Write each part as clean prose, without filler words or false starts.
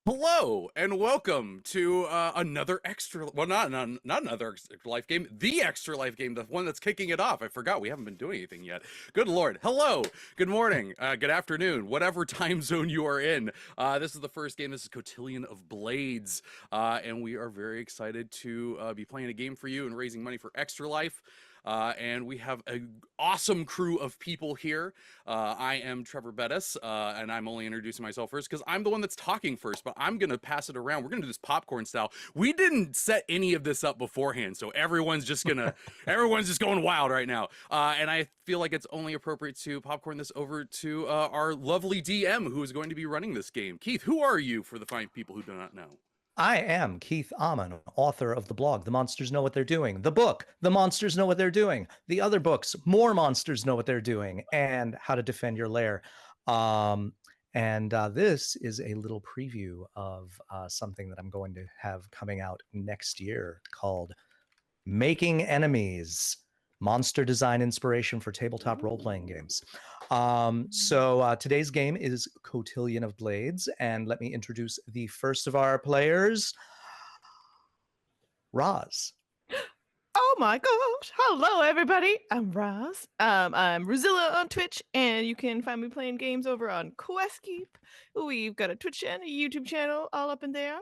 Hello and welcome to another not another extra life game, the extra life game, the one that's kicking it off. I forgot we haven't been doing anything yet. Good lord. Hello, good morning, good afternoon, whatever time zone you are in. This is the first game. This is Cotillion of Blades, and we are very excited to be playing a game for you and raising money for Extra Life. And we have an awesome crew of people here. I am Treavor Bettis, and I'm only introducing myself first because I'm the one that's talking first, but I'm going to pass it around. We're going to do this popcorn style. We didn't set any of this up beforehand, so everyone's just going wild right now. And I feel like it's only appropriate to popcorn this over to our lovely DM who is going to be running this game. Keith, who are you for the fine people who do not know? I am Keith Amman, author of the blog The Monsters Know What They're Doing, the book The Monsters Know What They're Doing, the other books More Monsters Know What They're Doing, and How to Defend Your Lair. And this is a little preview of something that I'm going to have coming out next year called Making Enemies, monster design inspiration for tabletop role-playing games. So today's game is Cotillion of Blades, and let me introduce the first of our players, Roz. Oh my gosh. Hello, everybody. I'm Roz. I'm Rosilla on Twitch, and you can find me playing games over on Questkeep. We've got a Twitch and a YouTube channel all up in there.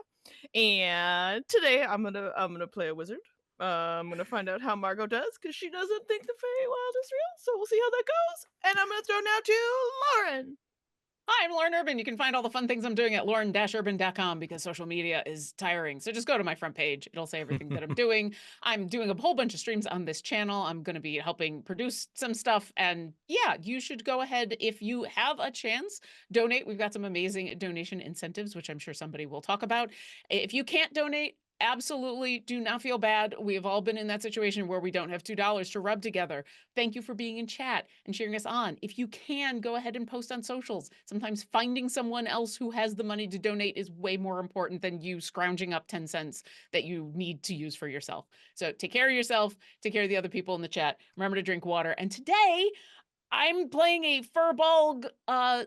And today I'm gonna play a wizard. I'm gonna find out how Margot does because she doesn't think the Feywild is real. So we'll see how that goes. And I'm gonna throw now to Lauren. Hi, I'm Lauren Urban. You can find all the fun things I'm doing at lauren-urban.com because social media is tiring. So just go to my front page. It'll say everything that I'm doing. I'm doing a whole bunch of streams on this channel. I'm going to be helping produce some stuff. And yeah, you should go ahead if you have a chance. Donate. We've got some amazing donation incentives, which I'm sure somebody will talk about. If you can't donate, absolutely do not feel bad. We have all been in that situation where we don't have $2 to rub together. Thank you for being in chat and cheering us on. If you can, go ahead and post on socials. Sometimes finding someone else who has the money to donate is way more important than you scrounging up 10 cents that you need to use for yourself. So take care of yourself, take care of the other people in the chat. Remember to drink water. And today, I'm playing a Furbolg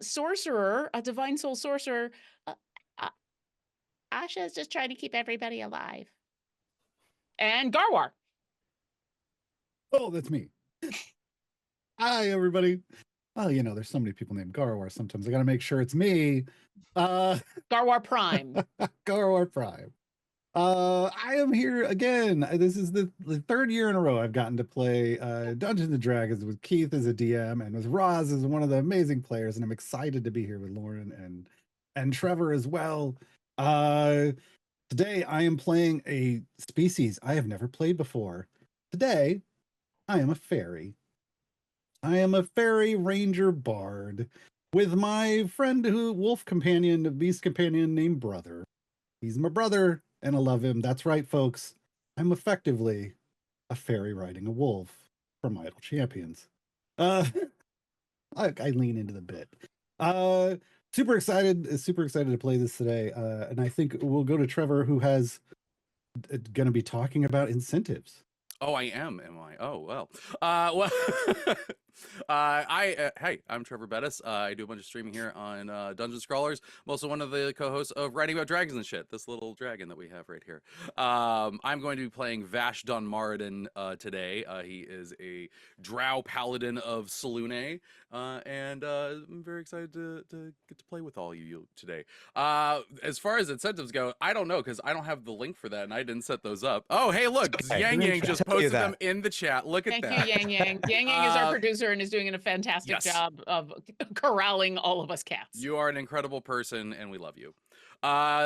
sorcerer, a divine soul sorcerer. Asha's just trying to keep everybody alive. And Gaarawarr. Oh, that's me. Hi, everybody. Oh, there's so many people named Gaarawarr. Sometimes I got to make sure it's me. Gaarawarr Prime. Gaarawarr Prime. I am here again. This is the third year in a row I've gotten to play Dungeons and Dragons with Keith as a DM and with Roz as one of the amazing players, and I'm excited to be here with Lauren and Treavor as well. Today I am playing a species I have never played before. Today I am a fairy. I am a fairy ranger bard with my friend wolf companion, beast companion named Brother. He's my brother and I love him. That's right, folks. I'm effectively a fairy riding a wolf from Idle Champions. I lean into the bit. Super excited to play this today. And I think we'll go to Treavor, who has going to be talking about incentives. Oh, I am I? Oh, well. Hey, I'm Treavor Bettis. I do a bunch of streaming here on Dungeon Scrawlers. I'm also one of the co-hosts of Writing About Dragons and Shit, this little dragon that we have right here. I'm going to be playing Vash Dunmarden today. He is a drow paladin of Selûne, and I'm very excited to get to play with all of you today. As far as incentives go, I don't know, because I don't have the link for that, and I didn't set those up. Oh, hey, look, Yang Yang just posted them in the chat. Look at that. Thank you, Yang Yang. Yang Yang is our producer and is doing a fantastic job of corralling all of us cats. You are an incredible person, and we love you.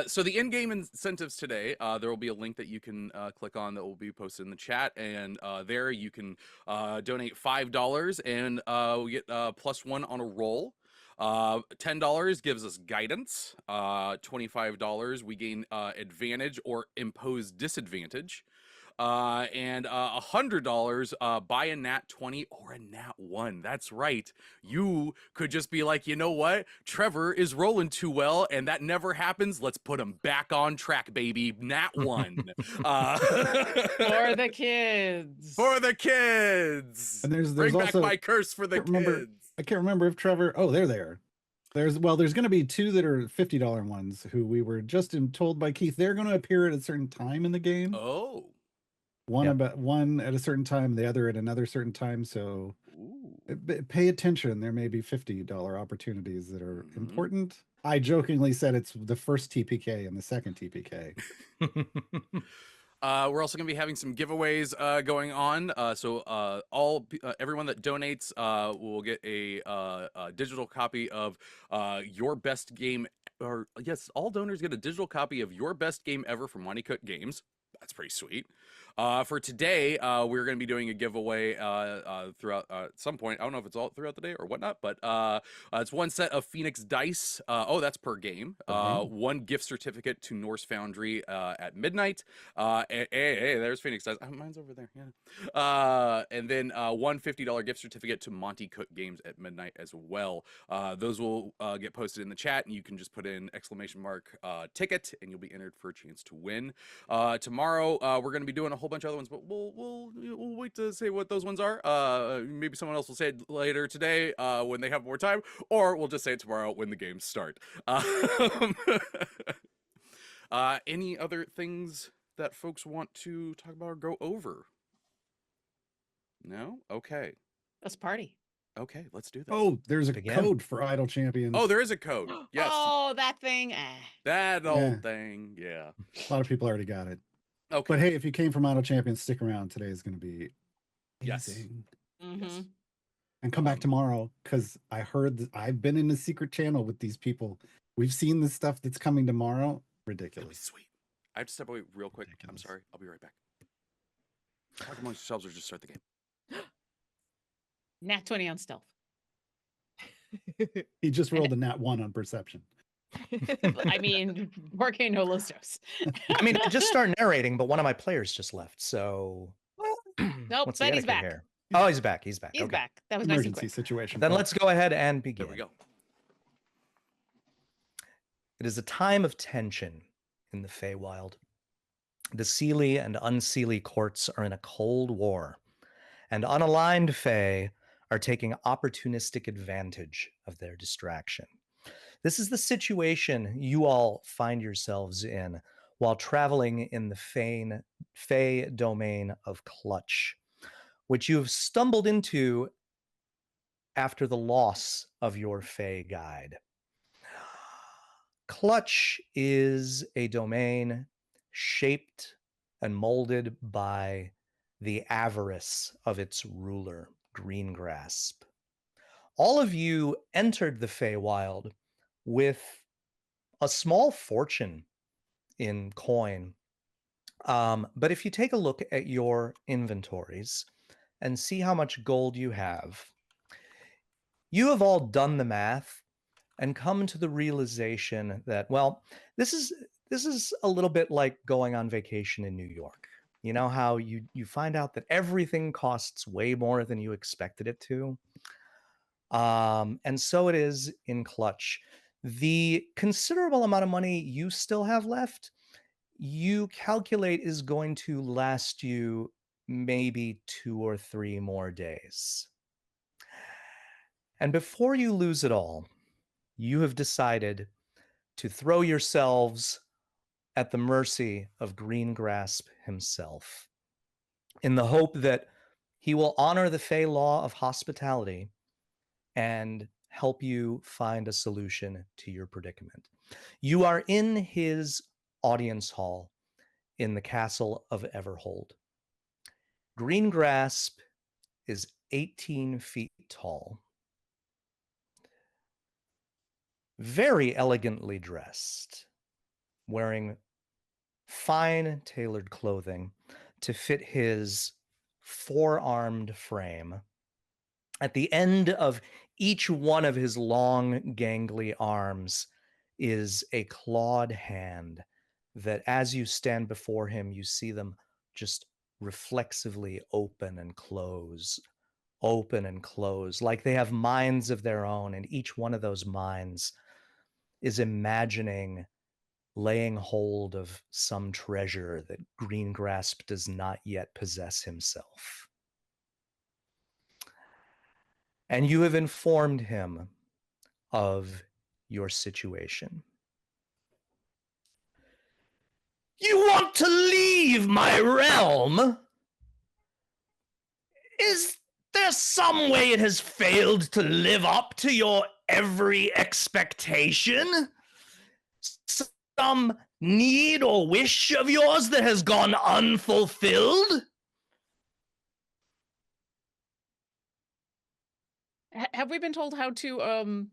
So the in-game incentives today, there will be a link that you can click on that will be posted in the chat, and there you can donate $5 and we get +1 on a roll. $10 gives us guidance. $25 we gain advantage or impose disadvantage. And $100 buy a nat 20 or a nat 1. That's right. You could just be like, you know what? Treavor is rolling too well, and that never happens. Let's put him back on track, baby. Nat 1. For the kids. For the kids. And there's Bring also, back my curse for the kids. I can't remember if Treavor. Oh, they're there. There's going to be 2 that are $50 ones who we were just told by Keith they're going to appear at a certain time in the game. Oh. One at a certain time, the other at another certain time. So pay attention. There may be $50 opportunities that are important. I jokingly said it's the first TPK and the second TPK. We're also going to be having some giveaways going on. So everyone that donates will get a digital copy of your best game. Or yes, all donors get a digital copy of your best game ever from Monty Cook Games. That's pretty sweet. For today, we're going to be doing a giveaway throughout at some point. I don't know if it's all throughout the day or whatnot, but it's one set of Phoenix dice. That's per game. One gift certificate to Norse Foundry at midnight. Hey, there's Phoenix dice. Mine's over there. Yeah. And then one $50 gift certificate to Monty Cook Games at midnight as well. Those will get posted in the chat, and you can just put in !ticket, and you'll be entered for a chance to win. Tomorrow, we're going to be doing a whole bunch of other ones, but we'll wait to say what those ones are. Maybe someone else will say it later today when they have more time, or we'll just say it tomorrow when the games start. Any other things that folks want to talk about or go over? No? Okay. Let's party. Okay, let's do this. Oh, there's a code for Idle Champions. Oh, there is a code. Yes. Oh, that thing. That old thing. Yeah. A lot of people already got it. Okay. But hey, if you came from Idle Champions, stick around. Today is going to be yes. Yes. And come back tomorrow, because I heard that I've been in a secret channel with these people. We've seen the stuff that's coming tomorrow. Ridiculous. It'll be sweet. I have to step away real quick. Ridiculous. I'm sorry. I'll be right back. Talk amongst yourselves or just start the game. Nat 20 on stealth. He just rolled a nat 1 on perception. I mean, Jorge no Lostos. I mean, I just started narrating, but one of my players just left. So, nope, what's but the he's back. here? Oh, he's back. He's back. He's okay. back. That was Emergency nice and quick. situation. Then let's go ahead and begin. There we go. It is a time of tension in the Feywild. The Seelie and Unseelie courts are in a cold war, and unaligned Fey are taking opportunistic advantage of their distraction. This is the situation you all find yourselves in while traveling in the Fey domain of Clutch, which you've stumbled into after the loss of your Fey guide. Clutch is a domain shaped and molded by the avarice of its ruler, Greengrasp. All of you entered the Feywild with a small fortune in coin. But if you take a look at your inventories and see how much gold you have all done the math and come to the realization that, well, this is a little bit like going on vacation in New York. You know how you find out that everything costs way more than you expected it to? And so it is in Clutch. The considerable amount of money you still have left, you calculate is going to last you maybe 2 or 3 more days. And before you lose it all, you have decided to throw yourselves at the mercy of Greengrasp himself, in the hope that he will honor the Fey law of hospitality and help you find a solution to your predicament. You are in his audience hall in the castle of Everhold. Greengrasp is 18 feet tall, very elegantly dressed, wearing fine tailored clothing to fit his 4-armed frame. At the end of each one of his long, gangly arms is a clawed hand that, as you stand before him, you see them just reflexively open and close, like they have minds of their own, and each one of those minds is imagining laying hold of some treasure that Greengrasp does not yet possess himself. And you have informed him of your situation. You want to leave my realm? Is there some way it has failed to live up to your every expectation? Some need or wish of yours that has gone unfulfilled? Have we been told how to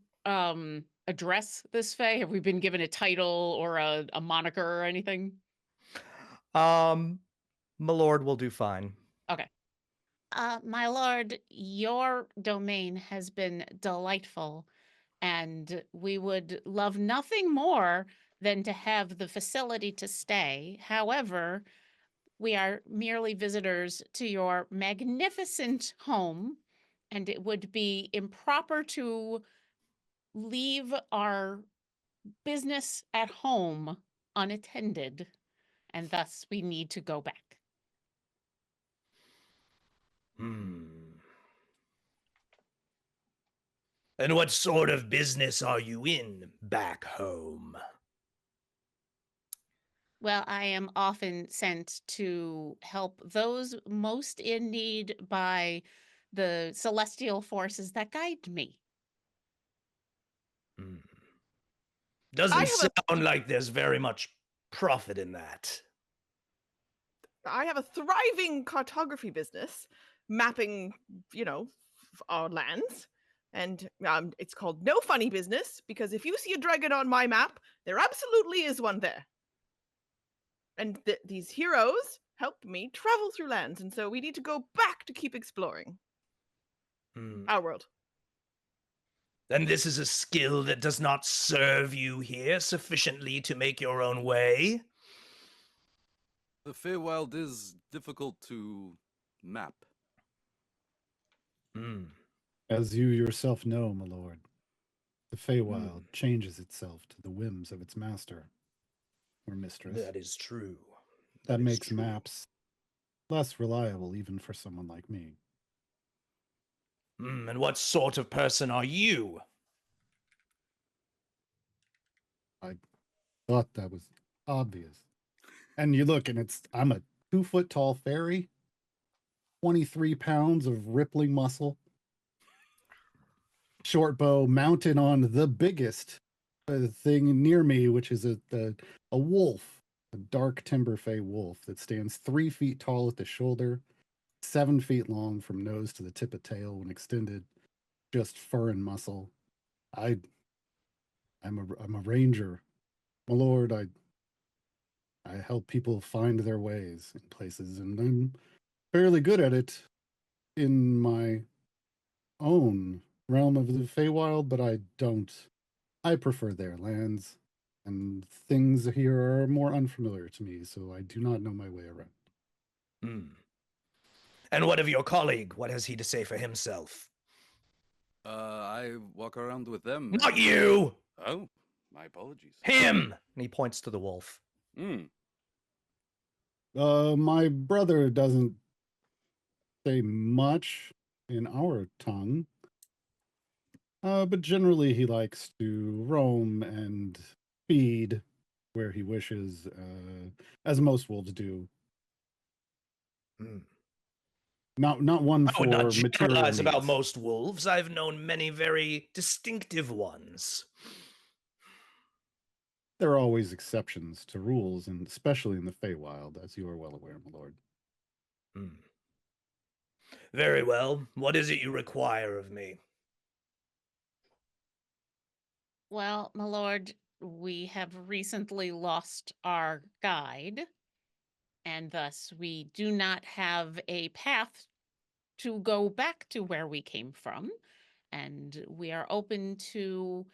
address this Fae? Have we been given a title or a moniker or anything? My lord will do fine. Okay. My lord, your domain has been delightful, and we would love nothing more than to have the facility to stay. However, we are merely visitors to your magnificent home, and it would be improper to leave our business at home unattended, and thus we need to go back. And what sort of business are you in back home? Well, I am often sent to help those most in need by the celestial forces that guide me. Doesn't have sound like there's very much profit in that. I have a thriving cartography business, mapping, our lands. And it's called No Funny Business, because if you see a dragon on my map, there absolutely is one there. And these heroes help me travel through lands, and so we need to go back to keep exploring our world. Then this is a skill that does not serve you here sufficiently to make your own way? The Feywild is difficult to map. As you yourself know, my lord, the Feywild changes itself to the whims of its master or mistress. That is true. That is makes true. maps less reliable even for someone like me. And what sort of person are you? I thought that was obvious. And you look, and I'm a 2-foot tall fairy, 23 pounds of rippling muscle, short bow, mounted on the biggest thing near me, which is a wolf, a dark timber fey wolf that stands 3 feet tall at the shoulder, 7 feet long from nose to the tip of tail when extended, just fur and muscle. I'm a ranger, my lord. I help people find their ways in places, and I'm fairly good at it in my own realm of the Feywild, but I prefer their lands, and things here are more unfamiliar to me, so I do not know my way around. And what of your colleague? What has he to say for himself? I walk around with them. Not you! Oh, my apologies. Him! And he points to the wolf. My brother doesn't say much in our tongue, but generally he likes to roam and feed where he wishes, as most wolves do. Not one I would for not material generalize about needs. most wolves. I've known many very distinctive ones. There are always exceptions to rules, and especially in the Feywild, as you are well aware, my lord. Very well. What is it you require of me? Well, my lord, we have recently lost our guide, and thus we do not have a path to go back to where we came from. And we are open to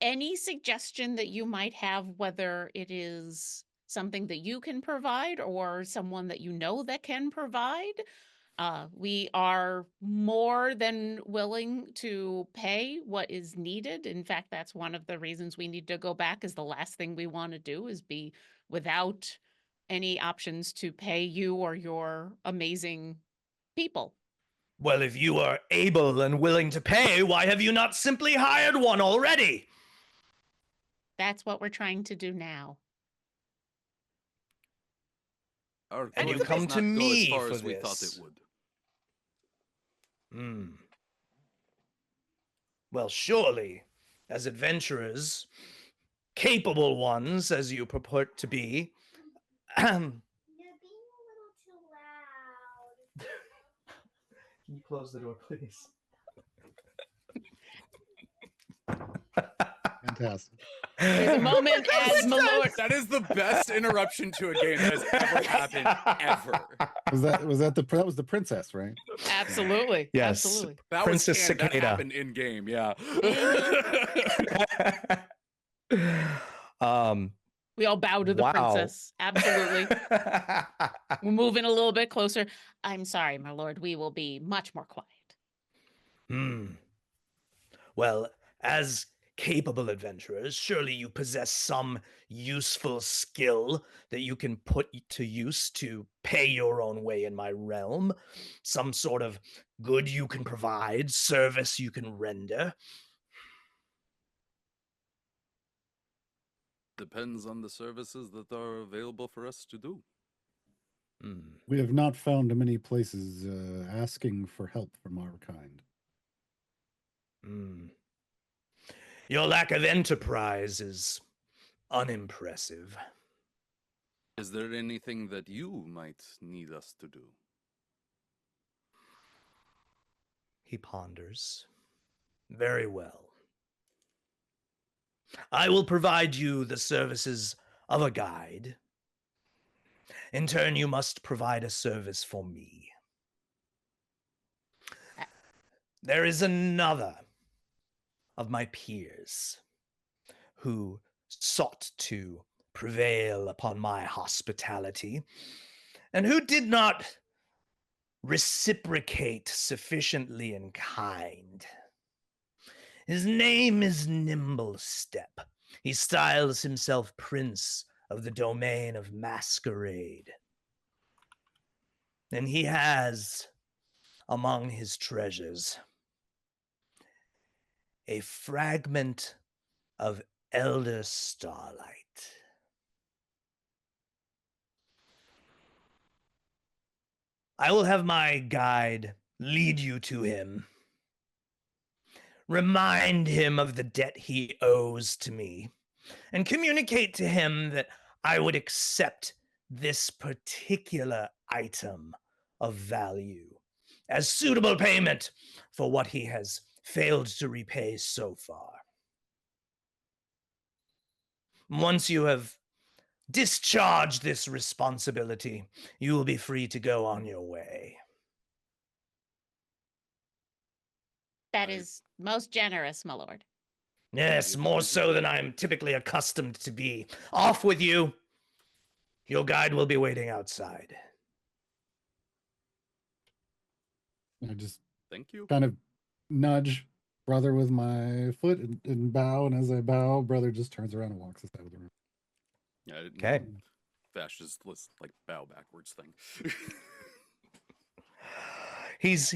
any suggestion that you might have, whether it is something that you can provide or someone that you know that can provide. We are more than willing to pay what is needed. In fact, that's one of the reasons we need to go back, is the last thing we want to do is be without any options to pay you or your amazing people. Well, if you are able and willing to pay, why have you not simply hired one already? That's what we're trying to do now. Our And good you come does to not go as me far for as we thought it this. would. Hmm. Well, surely, as adventurers, capable ones as you purport to be, You're being a little too loud. Can you close the door, please? Fantastic. There's a moment as Malort. That is the best interruption to a game that has ever happened, ever. That was the princess, right? Absolutely. Yes. Absolutely. That Princess was canon. That Cicada. happened in game, yeah. We all bow to the Wow. princess. Absolutely. We're moving a little bit closer. I'm sorry, my lord. We will be much more quiet. Well, as capable adventurers, surely you possess some useful skill that you can put to use to pay your own way in my realm. Some sort of good you can provide, service you can render. Depends on the services that are available for us to do. We have not found many places asking for help from our kind. Your lack of enterprise is unimpressive. Is there anything that you might need us to do? He ponders. Very well. I will provide you the services of a guide. In turn, you must provide a service for me. There is another of my peers who sought to prevail upon my hospitality and who did not reciprocate sufficiently in kind. His name is Nimblestep. He styles himself Prince of the Domain of Masquerade. And he has, among his treasures, a fragment of Elder Starlight. I will have my guide lead you to him. Remind him of the debt he owes to me, and communicate to him that I would accept this particular item of value as suitable payment for what he has failed to repay so far. Once you have discharged this responsibility, you will be free to go on your way. That is most generous, my lord. Yes, more so than I'm typically accustomed to be. Off with you. Your guide will be waiting outside. I just Thank you. kind of nudge brother with my foot and bow, and as I bow, brother just turns around and walks out of the room. Yeah, Okay. Vash is like bow backwards thing. He's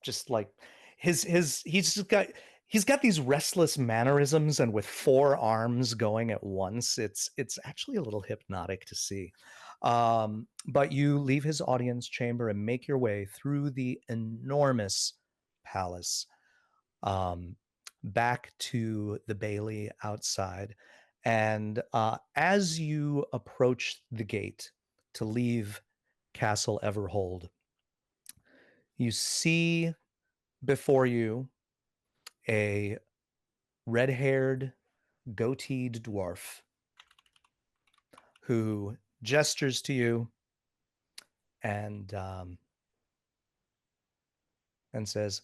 just like he's got these restless mannerisms, and with four arms going at once, it's actually a little hypnotic to see. But you leave his audience chamber and make your way through the enormous palace back to the Bailey outside. And as you approach the gate to leave Castle Everhold, you see before you a red-haired, goateed dwarf who gestures to you and says,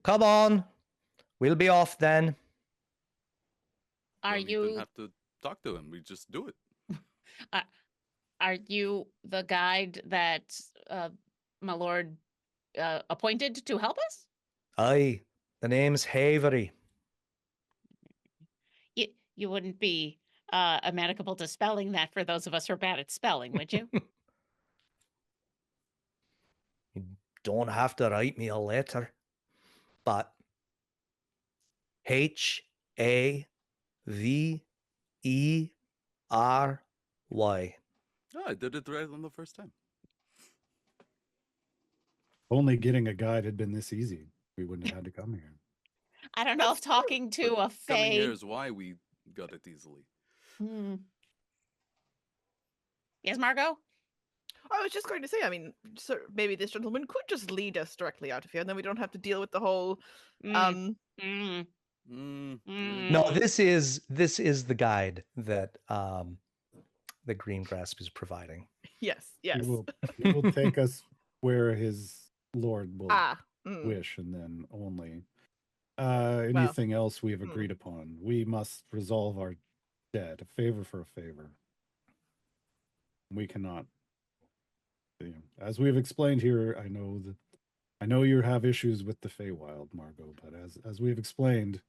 "Come on, we'll be off then." Are Don't even you have to talk to him. We just do it. are you the guide that my lord appointed to help us? Aye, the name's Havery. You wouldn't be amenable to spelling that for those of us who are bad at spelling, would you? You don't have to write me a letter, but Havery. V-E-R-Y. Oh, I did it right on the first time. Only getting a guide had been this easy. We wouldn't have had to come here. I don't know if talking to a Coming here fae. is why we got it easily. Hmm. Yes, Margot? I was just going to say, I mean, maybe this gentleman could just lead us directly out of here, and then we don't have to deal with the whole. Mm, mm, Mm, No, mm. this is the guide that the Green Grasp is providing. Yes, yes. He will take us where his lord will Mm. wish, and then only. Well, Anything else we have agreed upon. We must resolve our debt, a favor for a favor. We cannot. As we have explained here, I know you have issues with the Feywild, Margot, but as we have explained,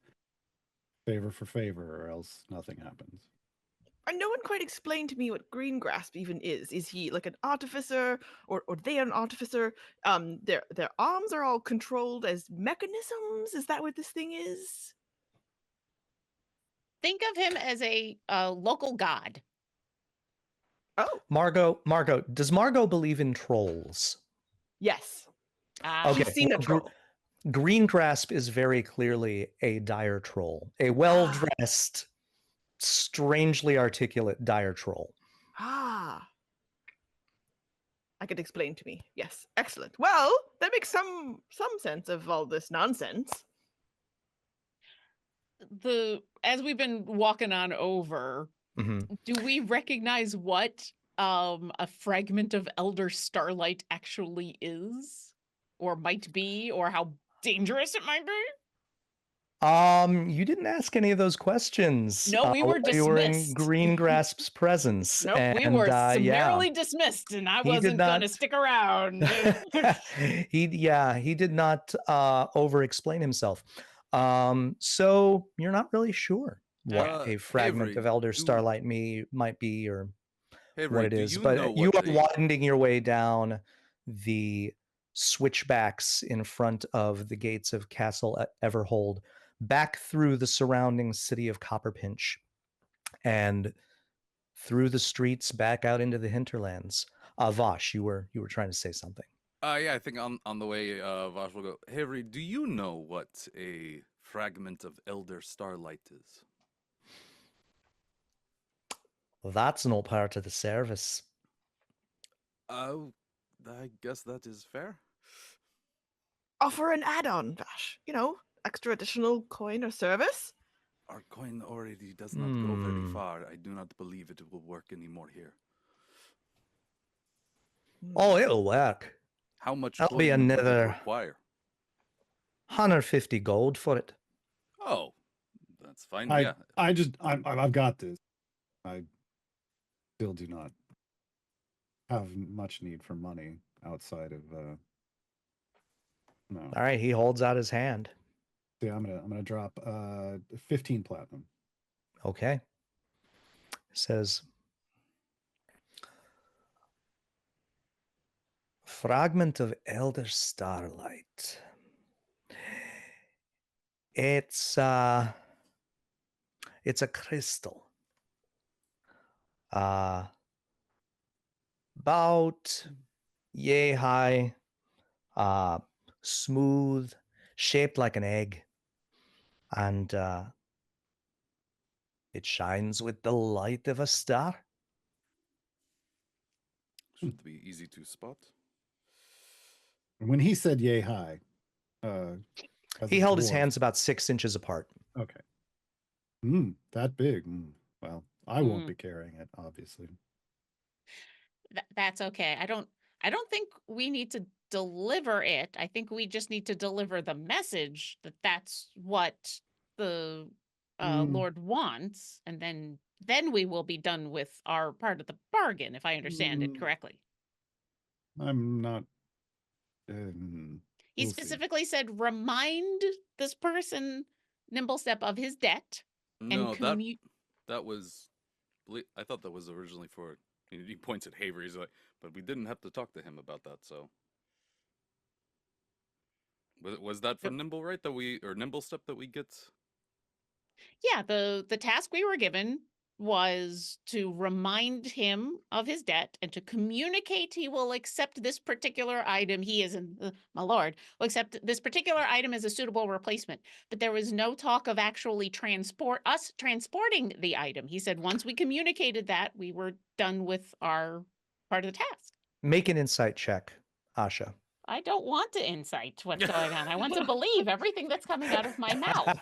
favor for favor, or else nothing happens. And no one quite explained to me what Green Grasp even is. Is he like an artificer, or they are an artificer? Their arms are all controlled as mechanisms. Is that what this thing is? Think of him as a local god. Oh, Margot, does Margot believe in trolls? yes. Okay, She's seen a well, troll. Green Grasp is very clearly a dire troll, a well-dressed, strangely articulate dire troll. Ah. I could explain to me. Yes, excellent. Well, that makes some sense of all this nonsense. As we've been walking on over, Mhm. do we recognize what a fragment of Elder Starlight actually is, or might be, or how dangerous it might be? You didn't ask any of those questions. No, we were while you were in dismissed. Green Grasp's presence. Nope, we and, were yeah. summarily dismissed, and I He did wasn't gonna not- stick around. he did not over-explain himself. So you're not really sure what a fragment Avery, of Elder do- Starlight might be, or Hey, what Ray, it do is, you but know you what are winding your way down the switchbacks in front of the gates of Castle Everhold, back through the surrounding city of Copperpinch, and through the streets back out into the hinterlands. Vosh, you were trying to say something. Yeah, I think on the way, Vash will go. Hey, Ray, do you know what a fragment of Elder Starlight is? That's no part of the service. Oh, I guess that is fair. Offer an add-on, Vash. Extra additional coin or service. Our coin already does not go very far. I do not believe it will work anymore here. Oh, it'll work. How much That'll coin be would it another require? 150 gold for it. Oh, that's fine. I've got this. I still do not have much need for money outside of no. All right, he holds out his hand. Yeah, I'm gonna drop 15 platinum. Okay. Says, fragment of Elder Starlight. It's a crystal. About yay high, smooth, shaped like an egg, and it shines with the light of a star. Should be easy to spot. When he said yay high, He held his hands about 6 inches apart. Okay. That big. Well, I won't be carrying it, obviously. That's okay. I don't think we need to deliver it. I think we just need to deliver the message that that's what the Lord wants, and then we will be done with our part of the bargain, if I understand it correctly. I'm not. He we'll see. specifically said, remind this person, Nimblestep, of his debt. No, And that was. I thought that was originally for. He points at Haver. He's like, but we didn't have to talk to him about that. So, was that for Nimble, right? Nimblestep that we get? Yeah, the task we were given was to remind him of his debt and to communicate he will accept this particular item. He is, my lord, will accept this particular item as a suitable replacement. But there was no talk of actually transporting the item. He said once we communicated that, we were done with our part of the task. Make an insight check, Asha. I don't want to insight what's going on. I want to believe everything that's coming out of my mouth.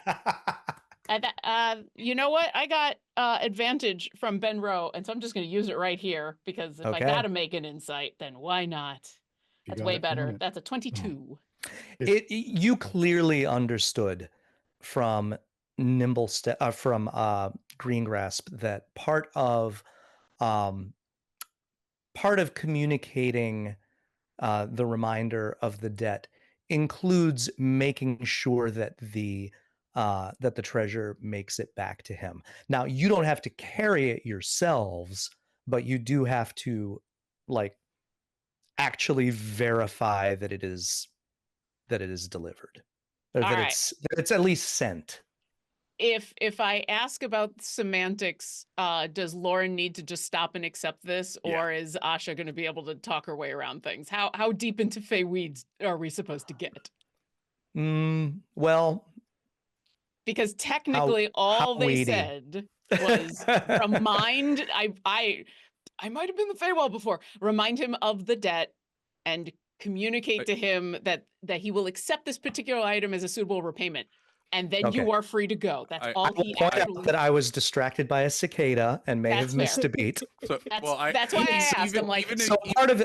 You know what? I got advantage from Ben Rowe, and so I'm just going to use it right here because if I Okay. got to make an insight, then why not? You That's got way it, better. own it. That's a 22. You clearly understood from Nimblestep, from Greengrasp, that part of communicating the reminder of the debt includes making sure that the treasure makes it back to him. Now, you don't have to carry it yourselves, but you do have to like actually verify that it is delivered, or All that right. it's at least sent. If I ask about semantics, does Lauren need to just stop and accept this, or is Asha going to be able to talk her way around things? How deep into Feywild are we supposed to get? Well, because technically all they weighty? said was remind I might have been the Feywild before. Remind him of the debt and communicate to him that he will accept this particular item as a suitable repayment. And then you Okay. are free to go. That's I all will he point actually out that I was distracted by a cicada and may That's have missed fair. a beat. So, that's why I asked. I'm like, So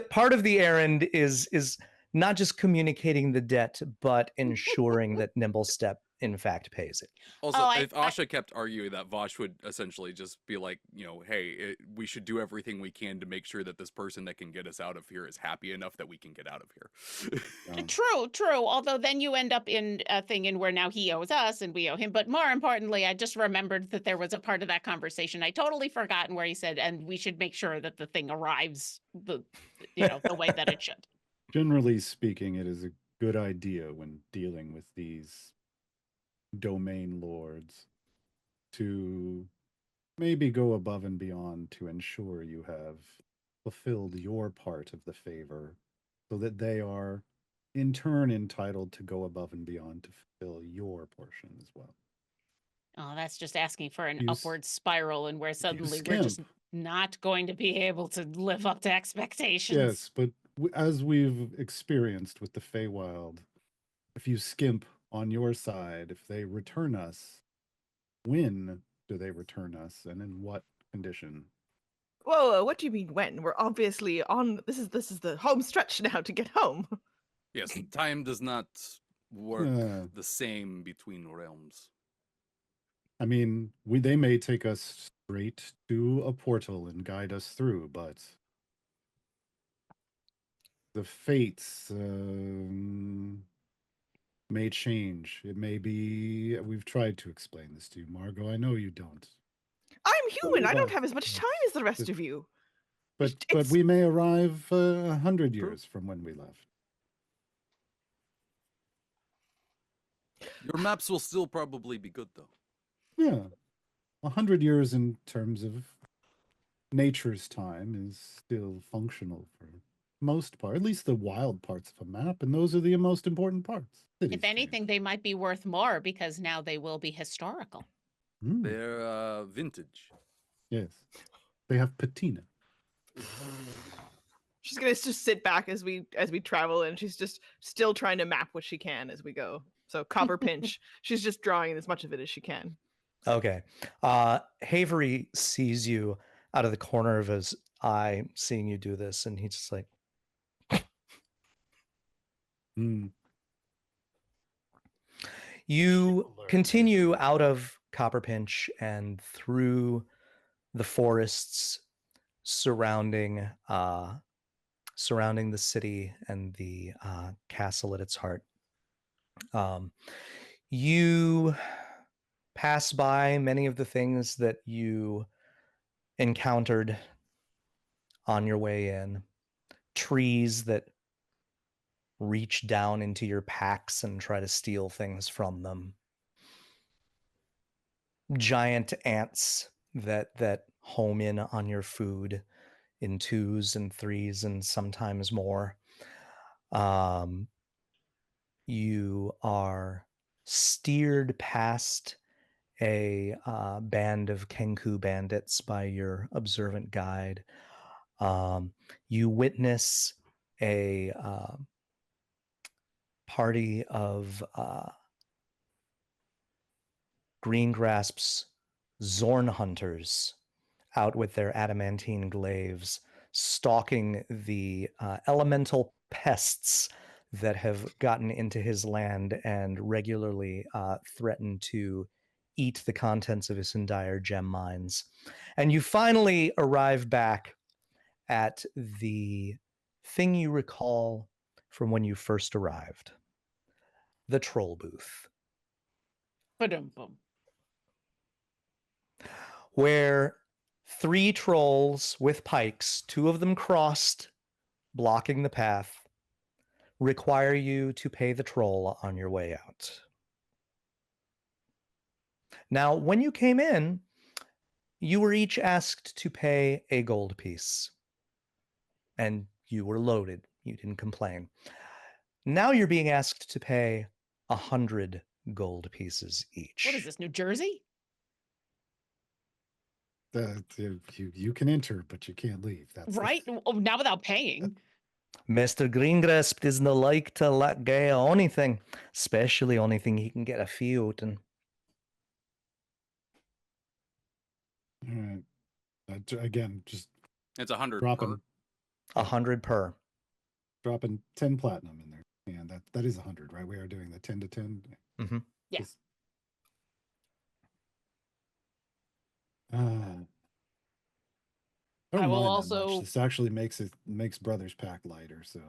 part of the errand is not just communicating the debt, but ensuring that Nimblestep in fact pays it. Also, Oh, if Asha kept arguing that, Vosh would essentially just be like, you know, hey, we should do everything we can to make sure that this person that can get us out of here is happy enough that we can get out of here. True. Although then you end up in a thing in where now he owes us and we owe him. But more importantly, I just remembered that there was a part of that conversation I totally forgotten where he said, and we should make sure that the thing arrives the way that it should. Generally speaking, it is a good idea when dealing with these domain lords to maybe go above and beyond to ensure you have fulfilled your part of the favor so that they are in turn entitled to go above and beyond to fulfill your portion as well. Oh, that's just asking for an You upward spiral and where suddenly we're skimp. just not going to be able to live up to expectations. Yes, but as we've experienced with the Feywild, if you skimp on your side, if they return us, when do they return us and in what condition? Whoa, what do you mean when? We're obviously on this is the home stretch now to get home. Yes, time does not work the same between realms. I mean, they may take us straight to a portal and guide us through, but the fates may change. It may be. We've tried to explain this to you, Margot. I know you don't. I'm human. I don't have as much time as the rest of you. But we may arrive 100 years from when we left. Your maps will still probably be good, though. Yeah, 100 years in terms of nature's time is still functional for most part, at least the wild parts of a map, and those are the most important parts. If anything, they might be worth more because now they will be historical. They're vintage. Yes, they have patina. She's gonna just sit back as we travel, and she's just still trying to map what she can as we go. So copper pinch. She's just drawing as much of it as she can. Okay. Havery sees you out of the corner of his eye, seeing you do this, and he's just like, You continue out of Copperpinch and through the forests surrounding the city and the castle at its heart. You pass by many of the things that you encountered on your way in. Trees that reach down into your packs and try to steal things from them. giant ants that home in on your food in 2s and 3s and sometimes more. You are steered past a band of Kenku bandits by your observant guide. You witness a party of Greengrasp's Zorn hunters out with their adamantine glaives, stalking the elemental pests that have gotten into his land and regularly threaten to eat the contents of his Sindire gem mines. And you finally arrive back at the thing you recall from when you first arrived, the troll booth, Ba-dum-bum. where 3 trolls with pikes, 2 of them crossed, blocking the path, require you to pay the troll on your way out. Now, when you came in, you were each asked to pay a gold piece, and you were loaded. You didn't complain. Now you're being asked to pay 100 gold pieces each. What is this, New Jersey? You can enter, but you can't leave. That's Right? Oh, now without paying. Mr. Greengrasp doesn't like to let go of anything, especially anything he can get a field. And all right. Again, just It's 100 dropping per. 100 per. 10 platinum in there. And that is 100, right? We are doing the 10 to 10. Mm-hmm. Yeah. Just- I don't I will mind that also- much. This actually makes Brothers Pack lighter, so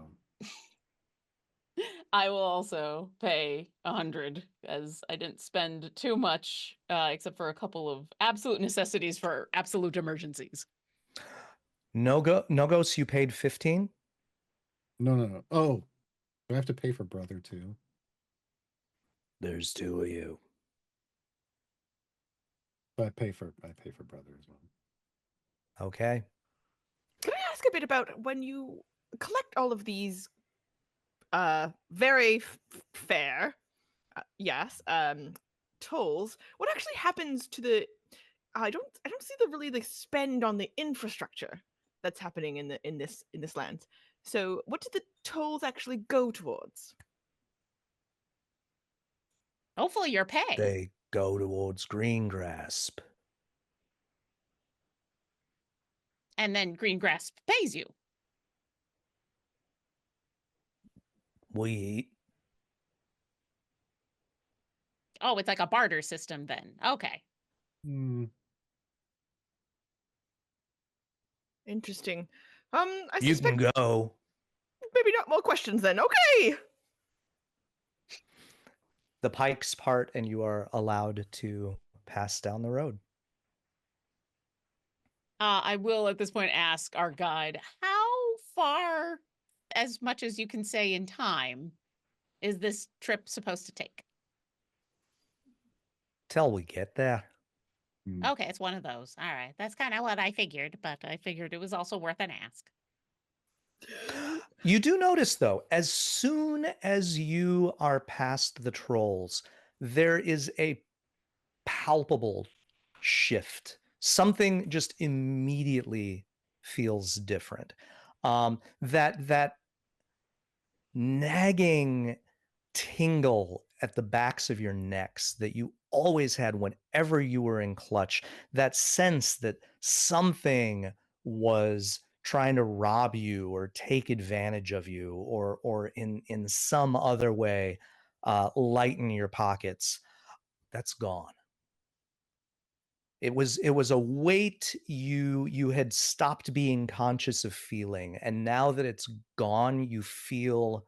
I will also pay 100 as I didn't spend too much, except for a couple of absolute necessities for absolute emergencies. Nogos, you paid 15? no. Oh, do I have to pay for brother too? There's 2 of you. I pay for brother as well. Okay. Can I ask a bit about when you collect all of these very fair yes tolls, what actually happens to the I don't see the really the spend on the infrastructure that's happening in this land. So what do the tolls actually go towards? Hopefully your pay. They go towards Greengrasp. And then Greengrasp pays you. We eat. Oh, it's like a barter system then. Okay. Interesting. I You suspect can go. maybe not more questions then. Okay. The pikes part, and you are allowed to pass down the road. I will at this point ask our guide, How far, as much as you can say in time, is this trip supposed to take? Till we get there. Okay, it's one of those. All right. That's kind of what I figured, but I figured it was also worth an ask. You do notice, though, as soon as you are past the trolls, there is a palpable shift. Something just immediately feels different. That nagging tingle at the backs of your necks that you always had whenever you were in clutch, that sense that something was trying to rob you or take advantage of you or in some other way lighten your pockets, that's gone. It was a weight you had stopped being conscious of feeling, and now that it's gone, you feel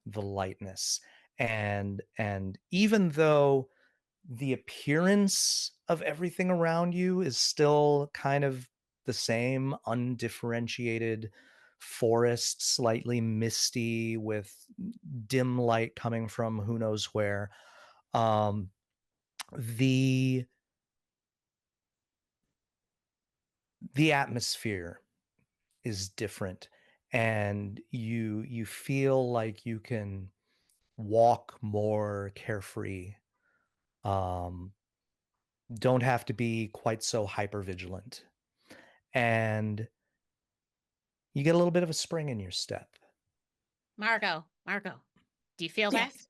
the lightness. And even though the appearance of everything around you is still kind of the same, undifferentiated forest, slightly misty with dim light coming from who knows where, the the atmosphere is different, and you feel like you can walk more carefree. Don't have to be quite so hyper vigilant, and you get a little bit of a spring in your step. Margot, do you feel that? Yes.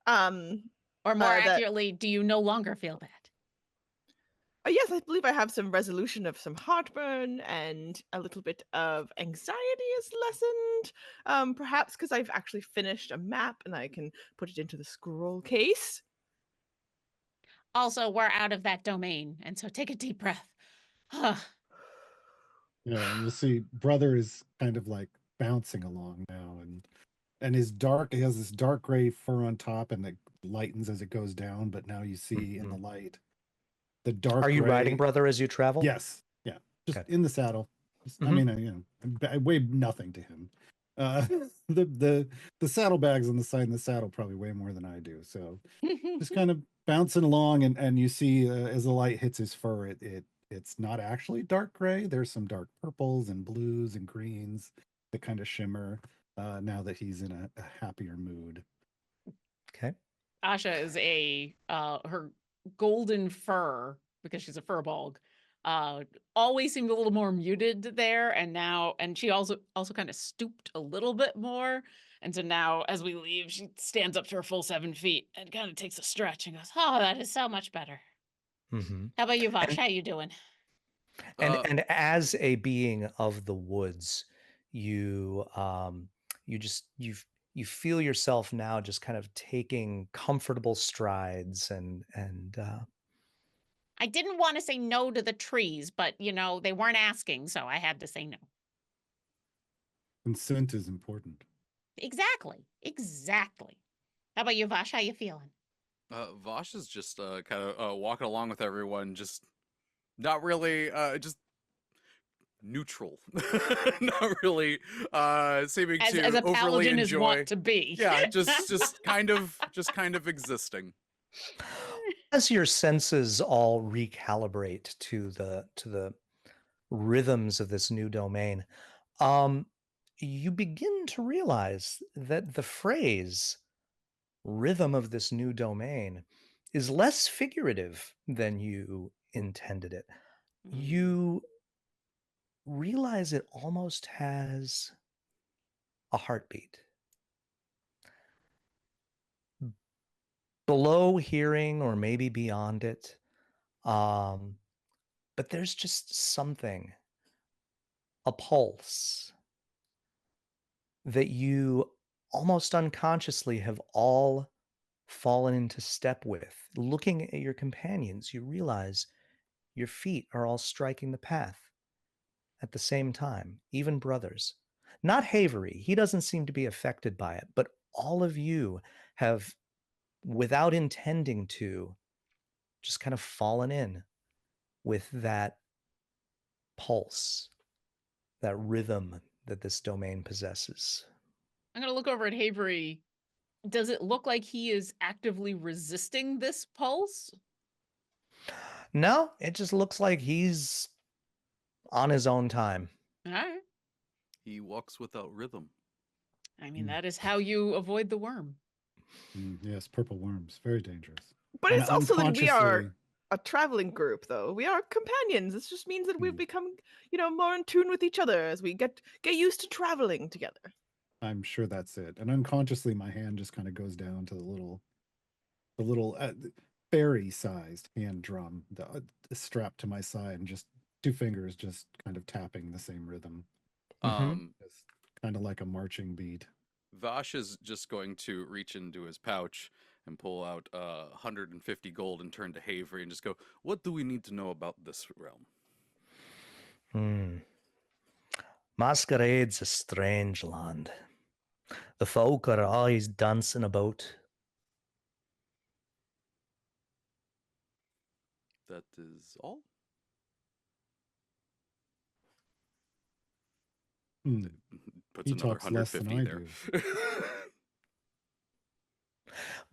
Um. Or more that- accurately, do you no longer feel that? Yes, I believe I have some resolution of some heartburn, and a little bit of anxiety is lessened. Perhaps because I've actually finished a map and I can put it into the scroll case. Also, we're out of that domain, and so take a deep breath. Yeah, and you'll see brother is kind of like bouncing along now, and he has this dark gray fur on top, and it lightens as it goes down. But now you see in the light the dark. Are you gray, riding brother as you travel? Yes, yeah, just Okay. in the saddle. I mean, I weigh nothing to him. The saddlebags on the side of the saddle probably weigh more than I do. So just kind of bouncing along, and you see as the light hits his fur, it's not actually dark gray. There's some dark purples and blues and greens that kind of shimmer now that he's in a happier mood. Okay. Asha is her golden fur, because she's a furbolg, always seemed a little more muted there, and she also kind of stooped a little bit more, and so now as we leave, she stands up to her full 7 feet and kind of takes a stretch and goes, Oh, that is so much better. Mm-hmm. How about you, Vosh? How you doing? And as a being of the woods, you you feel yourself now just kind of taking comfortable strides, and I didn't want to say no to the trees, but they weren't asking, so I had to say no. Consent is important. Exactly. How about you, Vosh? How you feeling? Vosh is just kind of walking along with everyone, just not really, just neutral, not really seeming as to a overly paladin is enjoy. wont to be. Yeah, just kind of existing. as your senses all recalibrate to the rhythms of this new domain, you begin to realize that the phrase rhythm of this new domain is less figurative than you intended it. You realize it almost has a heartbeat. Below hearing, or maybe beyond it, but there's just something, a pulse, that you almost unconsciously have all fallen into step with. Looking at your companions, you realize your feet are all striking the path at the same time, even brothers. Not Havery, he doesn't seem to be affected by it, but all of you have, without intending to, just kind of fallen in with that pulse, that rhythm that this domain possesses. I'm going to look over at Havery. Does it look like he is actively resisting this pulse? No, it just looks like he's on his own time. All right. He walks without rhythm. I mean, that is how you avoid the worm. Yes, purple worms, very dangerous. But And it's also that we are unconsciously- a traveling group, though. We are companions. This just means that we've Hmm. become, more in tune with each other as we get used to traveling together. I'm sure that's it. And unconsciously, my hand just kind of goes down to the little fairy-sized hand drum strapped to my side, and just 2 fingers just kind of tapping the same rhythm, just kind of like a marching beat. Vosh is just going to reach into his pouch and pull out 150 gold and turn to Havery and just go, "What do we need to know about this realm?" Masquerade's a strange land. The folk are always dancing about. That is all. Puts He another talks less than 150 I there.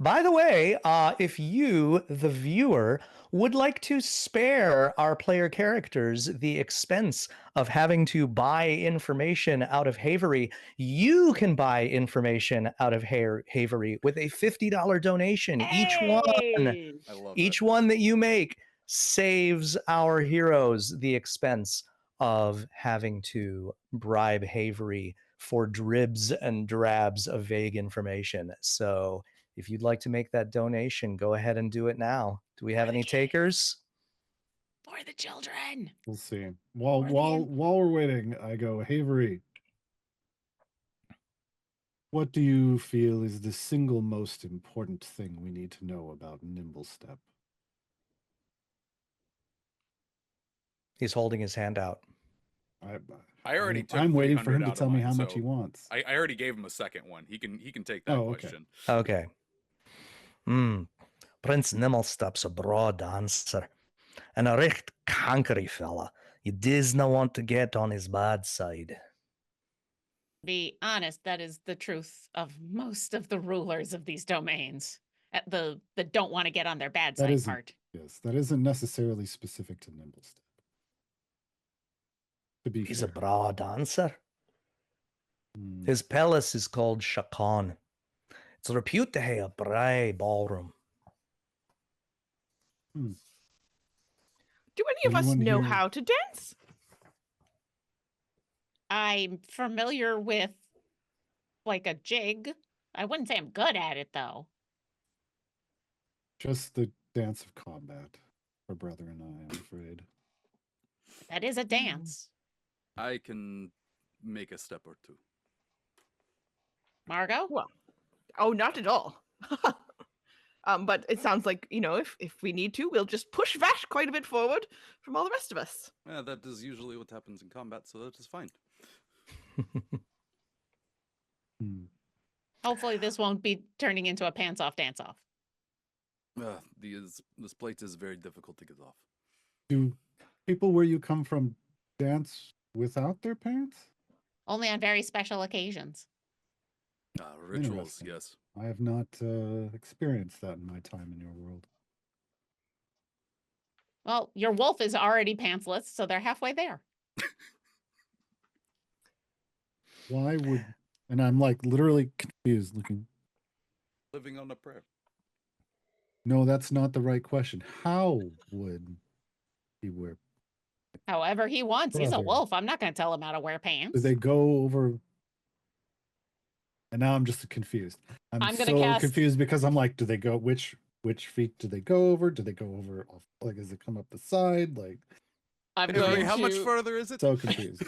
By the way, if you, the viewer, would like to spare our player characters the expense of having to buy information out of Havery, you can buy information out of Havery with a $50 donation. Each one, Hey! I love each one that you make saves our heroes the expense of having to bribe Havery for dribs and drabs of vague information. So if you'd like to make that donation, go ahead and do it now. Do we have For the any kids. takers? For the children. We'll see. While Or the while imp. while we're waiting, I go, Havery. What do you feel is the single most important thing we need to know about Nimblestep? He's holding his hand out. I already took I'm waiting for 300 him to out of tell me mine, how much so he wants. I already gave him a second one. He can take that Oh, okay. question. Okay. Prince Nimblestep's a broad dancer and a recht conquery fella. You does not want to get on his bad side. Be honest, that is the truth of most of the rulers of these domains. The don't want to get on their bad That side isn't- part. Yes, that isn't necessarily specific to Nimblestep. To be He's fair. a broad dancer. Hmm. His palace is called Shakan. It's reputed to have a bright ballroom. Do any of us Anyone know here- how to dance? I'm familiar with like a jig. I wouldn't say I'm good at it though. Just the dance of combat, our brother and I, I'm afraid. That is a dance. I can make a step or two. Margot? Well, oh, not at all. But it sounds like, if we need to, we'll just push Vash quite a bit forward from all the rest of us. Yeah, that is usually what happens in combat, so that is fine. Hmm. Hopefully this won't be turning into a pants off dance off. This plate is very difficult to get off. Do people where you come from dance without their pants? Only on very special occasions. Rituals, Interesting. yes. I have not experienced that in my time in your world. Well, your wolf is already pantsless, so they're halfway there. Why would... And I'm like literally confused looking. Living on a prayer. No, that's not the right question. How would he wear... However he wants. He's a Brother. wolf. I'm not going to tell him how to wear Do pants. they go over... And now I'm just confused. I'm gonna so cast- confused because I'm like, do they go... Which feet do they go over? Do they go over... Like, does it come up the side? Like, I'm Avery, going how much to- further is it? so confused.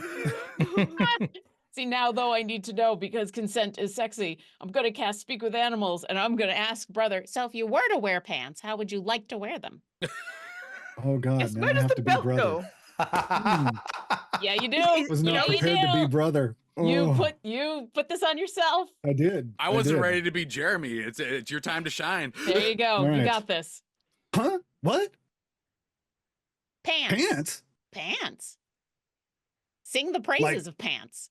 See, now though I need to know because consent is sexy. I'm going to cast Speak with Animals and I'm going to ask brother. So if you were to wear pants, how would you like to wear them? Oh God, Yes, now where I does have the to be belt brother. go? Yeah, you do. Is- Was You not know you prepared to do. be brother. You Oh, put this on yourself. I did. I wasn't did. ready to be Jeremy. It's your time to shine. There you go. All You right. got this. Huh? What? Pants. Pants? Pants. Sing the praises of pants.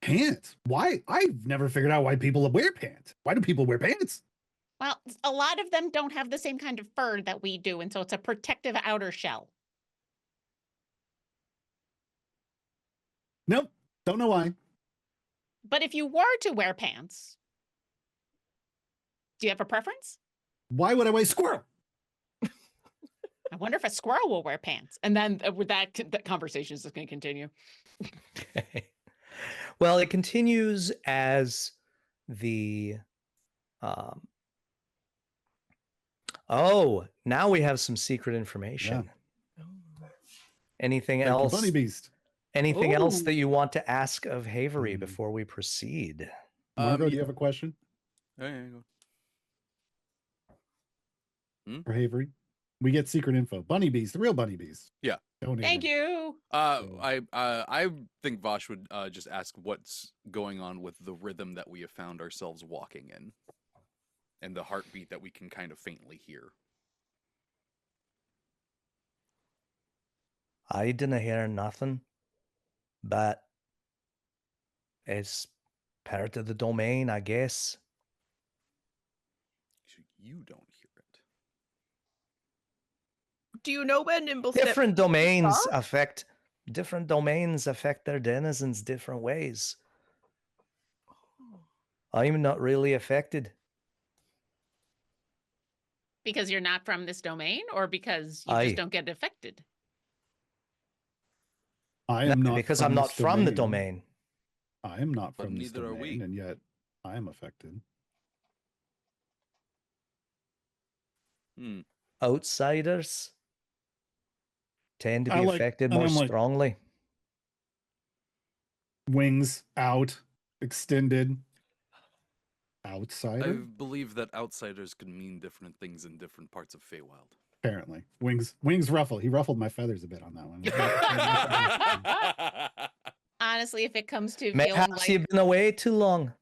Pants? Why? I've never figured out why people wear pants. Why do people wear pants? Well, a lot of them don't have the same kind of fur that we do, and so it's a protective outer shell. Nope. Don't know why. But if you were to wear pants, do you have a preference? Why would I wear squirrel? I wonder if a squirrel will wear pants. And then with that conversation is just going to continue. Okay. Well, it continues as the oh, now we have some secret information. Anything Thank you, else? Bunny Beast. Anything else Ooh. that you want to ask of Havery Hmm. before we proceed? Margo, do yeah. you have a question Yeah, you go. for Havery? We get secret info. Bunny Beast, the real Bunny Beast. Yeah. Donated. Thank you. I think Vosh would just ask what's going on with the rhythm that we have found ourselves walking in, and the heartbeat that we can kind of faintly hear. I didn't hear nothing, but it's part of the domain, I guess. you don't hear it. Do you know where Nimblestep Different domains are? affect their denizens different ways. I'm not really affected. Because you're not from this domain, or because you Aye. just don't get affected? I No, am not because I'm not this from the domain. I am not But from this neither are domain, we. and yet I am affected. Hmm. Outsiders tend to I be like- affected and more I'm like- strongly. Wings out, extended. I Outsider? believe that outsiders can mean different things in different parts of Feywild. Apparently. Wings ruffle. He ruffled my feathers a bit on that one. Honestly, if it comes to feeling Mayhaps like, you've been away too long.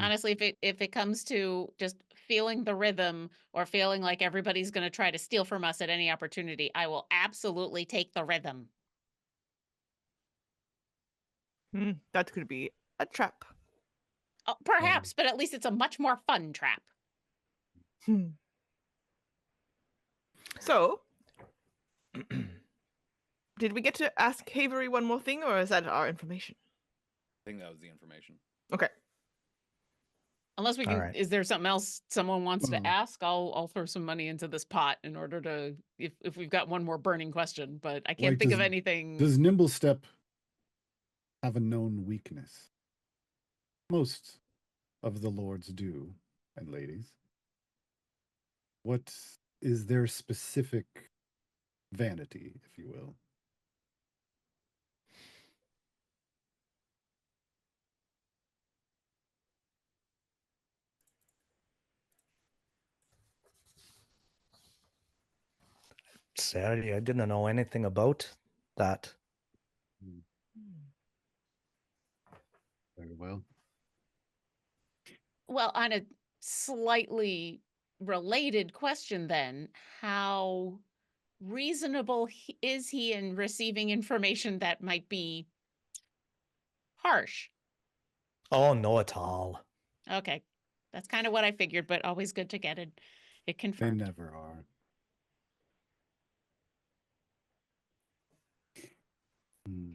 honestly, if it comes to just feeling the rhythm or feeling like everybody's going to try to steal from us at any opportunity, I will absolutely take the rhythm. That could be a trap. Oh, perhaps, but at least it's a much more fun trap. So, did we get to ask Havery one more thing, or is that our information? I think that was the information. Okay. Unless we All can, right. is there something else someone wants to Hmm. ask? I'll throw some money into this pot in order to, if we've got one more burning question, but I can't Like, think of does- anything. Does Nimblestep have a known weakness? Most of the lords do, and ladies. What is their specific vanity, if you will? Sorry, I didn't know anything about that. Very well. Well, on a slightly related question, then, how reasonable is he in receiving information that might be harsh? Oh, no at all. Okay, that's kind of what I figured, but always good to get it They confirmed. never are. Hmm.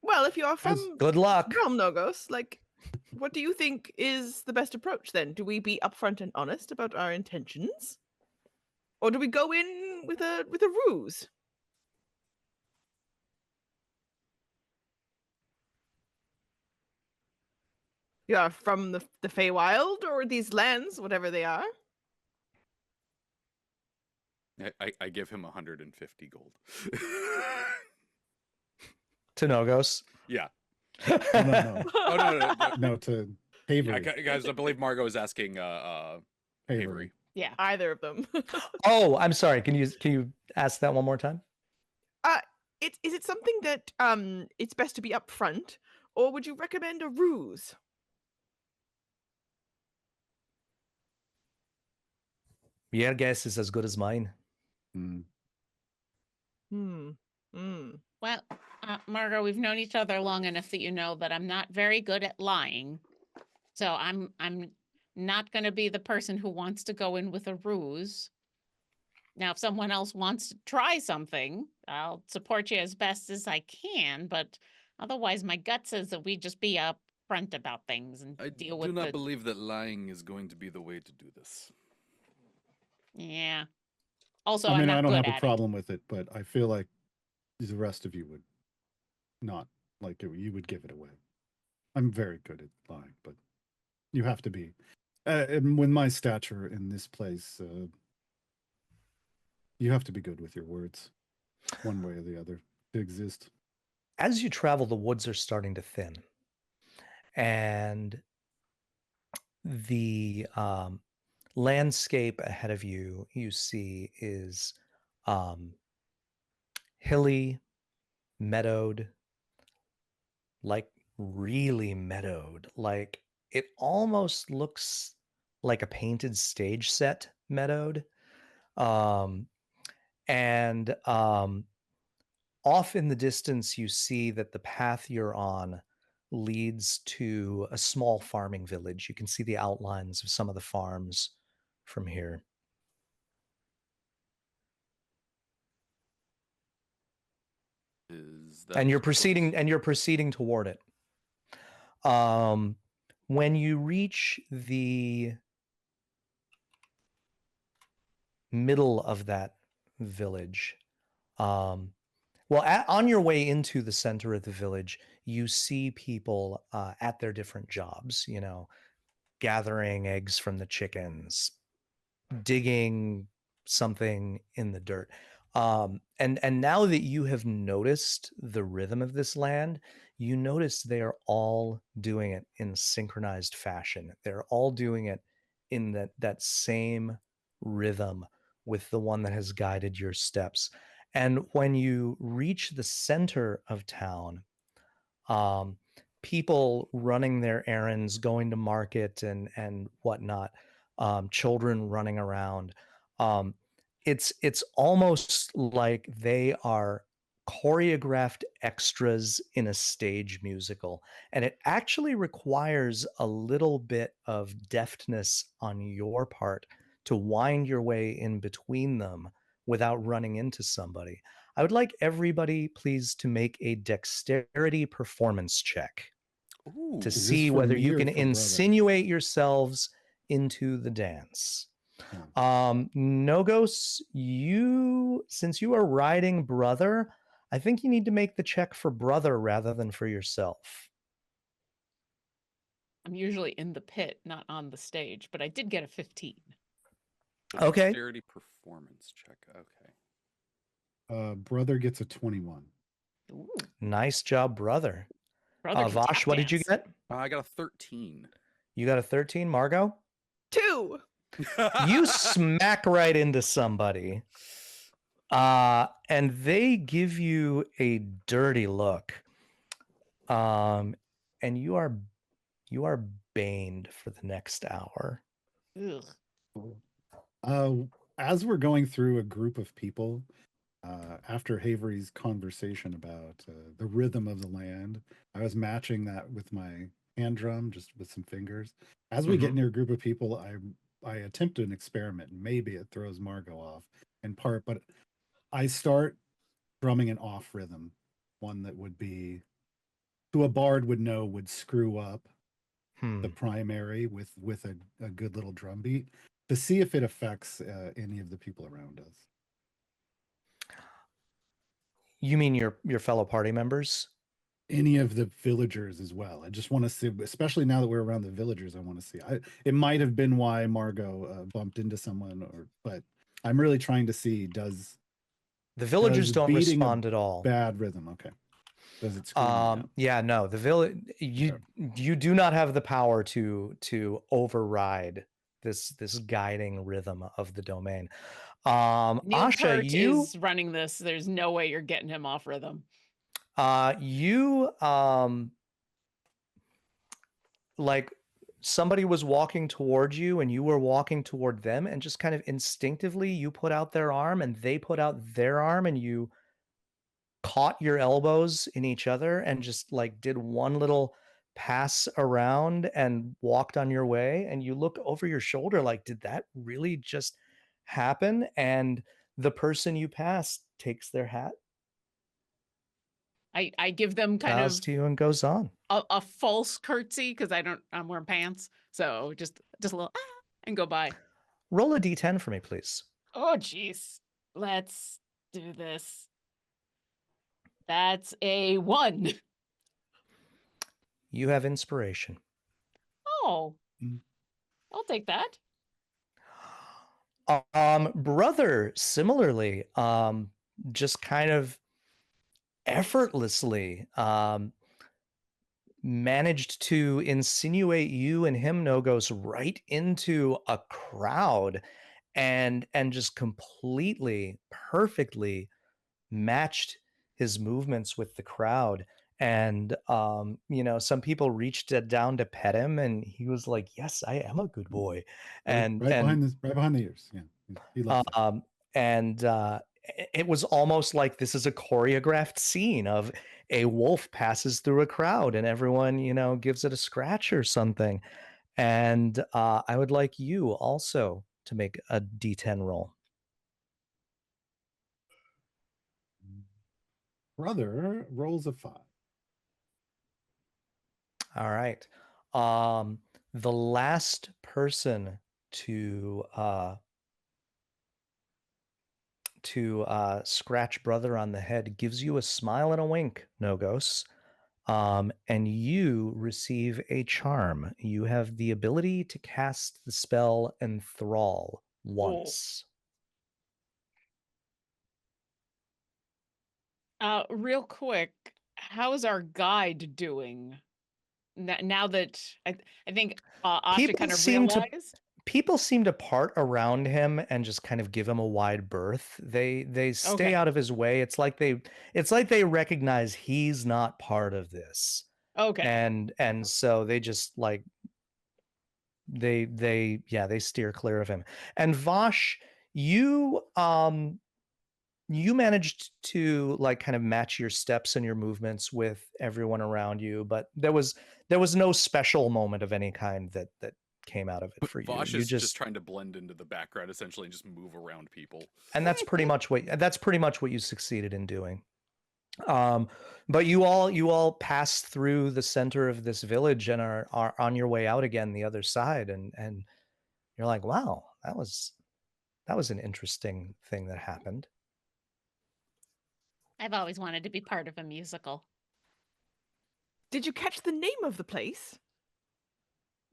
Well, if you're from Good luck. Realm Nogos, like, what do you think is the best approach then? Do we be upfront and honest about our intentions? Or do we go in with a ruse? You are from the Feywild or these lands, whatever they are. I give him 150 gold. To Nogos. Yeah. No, no, Oh no, no, no. no, to Yeah, Havery. guys, I believe Margot is asking Havery. Yeah. Either of them. Oh, I'm sorry. Can you ask that one more time? Is it something that it's best to be upfront, or would you recommend a ruse? Your guess is as good as mine. Hmm. Well, Margot, we've known each other long enough that you know that I'm not very good at lying. So I'm not going to be the person who wants to go in with a ruse. Now, if someone else wants to try something, I'll support you as best as I can, but otherwise my gut says that we just be upfront about things and I deal do with not the... believe that lying is going to be the way to do this. Yeah. Also, I mean, I'm not I don't good have at a problem with it, but I feel like the rest of you would not like it. You would give it away. I'm very good at lying, but you have to be. And with my stature in this place, you have to be good with your words, one way or the other, to exist. As you travel, the woods are starting to thin, and the landscape ahead of you see is hilly, meadowed, like really meadowed. Like it almost looks like a painted stage set meadowed. And off in the distance, you see that the path you're on leads to a small farming village. You can see the outlines of some of the farms from here. Is And you're that close? proceeding toward it. When you reach the middle of that village, on your way into the center of the village, you see people at their different jobs, gathering eggs from the chickens, digging something in the dirt. And now that you have noticed the rhythm of this land, you notice they are all doing it in synchronized fashion. They're all doing it in that same rhythm with the one that has guided your steps. And when you reach the center of town, people running their errands, going to market and whatnot, children running around. It's almost like they are choreographed extras in a stage musical, and it actually requires a little bit of deftness on your part to wind your way in between them without running into somebody. I would like everybody, please, to make a dexterity performance check Ooh. to Is this see for whether me you or can for brother? insinuate yourselves into the dance. Oh. Nogos, since you are riding brother, I think you need to make the check for brother rather than for yourself. I'm usually in the pit, not on the stage, but I did get a 15. So Okay. Dexterity performance check. Okay. Brother gets a 21. Ooh, Nice job, brother. brother can Vosh, tap what did you dance. get? I got a 13. You got a 13, Margot? 2. You smack right into somebody, and they give you a dirty look, and you are baned for the next hour. Ugh. As we're going through a group of people, after Havery's conversation about the rhythm of the land, I was matching that with my hand drum, just with some fingers. As we get near a group of people, I attempt an experiment. Maybe it throws Margot off in part, but I start drumming an off rhythm, one that would be, who a bard would know would screw up the primary with a good little drum beat to see if it affects any of the people around us. You mean your fellow party members? Any of the villagers as well. I just want to see, especially now that we're around the villagers, I want to see. It might have been why Margot bumped into someone, but I'm really trying to see, does The villagers don't beating a respond at all. bad rhythm, okay. Does it screw me out? Yeah, no, the village, you do not have the power to override this guiding rhythm of the domain. Neil Asha, Peart you is running this. There's no way you're getting him off rhythm. Like somebody was walking towards you and you were walking toward them, and just kind of instinctively you put out their arm and they put out their arm, and you caught your elbows in each other and just like did one little pass around and walked on your way, and you look over your shoulder like, did that really just happen? And the person you passed takes their hat, I give them kind bows of to you, and goes on. a false curtsy because I'm wearing pants. So just a little and go by. Roll a d10 for me, please. Oh jeez. Let's do this. That's a 1. You have inspiration. Oh. I'll take that. Brother, similarly, just kind of effortlessly managed to insinuate you and him, Nogos, right into a crowd, and just completely perfectly matched his movements with the crowd. And some people reached down to pet him, and he was like, yes, I am a good boy. And right behind the ears. Yeah, he loves that. And it was almost like this is a choreographed scene of a wolf passes through a crowd and everyone gives it a scratch or something. And I would like you also to make a D10 roll. Brother rolls a 5. All right. The last person to scratch brother on the head gives you a smile and a wink, Nogos. And you receive a charm. You have the ability to cast the spell Enthrall once. Real quick, how's our guide doing? Now that I think Asha People kind of seem to- realized. People seem to part around him and just kind of give him a wide berth. They stay Okay. out of his way. It's like they recognize he's not part of this. Okay. And so they just like they steer clear of him. And Vosh, you managed to like kind of match your steps and your movements with everyone around you, but there was no special moment of any kind that came out of it for you. Vosh You is just trying to blend into the background essentially and just move around people. and that's pretty much what you succeeded in doing. But you all pass through the center of this village and are on your way out again the other side, and you're like, wow, that was an interesting thing that happened. I've always wanted to be part of a musical. Did you catch the name of the place?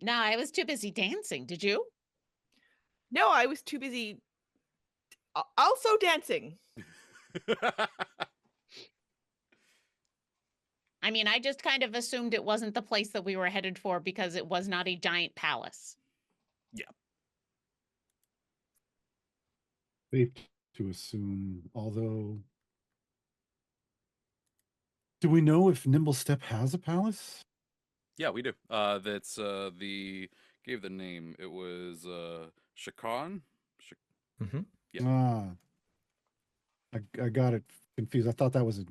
No, I was too busy dancing. Did you? No, I was too busy also dancing. I mean, I just kind of assumed it wasn't the place that we were headed for because it was not a giant palace. Safe to assume, although... Do we know if Nimblestep has a palace? Yeah, we do. That's gave the name. It was Shakan. Mm-hmm. Yeah. I got it confused. I thought that was a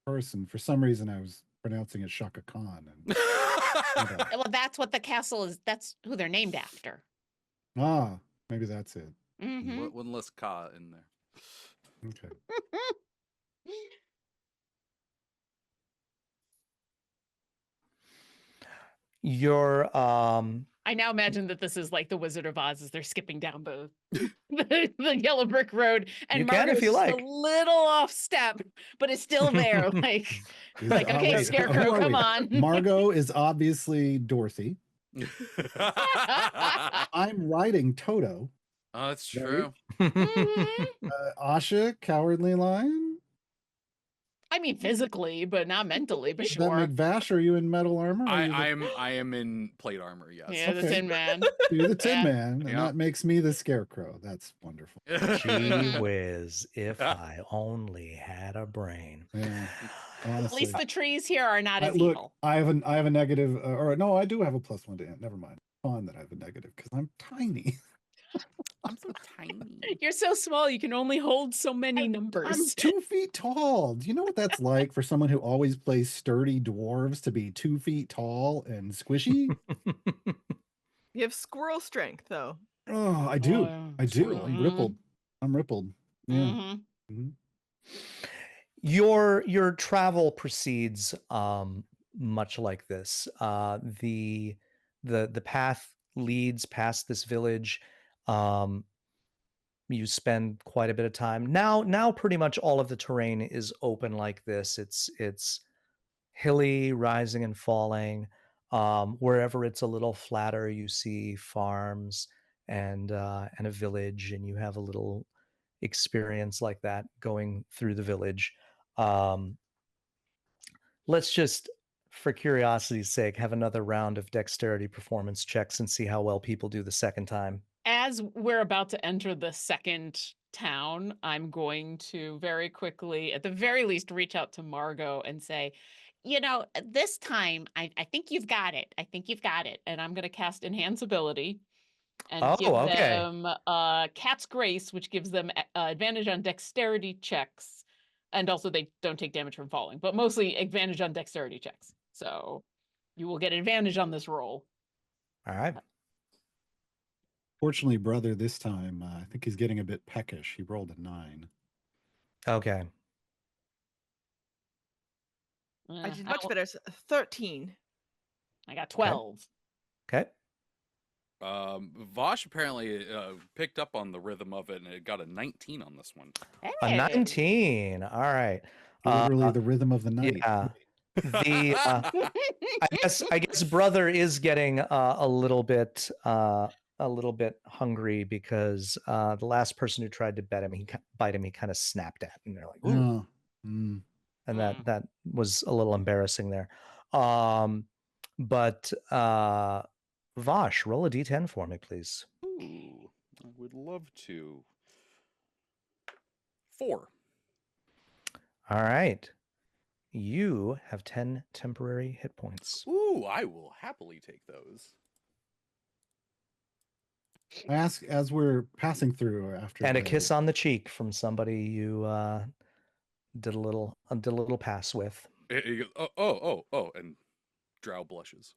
person. For some reason, I was pronouncing it Shaka Khan. And... Well, that's what the castle is. That's who they're named after. Maybe that's it. Mm-hmm. One less ka in there. Okay. Your I now imagine that this is like the Wizard of Oz as they're skipping down the yellow brick road, and You can if Margot's you just like. a little off step, but it's still there. Like okay, wait, Scarecrow, who are come we? on. Margot is obviously Dorothy. I'm riding Toto. Oh, that's Right? true. Mhm. Asha, Cowardly Lion. I mean, physically, but not mentally, but That sure. make Vash, are you in metal armor? Are you the- I am in plate armor. Yes. Yeah, the Okay. Tin Man. You're the Tin Yeah. Man, and Yeah. that makes me the Scarecrow. That's wonderful. gee whiz, if I only had a brain. Yeah, At honestly. least the trees here are not as Look, evil. I have a negative, or no, I do have a +1 to int. Never mind. Fun that I have a negative because I'm tiny. I'm so tiny. You're so small, you can only hold so many I'm numbers. 2 feet tall. Do you know what that's like for someone who always plays sturdy dwarves to be 2 feet tall and squishy? You have squirrel strength, though. Oh, I do. yeah. I do. Squirrely. I'm rippled. I'm rippled. Yeah. Mhm. Mhm. Your travel proceeds much like this. The path leads past this village. You spend quite a bit of time. Now pretty much all of the terrain is open like this. It's hilly, rising and falling. Wherever it's a little flatter, you see farms and a village, and you have a little experience like that going through the village. Let's just, for curiosity's sake, have another round of dexterity performance checks and see how well people do the second time. As we're about to enter the second town, I'm going to very quickly, at the very least, reach out to Margot and say, You know, this time I think you've got it. I think you've got it. and I'm going to cast Enhance Ability and Oh, give okay. them Cat's Grace, which gives them advantage on dexterity checks. And also they don't take damage from falling, but mostly advantage on dexterity checks. So you will get advantage on this roll. All right. Fortunately, brother, this time, I think he's getting a bit peckish. He rolled a 9. Okay. I did much better. 13. I got 12. Okay. Vosh apparently picked up on the rhythm of it and it got a 19 on this one. A Hey. 19. All right. Literally the rhythm of the night. Yeah. The I guess brother is getting a little bit hungry because the last person who tried to bite him, he kind of snapped at, and they're like, "Ooh," Oh, mm. and that was a little embarrassing there. But Vosh, roll a d10 for me, please. Ooh, I would love to. 4. All right. You have 10 temporary hit points. Ooh, I will happily take those. I ask as we're passing through after And a the- kiss on the cheek from somebody you did a little pass with. He goes, oh, and Drow blushes.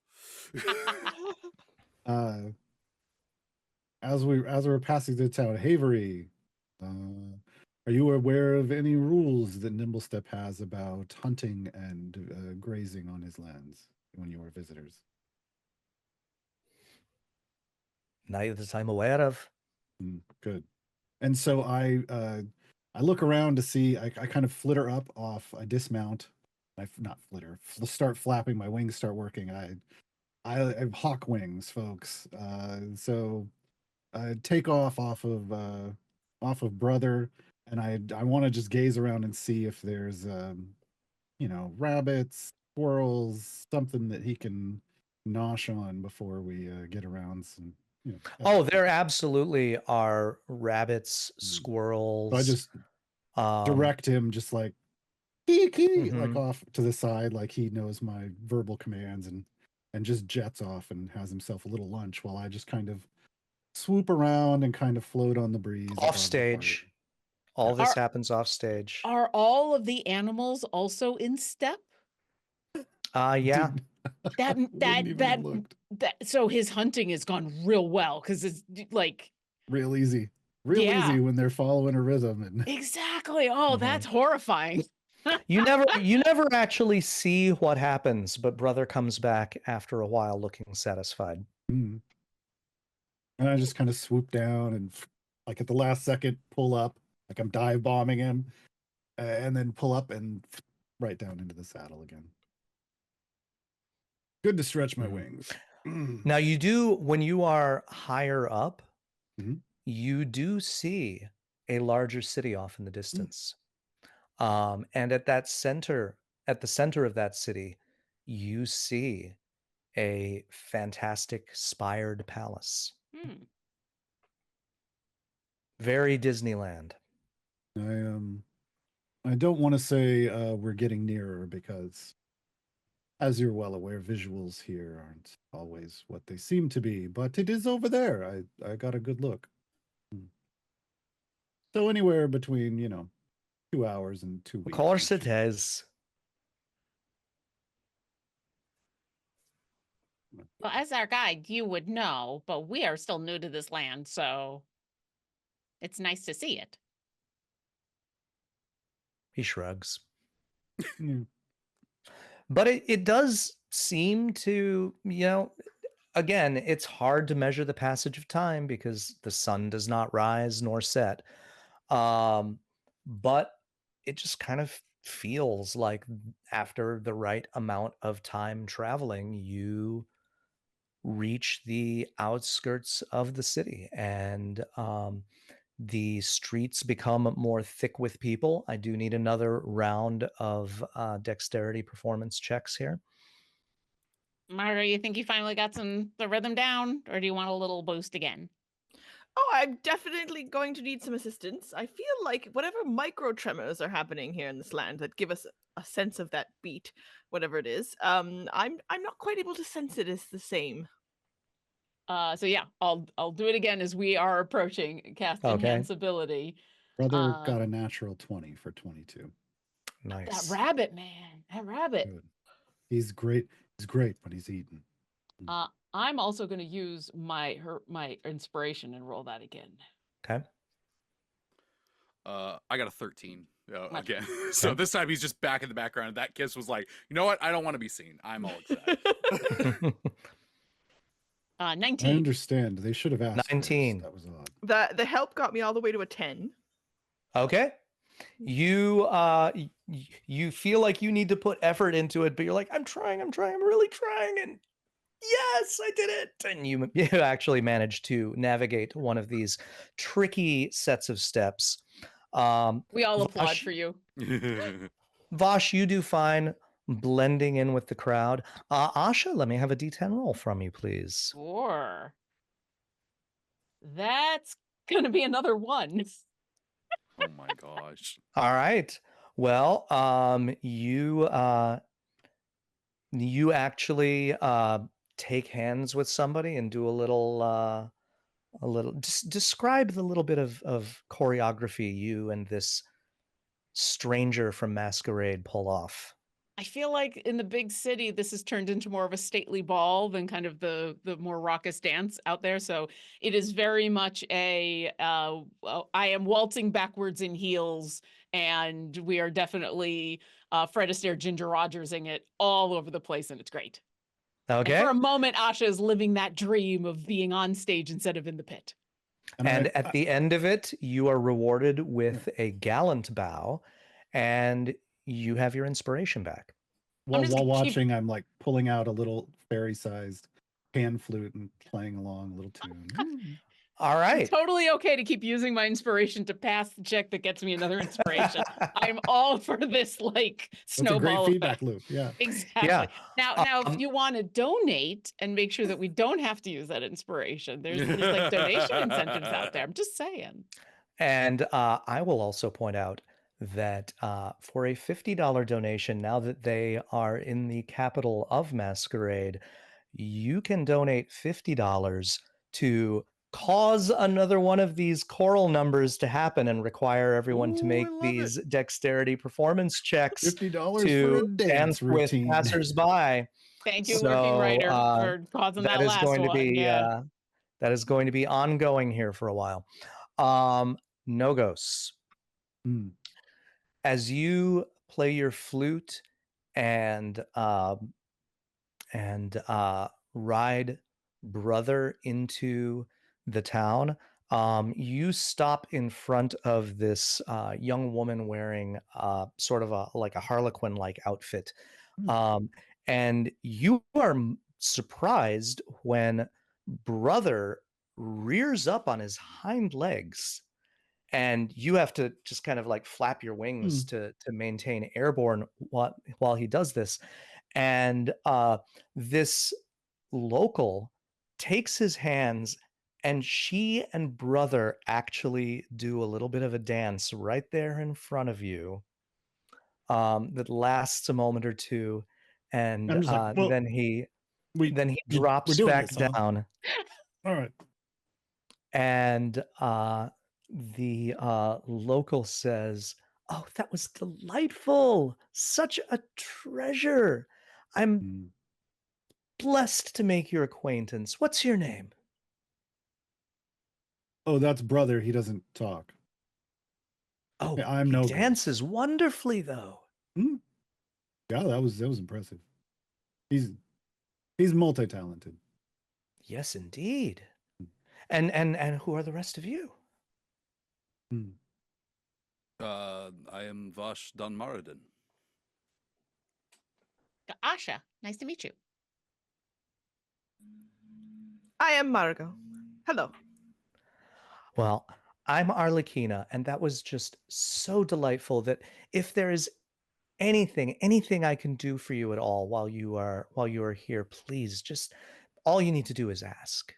As we're passing through town, Havery, are you aware of any rules that Nimblestep has about hunting and grazing on his lands when you are visitors? Neither that I'm aware of. Good. And so I look around to see. I kind of flitter up off. I dismount. Not flitter. Start flapping. My wings start working. I have hawk wings, folks. So I take off of brother, and I want to just gaze around and see if there's rabbits, squirrels, something that he can nosh on before we get around some. Oh, there absolutely are rabbits, squirrels. So I just direct him, just like like off to the side, like he knows my verbal commands, and just jets off and has himself a little lunch while I just kind of swoop around and kind of float on the breeze above off the stage. party. All this happens off stage. Are all of the animals also in step? Yeah. So his hunting has gone real well because it's like real easy when they're following a rhythm. And exactly. Oh, that's horrifying. You never actually see what happens, but brother comes back after a while looking satisfied. and I just kind of swoop down and, like, at the last second, pull up, like I'm dive bombing him, and then pull up and right down into the saddle again. Good to stretch my wings. Now you do, when you are higher up, Mhm. you do see a larger city off in the distance. And at the center of that city, you see a fantastic spired palace. Very Disneyland. I don't want to say we're getting nearer because, as you're well aware, visuals here aren't always what they seem to be, but it is over there. I got a good look. So anywhere between, 2 hours and 2 weeks. Of course it is. Well, as our guide, you would know, but we are still new to this land, so it's nice to see it. He shrugs. Yeah. But it does seem to, again, it's hard to measure the passage of time because the sun does not rise nor set. But it just kind of feels like after the right amount of time traveling, you reach the outskirts of the city, and the streets become more thick with people. I do need another round of dexterity performance checks here. Margo, you think you finally got the rhythm down, or do you want a little boost again? Oh, I'm definitely going to need some assistance. I feel like whatever micro tremors are happening here in this land that give us a sense of that beat, whatever it is, I'm not quite able to sense it as the same. So yeah, I'll do it again as we are approaching cast enhance ability. Brother got a natural 20 for 22. Nice. That rabbit, man. That rabbit. Good. He's great. He's great when he's eating. I'm also going to use my inspiration and roll that again. Okay. I got a 13 Much again. So Okay. this time he's just back in the background. That kiss was like, you know what? I don't want to be seen. I'm all excited. 19. I understand. They should have asked. 19. First. That was odd. The help got me all the way to a 10. Okay. You feel like you need to put effort into it, but you're like, I'm really trying, and yes, I did it. And you actually managed to navigate one of these tricky sets of steps. We all applaud Vosh, for you. Vosh, you do fine blending in with the crowd. Asha, let me have a D10 roll from you, please. Sure. That's going to be another 1. Oh my gosh. All right. Well, you actually take hands with somebody and do a little just describe the little bit of choreography you and this stranger from Masquerade pull off. I feel like in the big city, this has turned into more of a stately ball than kind of the more raucous dance out there. So it is very much a I am waltzing backwards in heels, and we are definitely Fred Astaire, Ginger Rogersing it all over the place, and it's great. Okay. And for a moment, Asha is living that dream of being on stage instead of in the pit. And at the end of it, you are rewarded with a gallant bow, and you have your inspiration back. While just gonna keep- watching, I'm like pulling out a little fairy-sized pan flute and playing along a little tune. All I'm right. totally okay to keep using my inspiration to pass the check that gets me another inspiration. I'm all for this like That's a snowball great feedback effect. loop. Yeah. Exactly. Yeah. Now, if you want to donate and make sure that we don't have to use that inspiration, there's like donation incentives out there. I'm just saying. And I will also point out that for a $50 donation, now that they are in the capital of Masquerade, you can donate $50 to cause another one of these choral numbers to happen and require everyone to Ooh, make I love these dexterity performance checks $50 for to a dance with routine. passersby. Thank you, So, working writer, for causing that That is last going to one. be Yeah. that is going to be ongoing here for a while. Nogos, Mm. as you play your flute and ride brother into the town, you stop in front of this young woman wearing sort of like a harlequin-like outfit, and you are surprised when brother rears up on his hind legs, and you have to just kind of like flap your wings to maintain airborne while he does this. And this local takes his hands, and she and brother actually do a little bit of a dance right there in front of you, that lasts a moment or two, and I'm just like, well, then he we're drops doing back this, huh? down. All right. And the local says, "Oh, that was delightful. Such a treasure. I'm Mm. blessed to make your acquaintance. What's your name?" Oh, that's brother. He doesn't talk. "Oh, Yeah, I'm he no dances wonderfully, though." Yeah, that was impressive. He's multi-talented. "Yes, indeed. And who are the rest of you?" I am Vosh Donmaradin. Asha, nice to meet you. I am Margot. Hello. Well, I'm Arlequina, and that was just so delightful that if there is anything I can do for you at all while you are here, please just all you need to do is ask.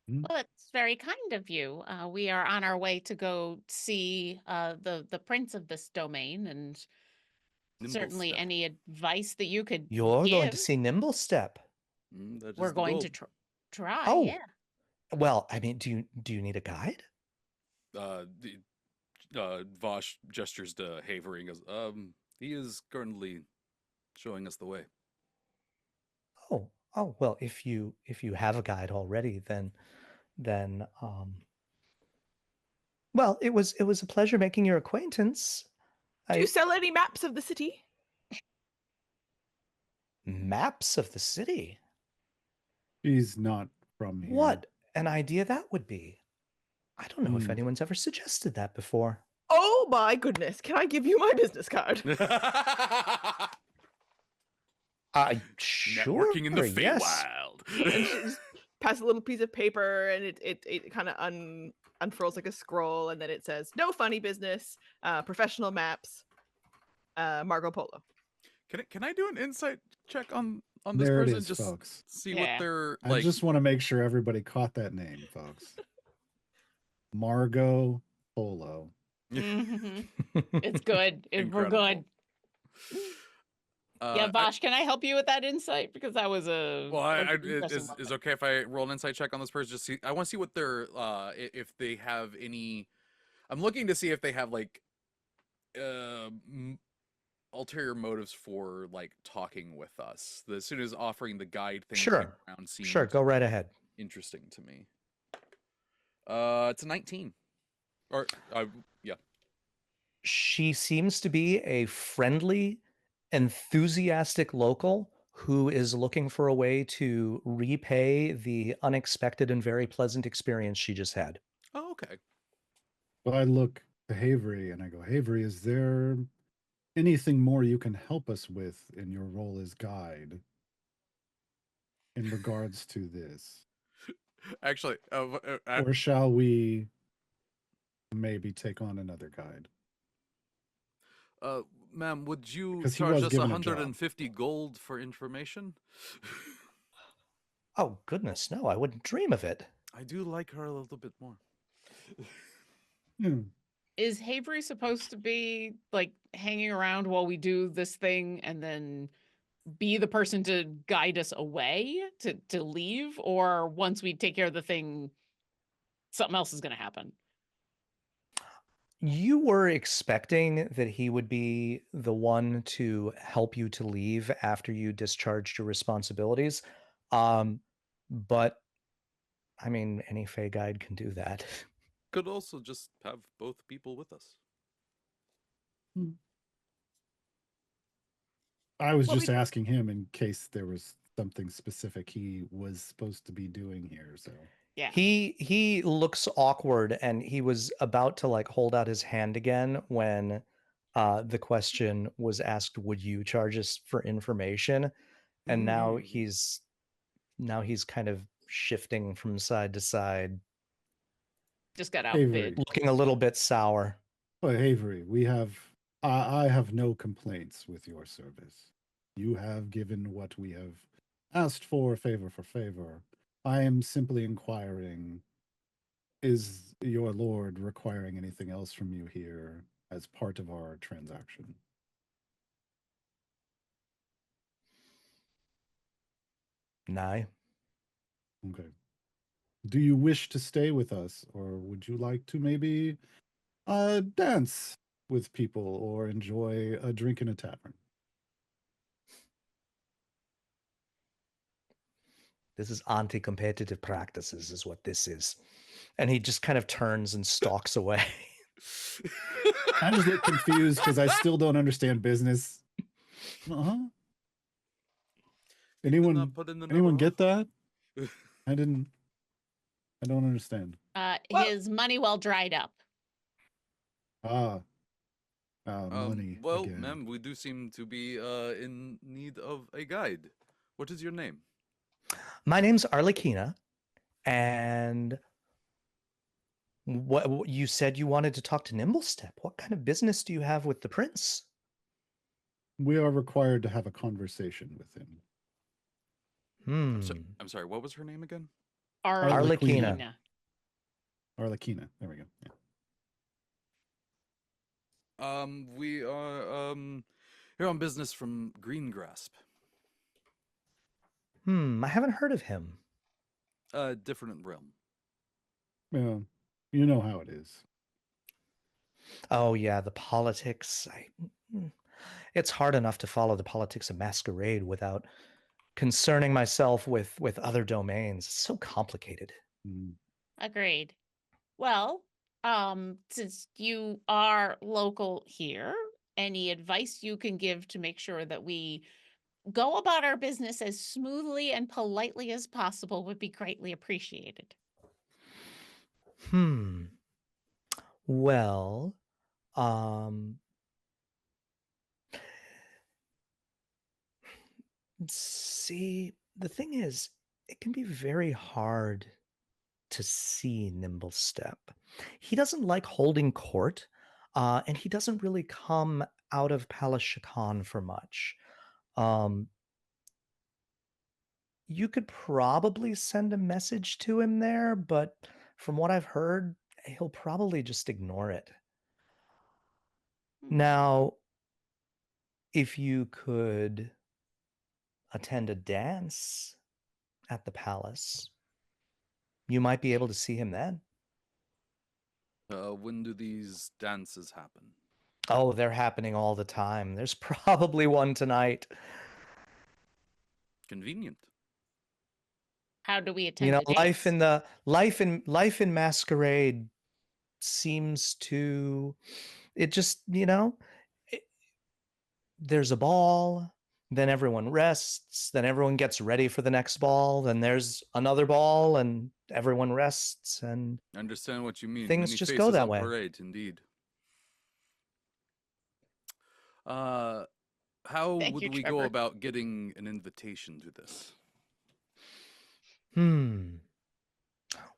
Well, it's very kind of you. We are on our way to go see the prince of this domain, and certainly Nimblestep. any advice that you could You're give, going to see Nimblestep. That is we're the going goal. to try. Oh. Yeah. Well, I mean, do you need a guide? Vosh gestures to Havering as he is currently showing us the way. Oh, Oh, well, if you have a guide already, then well, it was a pleasure making your acquaintance. Do you sell any maps of the city? Maps of the city. He's not from here. What an idea that would be. I don't know if Hmm. anyone's ever suggested that before. Oh my goodness! Can I give you my business card? Sure. Networking in the yes. Feywild. And she just pass a little piece of paper, and it kind of unfurls like a scroll, and then it says, "No funny business. Professional maps. Marco Polo." Can I do an insight check on this There it person? is, Just folks. see what Yeah. they're I like. just want to make sure everybody caught that name, folks. Margot Polo. Mhm. It's good. We're Incredible. good. Yeah, I- Vosh, can I help you with that insight? Because that was a. Well, impressive is one. okay if I roll an insight check on this person? Just see, I want to see what their if they have any. I'm looking to see if they have like ulterior motives for like talking with us. As soon as offering the guide thing Sure. around seemed Sure, go right ahead. interesting to me. It's a 19. Or yeah. She seems to be a friendly, enthusiastic local who is looking for a way to repay the unexpected and very pleasant experience she just had. Oh, okay. So I look to Havery and I go, Havery, is there anything more you can help us with in your role as guide in regards to this? Actually, Or shall we maybe take on another guide? ma'am, would you 'Cause he charge was us given a job. 150 gold for information? Oh, goodness, no, I wouldn't dream of it. I do like her a little bit more. Hmm. Is Havery supposed to be like hanging around while we do this thing and then be the person to guide us away to leave? Or once we take care of the thing, something else is going to happen? You were expecting that he would be the one to help you to leave after you discharged your responsibilities. But I mean, any Fey guide can do that. Could also just have both people with us. I was Well, just asking him in case there was something specific he was supposed to be doing here. So Yeah. He looks awkward, and he was about to like hold out his hand again when the question was asked, would you charge us for information? And now he's kind of shifting from side to side, Just got Havery. outbid. looking a little bit sour. But Havery, I have no complaints with your service. You have given what we have asked for favor. I am simply inquiring, is your lord requiring anything else from you here as part of our transaction? Nye. Okay. Do you wish to stay with us, or would you like to maybe dance with people or enjoy a drink in a tavern? This is anti-competitive practices is what this is. And he just kind of turns and stalks away. I just look confused because I still don't understand business. Anyone get that? I don't understand. Well- His money well dried up. Money. Well, again. ma'am, we do seem to be in need of a guide. What is your name? My name's Arlequina, and what you said you wanted to talk to Nimblestep. What kind of business do you have with the prince? We are required to have a conversation with him. I'm sorry, what was her name again? Arlequina. Arlequina. There we go. Yeah. We are here on business from Greengrasp. I haven't heard of him. Different realm. Well, you know how it is. Oh yeah, the politics. It's hard enough to follow the politics of Masquerade without concerning myself with other domains. It's so complicated. Mm. Agreed. Well, since you are local here, any advice you can give to make sure that we go about our business as smoothly and politely as possible would be greatly appreciated. Well, um, see, the thing is, it can be very hard to see Nimblestep. He doesn't like holding court, and he doesn't really come out of Palace Shakan for much. You could probably send a message to him there, but from what I've heard, he'll probably just ignore it. Hmm. Now, if you could attend a dance at the palace, you might be able to see him then. When do these dances happen? Oh, they're happening all the time. There's probably one tonight. Convenient. How do we You attend know, the dance? life in masquerade seems to it just, there's a ball, then everyone rests, then everyone gets ready for the next ball, then there's another ball and everyone rests, and I understand what you mean. things Many just go faces that on way. parade, indeed. How Thank would you, we go Treavor. about getting an invitation to this?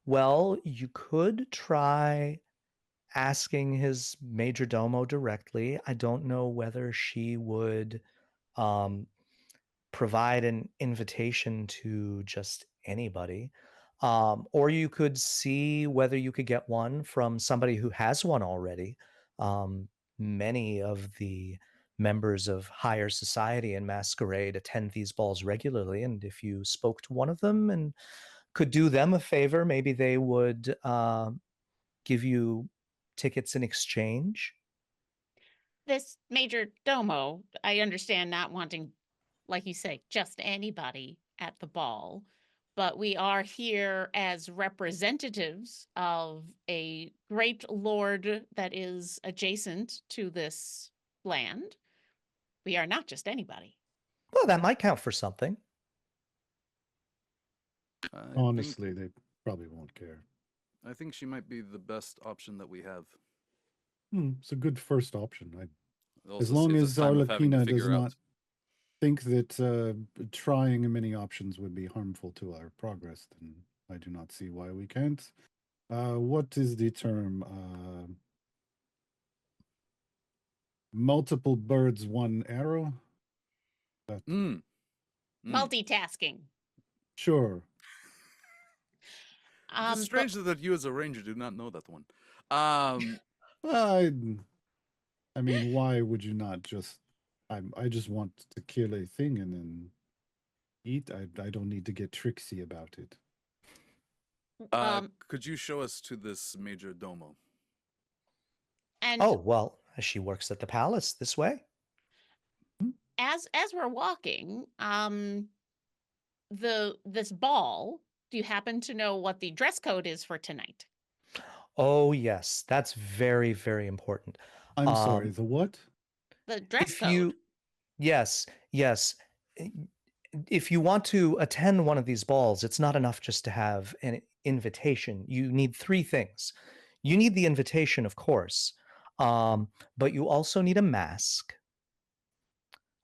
Well, you could try asking his major domo directly. I don't know whether she would um, provide an invitation to just anybody. Or you could see whether you could get one from somebody who has one already. Many of the members of higher society and masquerade attend these balls regularly, and if you spoke to one of them and could do them a favor, maybe they would give you tickets in exchange. This major domo, I understand not wanting, like you say, just anybody at the ball, but we are here as representatives of a great lord that is adjacent to this land. We are not just anybody. Well, that might count for something. Honestly, they probably won't care. I think she might be the best option that we have. It's a good first option. It also As long saves us as time of having to Arlecchina does figure out. not think that trying many options would be harmful to our progress, then I do not see why we can't. What is the term? Multiple birds, one arrow? Multitasking. Sure. It's strange that you as a ranger do not know that one. I mean, why would you not just? I just want to kill a thing and then eat. I don't need to get tricksy about it. Could you show us to this major domo? And Oh, well, she works at the palace this way. as we're walking, this ball, do you happen to know what the dress code is for tonight? Oh, yes, that's very, very important. I'm sorry, the what? The dress If code. you, yes. If you want to attend one of these balls, it's not enough just to have an invitation. You need three things. You need the invitation, of course, but you also need a mask.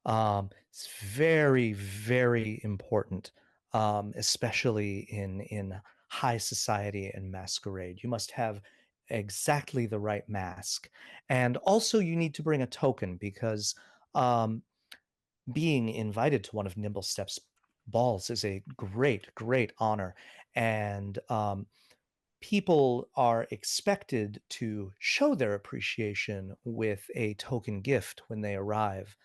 It's very, very important, especially in high society and masquerade. You must have exactly the right mask. And also you need to bring a token because being invited to one of Nimblestep's balls is a great, great honor. And people are expected to show their appreciation with a token gift when they arrive,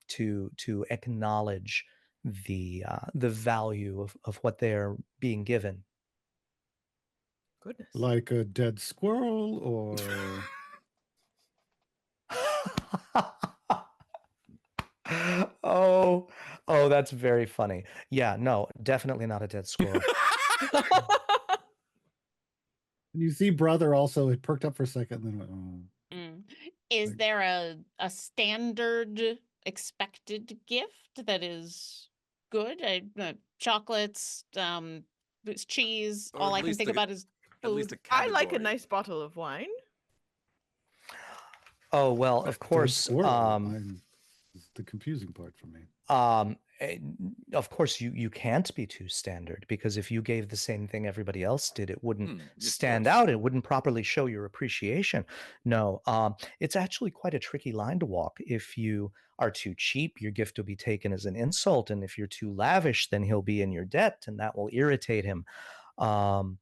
to acknowledge the value of what they're being given. Goodness. Like a dead squirrel or Oh, Oh, that's very funny. Yeah, no, definitely not a dead squirrel. And you see brother also, it perked up for a second and then went, oh. Mm. Is Like- there a standard expected gift that is good? Chocolates, it's cheese. Or All at I can least think a- about is At least food. a I like a category. nice bottle of wine. Oh, well, of Dead course, squirrel, is the confusing part for me. of course you can't be too standard, because if you gave the same thing everybody else did, it wouldn't Of stand course. out. It wouldn't properly show your appreciation. No, it's actually quite a tricky line to walk. If you are too cheap, your gift will be taken as an insult, and if you're too lavish, then he'll be in your debt, and that will irritate him. Um,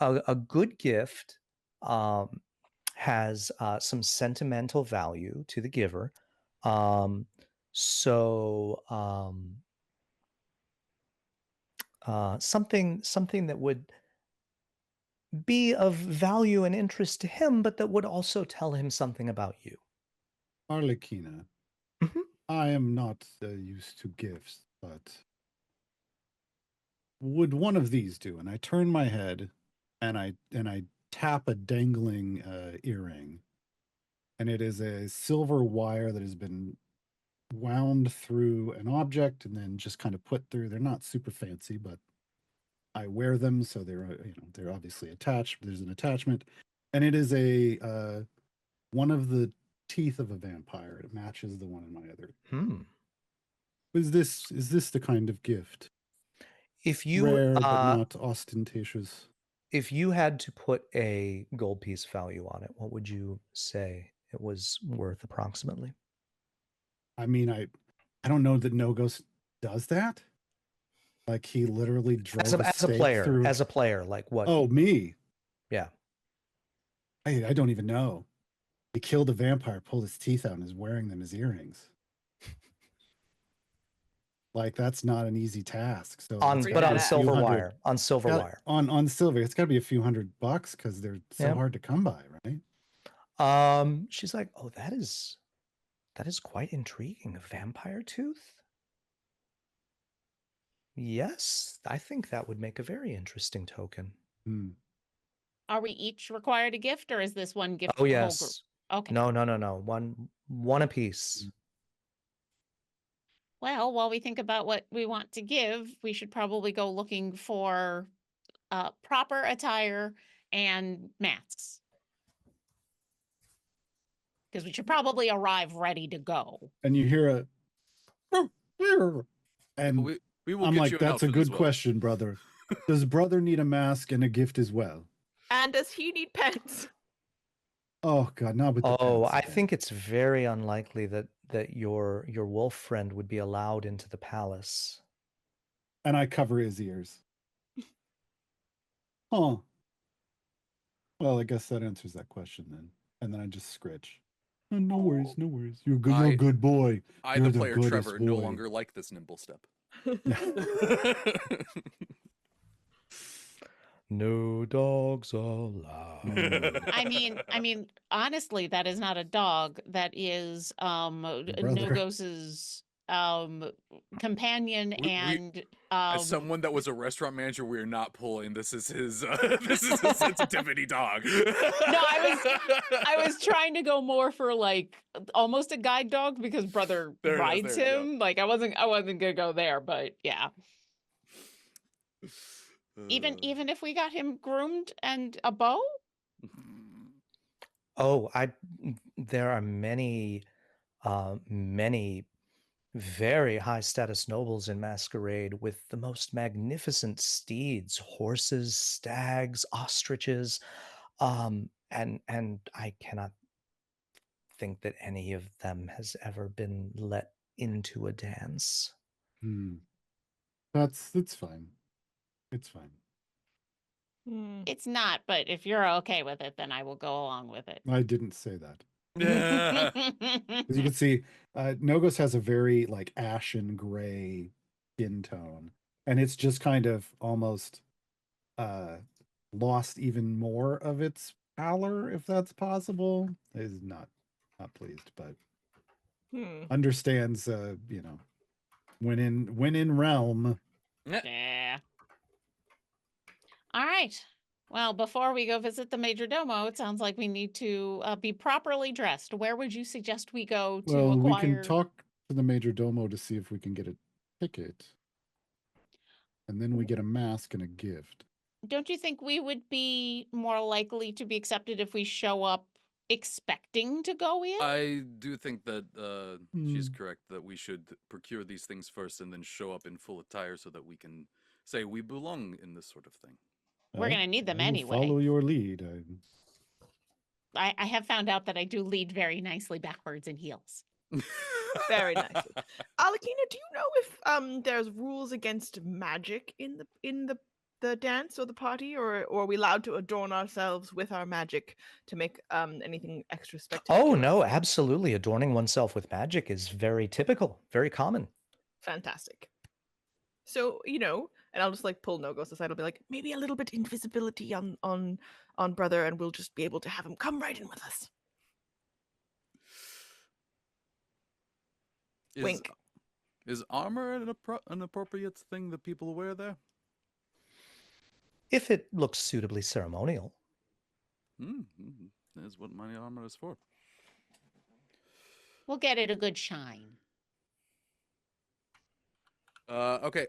a good gift has some sentimental value to the giver. So something that would be of value and interest to him, but that would also tell him something about you. Arlecchina, Mhm. I am not used to gifts, but would one of these do? And I turn my head and I tap a dangling earring. And it is a silver wire that has been wound through an object and then just kind of put through. They're not super fancy, but I wear them, so they're they're obviously attached. There's an attachment, and it is a one of the teeth of a vampire. It matches the one in my other. Hmm. Is this the kind of gift? If you Rare but not ostentatious. if you had to put a gold piece value on it, what would you say it was worth approximately? I mean, I don't know that Nogos does that. Like he literally drove As a a stake player, through. as a player, like what? Oh, me. Yeah. I don't even know. He killed a vampire, pulled his teeth out, and is wearing them as earrings. Like that's not an easy task. So On it's Pretty but gotta on be a badass. few silver hundred- wire. On silver got- wire. On silver, it's got to be a few $100 because they're so Yep. hard to come by, right? She's like, oh, that is quite intriguing. A vampire tooth? Yes, I think that would make a very interesting token. Hmm. Are we each required a gift, or is this one gift Oh for the whole group? yes. Okay. No. One apiece. Well, while we think about what we want to give, we should probably go looking for proper attire and masks. Because we should probably arrive ready to go. And you hear a, and We will I'm get like, you an that's a outfit good as well. question, brother. Does brother need a mask and a gift as well? And does he need pets? Oh God, not with the Oh, pants I again. think it's very unlikely that your wolf friend would be allowed into the palace. And I cover his ears. Huh. Well, I guess that answers that question then. And then I just scritch. Oh, no worries, no worries. You're good. You're a good boy. I, You're the the player goodest Trevor, no boy. longer like this Nimblestep. No dogs allowed. I mean, honestly, that is not a dog. That is brother. Nogos's companion We- and As someone that was a restaurant manager, we are not pulling. This is his. This is his sensitivity dog. I was trying to go more for like almost a guide dog because brother There it is, rides there you go. him. Like I wasn't gonna go there, but yeah. Even if we got him groomed and a bow. Oh, there are many very high status nobles in masquerade with the most magnificent steeds, horses, stags, ostriches, and I cannot think that any of them has ever been let into a dance. Hmm. That's fine. It's fine. Hmm. It's not, but if you're okay with it, then I will go along with it. I didn't say that. Yeah. As you can see, Nogos has a very like ashen gray skin tone, and it's just kind of almost lost even more of its pallor, if that's possible. Is not pleased, but Hmm. understands When in realm. Yeah. All right. Well, before we go visit the Major Domo, it sounds like we need to be properly dressed. Where would you suggest we go to Well, we acquire? can talk to the Major Domo to see if we can get a ticket. And then we get a mask and a gift. Don't you think we would be more likely to be accepted if we show up expecting to go in? I do think that she's Hmm. correct that we should procure these things first and then show up in full attire so that we can say we belong in this sort of thing. We're gonna need them I will anyway. Follow your lead. I have found out that I do lead very nicely backwards in heels. Very nicely. Alakina, do you know if there's rules against magic in the dance or the party, or are we allowed to adorn ourselves with our magic to make anything extra spectacular? Oh no, absolutely. Adorning oneself with magic is very typical, very common. Fantastic. So, and I'll just like pull Nogos aside. I'll be like, maybe a little bit invisibility on brother, and we'll just be able to have him come right in with us. Wink. Is armor an appropriate thing that people wear there? If it looks suitably ceremonial. That's what my armor is for. We'll get it a good shine. Okay.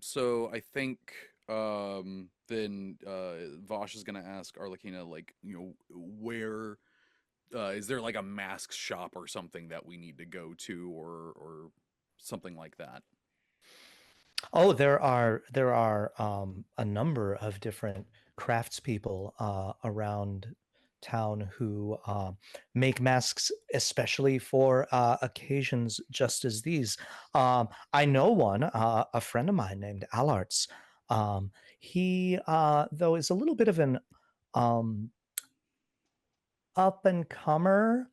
So I think then Vosh is gonna ask Arlecchina, like, where is there like a mask shop or something that we need to go to, or something like that? Oh, there are a number of different craftspeople around town who make masks especially for occasions just as these. I know one, a friend of mine named Alarts. He though is a little bit of an up and comer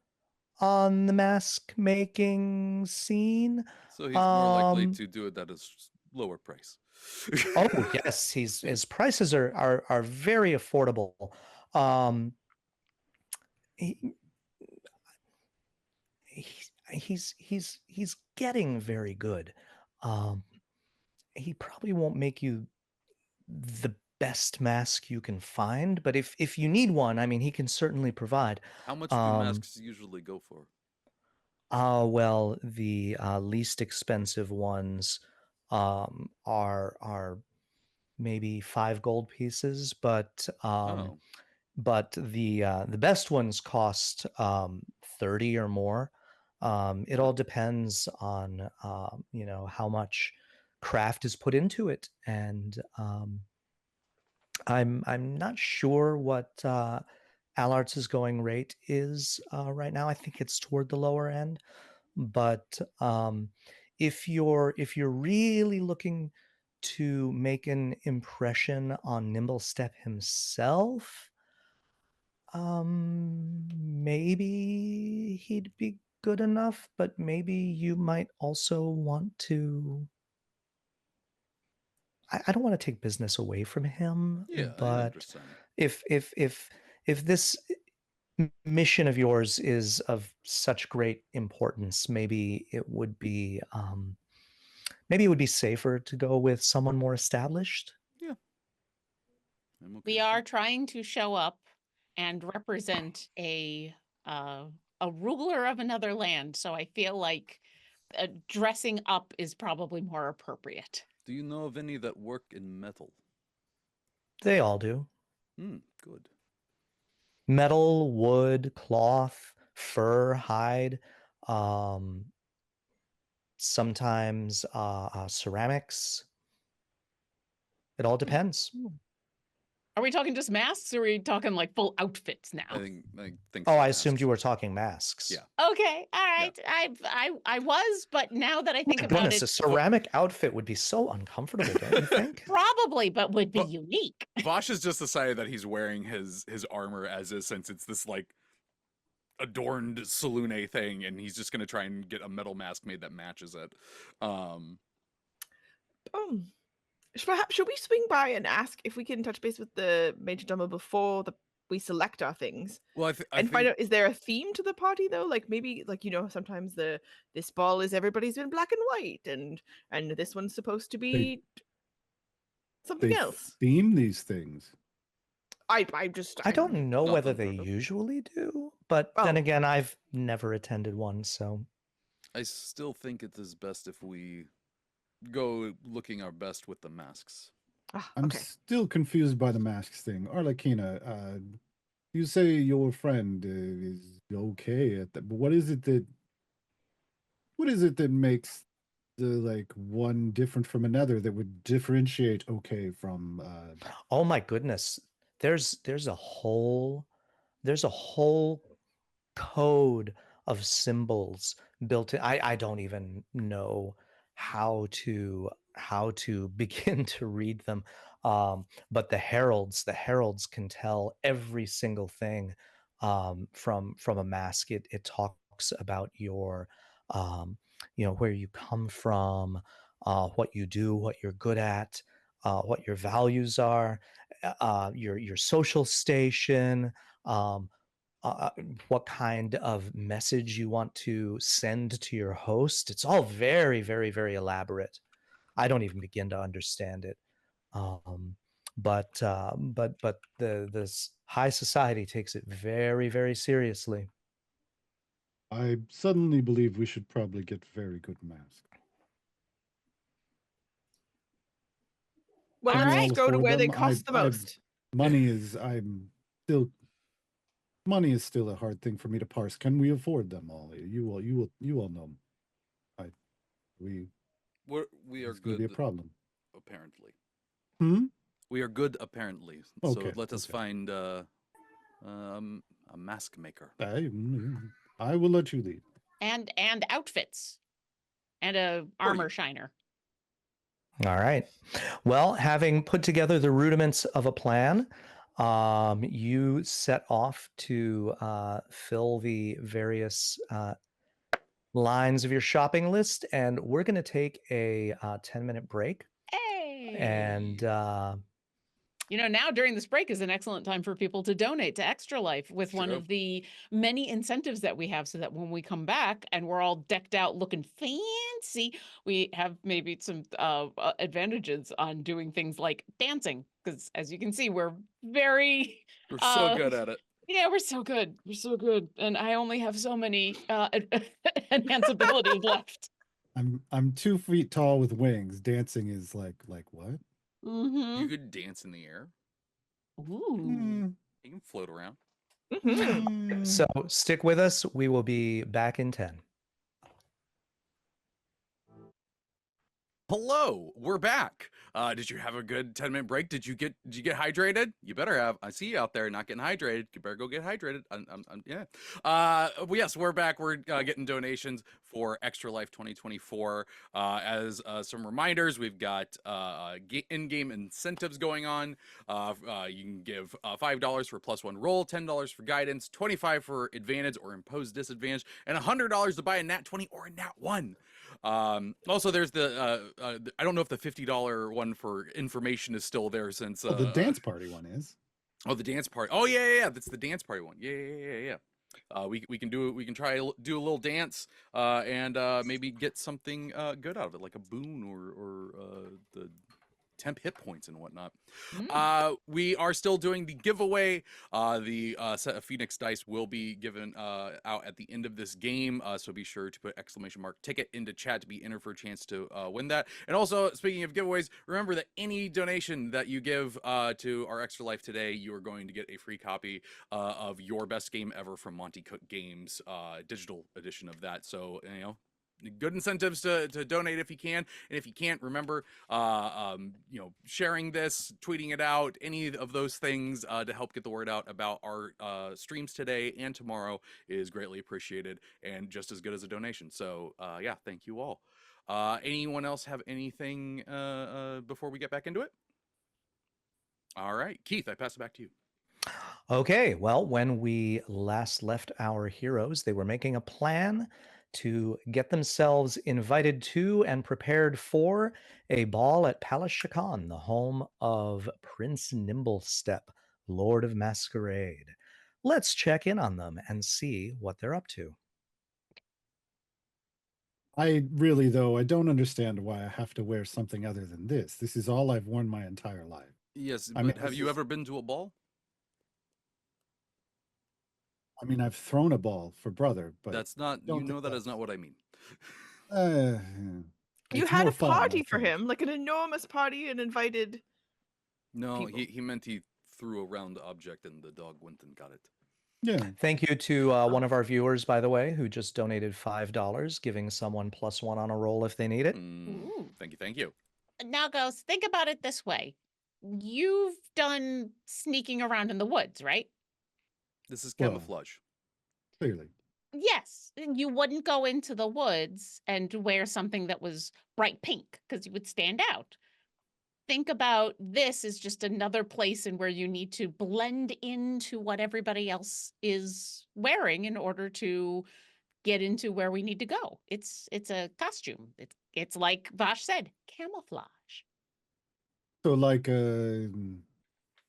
on the mask making scene. So he's more likely Um, to do it at a lower price. Oh yes, his prices are very affordable. Um, he, he's getting very good. Um, he probably won't make you the best mask you can find, but if you need one, I mean, he can certainly provide. How much do masks usually go for? Well, the least expensive ones are maybe 5 gold pieces, but Oh, the best ones cost 30 or more. It all depends on how much craft is put into it, and I'm not sure what Alart's going rate is right now. I think it's toward the lower end, but if you're really looking to make an impression on Nimblestep himself, maybe he'd be good enough, but maybe you might also want to. I don't want to take business away from him, yeah, I but understand. if this mission of yours is of such great importance, maybe it would be safer to go with someone more established. Yeah, I'm okay. We are trying to show up and represent a ruler of another land, so I feel like dressing up is probably more appropriate. Do you know of any that work in metal? They all do. Good. Metal, wood, cloth, fur, hide, sometimes ceramics. It all depends. Are we talking just masks, or are we talking like full outfits now? I think. Oh, for I assumed masks. you were talking masks. Yeah. Okay, all right. I was, but now that I think My about goodness, a it, ceramic outfit would be so uncomfortable, don't you think? probably, but would be But- unique. Vosh has just decided that he's wearing his armor as is, since it's this like adorned saloon thing, and he's just gonna try and get a metal mask made that matches it. Perhaps should we swing by and ask if we can touch base with the Major Domo before the we select our things Well, I and find think out, is there a theme to the party though? Like maybe like, sometimes this ball is everybody's in black and white, and this one's supposed to be something They else. theme these things. I I don't know whether Nothing. they usually do, but then Oh. again, I've never attended one, so I still think it is best if we go looking our best with the masks. I'm Okay. still confused by the masks thing. Arlecchina, you say your friend is okay at that, but what is it that makes the one different from another that would differentiate okay from oh my goodness, there's a whole code of symbols built in. I don't even know how to begin to read them. But the heralds can tell every single thing from a mask. It talks about your where you come from, what you do, what you're good at, what your values are, your social station, um, uh, what kind of message you want to send to your host. It's all very, very, very elaborate. I don't even begin to understand it. But this high society takes it very, very seriously. I suddenly believe we should probably get very good masks. Well, Can let's we just all go to afford where they them? cost the most. Money is still a hard thing for me to parse. Can we afford them all? You all know. We We are It's going to be a good, problem. apparently. Hmm. We are good, apparently. Okay, So let us okay. find a mask maker. I will let you lead. And outfits. And a Or armor shiner. All right. Well, having put together the rudiments of a plan, you set off to fill the various lines of your shopping list, and we're going to take a 10-minute break. Hey. And now during this break is an excellent time for people to donate to Extra Life with one True. of the many incentives that we have, so that when we come back and we're all decked out looking fancy, we have maybe some advantages on doing things like dancing. Because as you can see, we're very We're so good at it. yeah, we're so good. We're so good. And I only have so many enhance abilities left. I'm 2 feet tall with wings. Dancing is like what? Mm-hmm. You could dance in the air. Ooh. You can float around. Mhm. so stick with us. We will be back in 10. Hello, we're back. Did you have a good 10-minute break? Did you get hydrated? You better have. I see you out there not getting hydrated. You better go get hydrated. Yeah. Yes, we're back. We're getting donations for Extra Life 2024. As some reminders, we've got in-game incentives going on. You can give $5 for +1 roll, $10 for guidance, $25 for advantage or imposed disadvantage, and $100 to buy a nat 20 or a nat 1. Also, there's the I don't know if the $50 one for information is still there since the dance party one is. Oh, the dance party. Oh yeah, that's the dance party one. Yeah. We can do it. We can try do a little dance and maybe get something good out of it, like a boon or the temp hit points and whatnot. We are still doing the giveaway. The set of Phoenix dice will be given out at the end of this game, so be sure to put !ticket into chat to be entered for a chance to win that. And also, speaking of giveaways, remember that any donation that you give to our Extra Life today, you are going to get a free copy of Your Best Game Ever from Monty Cook Games, digital edition of that. So good incentives to donate if you can, and if you can't, remember sharing this, tweeting it out, any of those things to help get the word out about our streams today and tomorrow is greatly appreciated and just as good as a donation. So yeah, thank you all. Anyone else have anything before we get back into it? All right, Keith, I pass it back to you. Okay, well, when we last left our heroes, they were making a plan to get themselves invited to and prepared for a ball at Palace Shakan, the home of Prince Nimblestep, Lord of Masquerade. Let's check in on them and see what they're up to. I really, though, I don't understand why I have to wear something other than this. This is all I've worn my entire life. Yes, I but mean, have this you is- ever been to a ball? I mean, I've thrown a ball for brother, but That's not. You don't know think that is that's- not what I mean. uh, You it's had more a fun, I party for think. him, like an enormous party, and invited. No, People. he meant he threw a round object and the dog went and got it. Yeah. Thank you to one of our viewers, by the way, who just donated $5, giving someone +1 on a roll if they need it. Ooh. Thank you, thank you. Now, Ghost, think about it this way. You've done sneaking around in the woods, right? This is Well, camouflage. Clearly. Yes. And you wouldn't go into the woods and wear something that was bright pink because you would stand out. Think about this as just another place in where you need to blend into what everybody else is wearing in order to get into where we need to go. It's a costume. It's like Vash said, camouflage. So like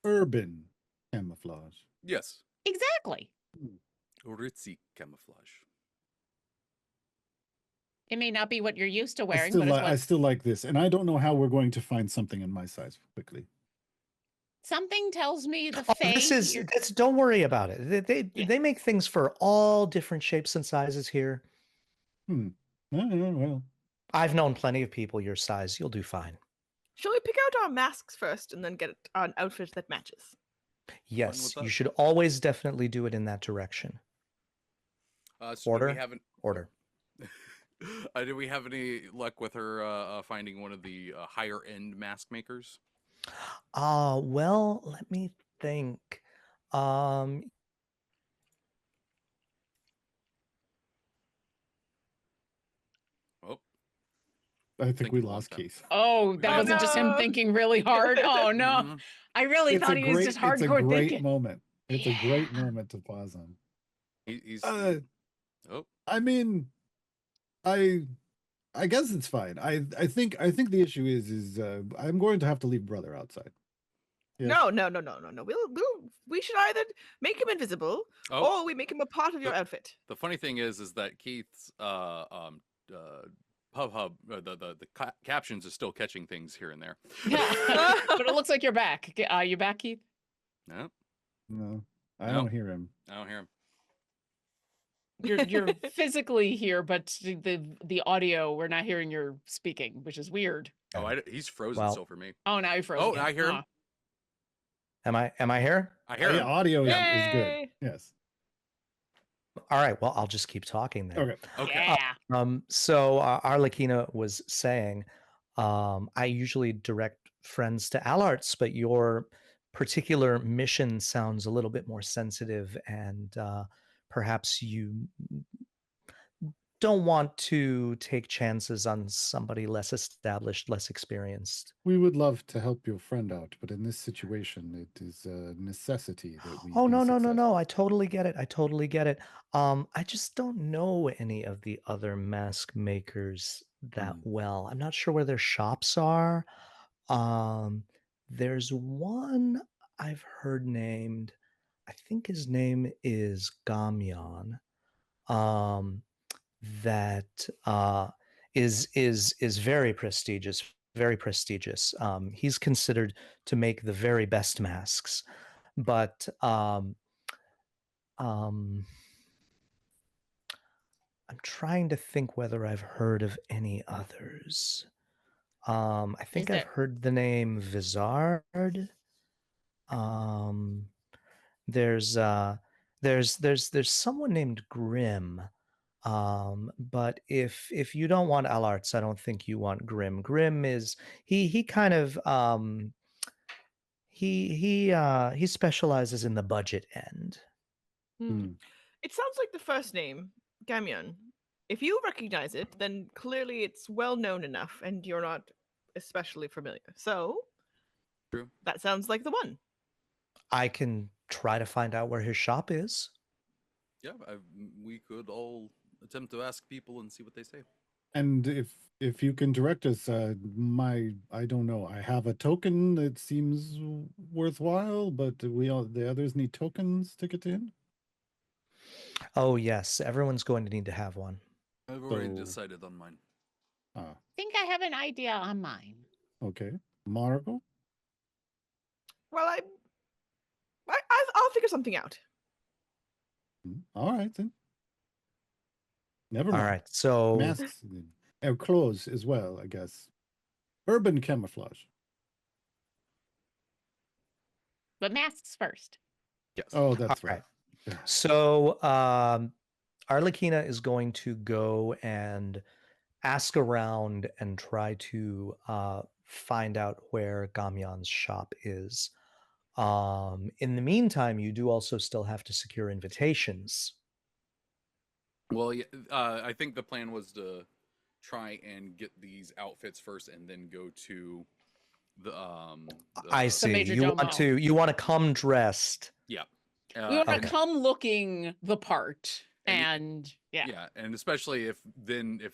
urban camouflage. Yes, Exactly. ritzy camouflage. It may not be what you're used to I wearing, still, but it's I what still like this, and I don't know how we're going to find something in my size quickly. something tells me the Oh, Fae this is here- that's don't worry about it. They Yeah. they make things for all different shapes and sizes here. Well, I've known plenty of people your size. You'll do fine. Shall we pick out our masks first and then get an outfit that matches? Yes, you that. should always definitely do it in that direction. So do Order. we have Order. do we have any luck with her finding one of the higher end mask makers? Well, let me think. Um, Oh, I think we Thinking a long lost time. Keith. Oh, that Oh, wasn't just him no. thinking really hard. Oh no. mhm. I really It's thought a he was great, just it's a hardcore great thinking. moment. It's a great Yeah. moment to pause on. He's. Uh, Oh, I mean, I guess it's fine. I think the issue is I'm going to have to leave brother outside. Yes. No. We should either make him invisible oh. or we make him a part of your outfit. The funny thing is that Keith's PubHub, the captions are still catching things here and there. But it looks like you're back. You back, Keith? No, No, I No. don't hear him. I don't hear him. You're physically here, but the audio, we're not hearing your speaking, which is weird. Oh, he's frozen Well- still for me. Oh, now you're frozen. Oh, again. I hear him. Oh. am I here? I hear The him. audio is Yay! good. Yes. All right. Well, I'll just keep talking then. Okay. Okay. Yeah. So Arlecchina was saying, I usually direct friends to Alarts, but your particular mission sounds a little bit more sensitive, and perhaps you don't want to take chances on somebody less established, less experienced. We would love to help your friend out, but in this situation, it is a necessity that we. Oh, be no. successful. I totally get it. I totally get it. I just don't know any of the other mask makers that well. I'm not sure where their shops are. There's one I've heard named, I think his name is Gamyan, that is very prestigious, very prestigious. He's considered to make the very best masks, but I'm trying to think whether I've heard of any others. I think I've there- heard the name Vizard. There's someone named Grim. But if you don't want Alarts, I don't think you want Grim. Grim is he kind of he specializes in the budget end. Hmm. It sounds like the first name, Gamyon. If you recognize it, then clearly it's well known enough and you're not especially familiar. So, True. that sounds like the one. I can try to find out where his shop is. Yeah, we could all attempt to ask people and see what they say. And if you can direct us, I don't know. I have a token that seems worthwhile, but the others need tokens to get in. Oh yes, everyone's going to need to have one. I've already So- decided on mine. Ah, Think I have an idea on mine. okay. Margot. Well, I'll figure something out. All right then. Never All mind. right, so Masks and clothes as well, I guess. Urban camouflage. But masks first. Yes. Oh, that's all right. right. So Arlequina is going to go and ask around and try to find out where Gamyan's shop is. In the meantime, you do also still have to secure invitations. Well, yeah, I think the plan was to try and get these outfits first, and then go to the I see. major You want domo. you want to come dressed. Yeah. We want to okay. come looking the part, And and yeah. Yeah, and especially if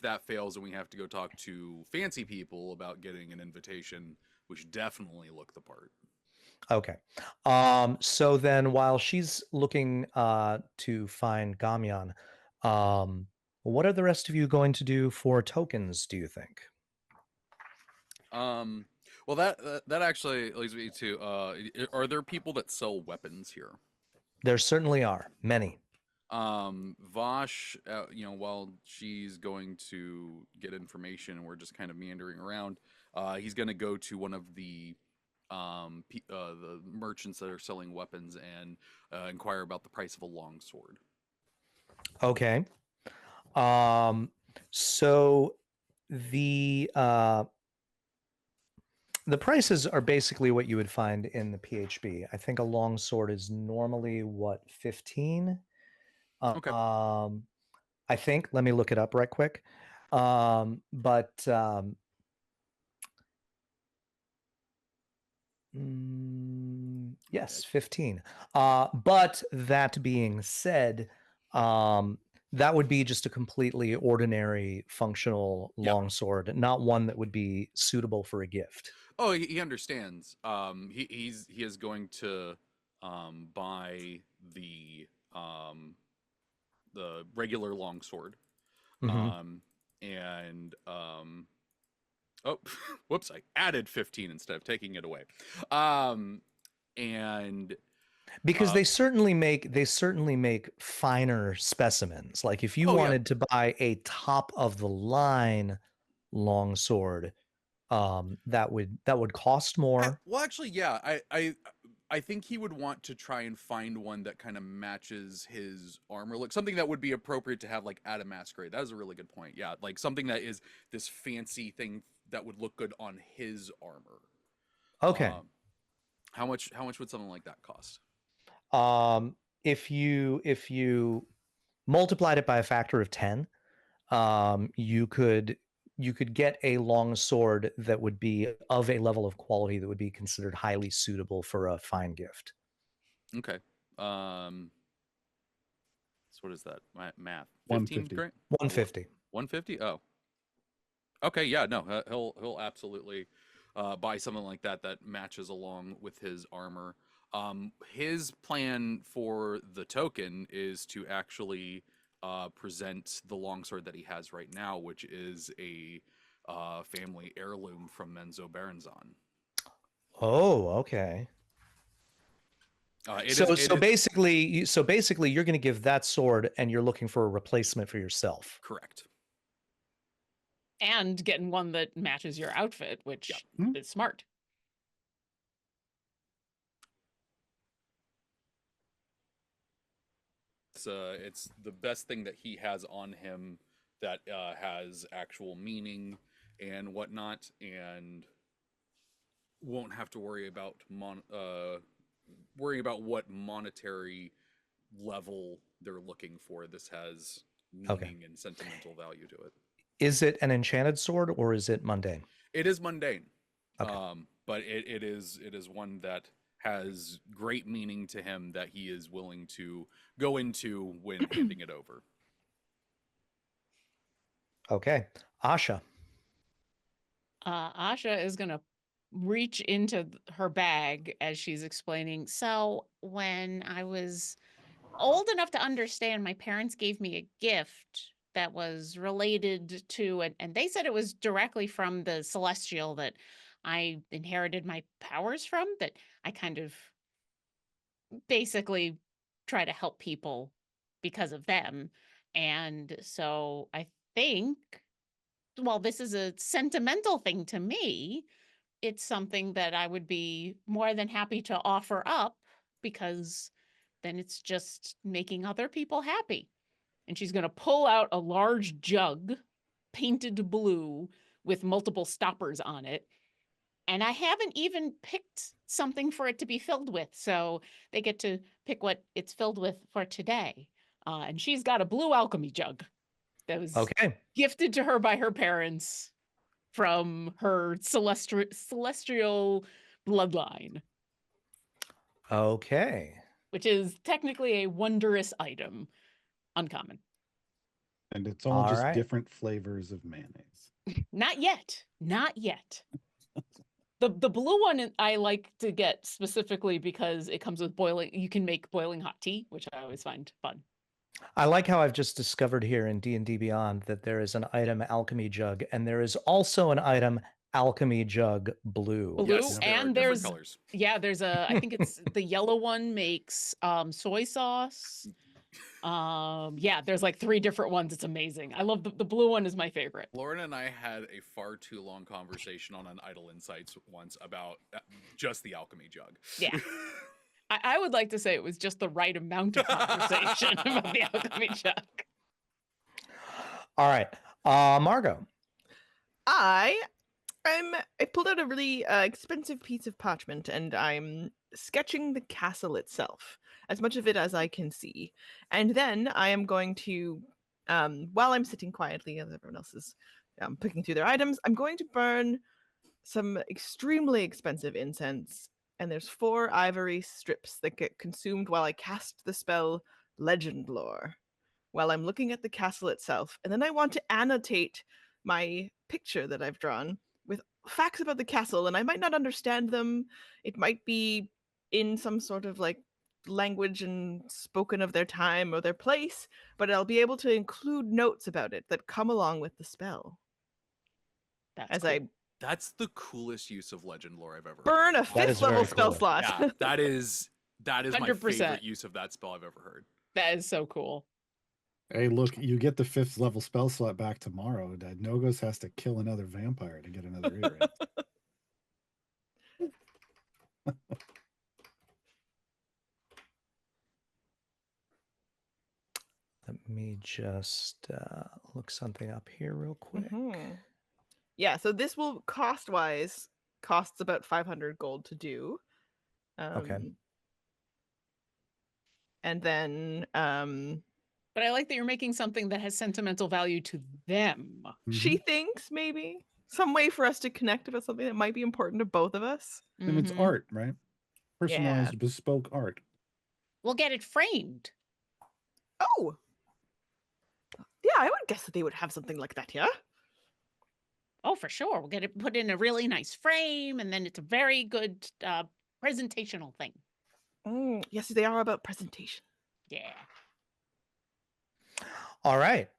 that fails and we have to go talk to fancy people about getting an invitation, we should definitely look the part. Okay. So then while she's looking to find Gamyan, what are the rest of you going to do for tokens, do you think? Well, that actually leads me to are there people that sell weapons here? There certainly are many. Vosh, while she's going to get information and we're just kind of meandering around, he's going to go to one of the merchants that are selling weapons and inquire about the price of a longsword. Okay. So the prices are basically what you would find in the PHB. I think a long sword is normally what, 15? Okay. I think, let me look it up right quick. Yes, 15. But that being said, that would be just a completely ordinary functional Yeah. longsword, not one that would be suitable for a gift. Oh, he understands. He is going to buy the regular longsword. Mhm. Oh, whoops! I added 15 instead of taking it away. And Because they certainly make finer specimens. Like if you Oh, yeah. wanted to buy a top of the line longsword, that would cost more. well, actually, yeah, I think he would want to try and find one that kind of matches his armor look, something that would be appropriate to have like at a masquerade. That was a really good point. Yeah, like something that is this fancy thing that would look good on his armor. Okay. How much would something like that cost? If you multiplied it by a factor of 10, you could get a long sword that would be of a level of quality that would be considered highly suitable for a fine gift. Okay. So what is that? My math. 15 150. grand? 150. 150? Oh. Okay, yeah, no, he'll absolutely buy something like that matches along with his armor. His plan for the token is to actually present the longsword that he has right now, which is a family heirloom from Menzo Berenzon. Oh, okay. So basically, you're going to give that sword, and you're looking for a replacement for yourself. Correct. And getting one that matches your outfit, which is smart. It's the best thing that he has on him that has actual meaning and whatnot, and won't have to worry about what monetary level they're looking for. This has meaning and sentimental value to it. Is it an enchanted sword or is it mundane? It is mundane, Okay. but it is one that has great meaning to him that he is willing to go into when handing it over. Okay. Asha. Asha is gonna reach into her bag as she's explaining. So when I was old enough to understand, my parents gave me a gift that was related to, and they said it was directly from the celestial that I inherited my powers from, that I kind of basically try to help people because of them. And so I think, well, this is a sentimental thing to me. It's something that I would be more than happy to offer up, because then it's just making other people happy. And she's going to pull out a large jug, painted blue with multiple stoppers on it. And I haven't even picked something for it to be filled with. So they get to pick what it's filled with for today. And she's got a blue alchemy jug that was Okay. gifted to her by her parents from her celestial bloodline, Okay. which is technically a wondrous item. Uncommon. And it's all All just right. different flavors of mayonnaise. Not yet. Not yet. The blue one I like to get specifically because it comes with boiling. You can make boiling hot tea, which I always find fun. I like how I've just discovered here in D&D Beyond that there is an item alchemy jug, and there is also an item alchemy jug blue. Blue, Yes, there are and different there's colors. there's a, I think it's the yellow one makes soy sauce. There's like 3 different ones. It's amazing. I love the blue one is my favorite. Lauren and I had a far too long conversation on an Idle Insights once about just the alchemy jug. Yeah. I would like to say it was just the right amount of conversation about the alchemy jug. All right. Margot. I pulled out a really expensive piece of parchment, and I'm sketching the castle itself, as much of it as I can see. And then I am going to, while I'm sitting quietly as everyone else is picking through their items, I'm going to burn some extremely expensive incense. And there's 4 ivory strips that get consumed while I cast the spell Legend Lore, while I'm looking at the castle itself. And then I want to annotate my picture that I've drawn with facts about the castle, and I might not understand them. It might be in some sort of like language and spoken of their time or their place, but I'll be able to include notes about it that come along with the spell. That's As cool. I That's the coolest use of legend lore I've ever burn heard. a That is 5th level very spell cool. slot. Yeah, that is my 100%. favorite use of that spell I've ever heard. That is so cool. Hey, look, you get the 5th level spell slot back tomorrow. Nogos has to kill another vampire to get another earring. Let me just look something up here real quick. Mhm. Yeah, so this will costs about 500 gold to do. Okay. And then But I like that you're making something that has sentimental value to them. she thinks maybe some way for us to connect about something that might be important to both of us. And it's Mhm. art, right? Personalized, bespoke art. We'll get it framed. Oh, yeah, I would guess that they would have something like that, yeah? Oh, for sure. We'll get it put in a really nice frame, and then it's a very good presentational thing. Yes, they are about presentation. Yeah. All right.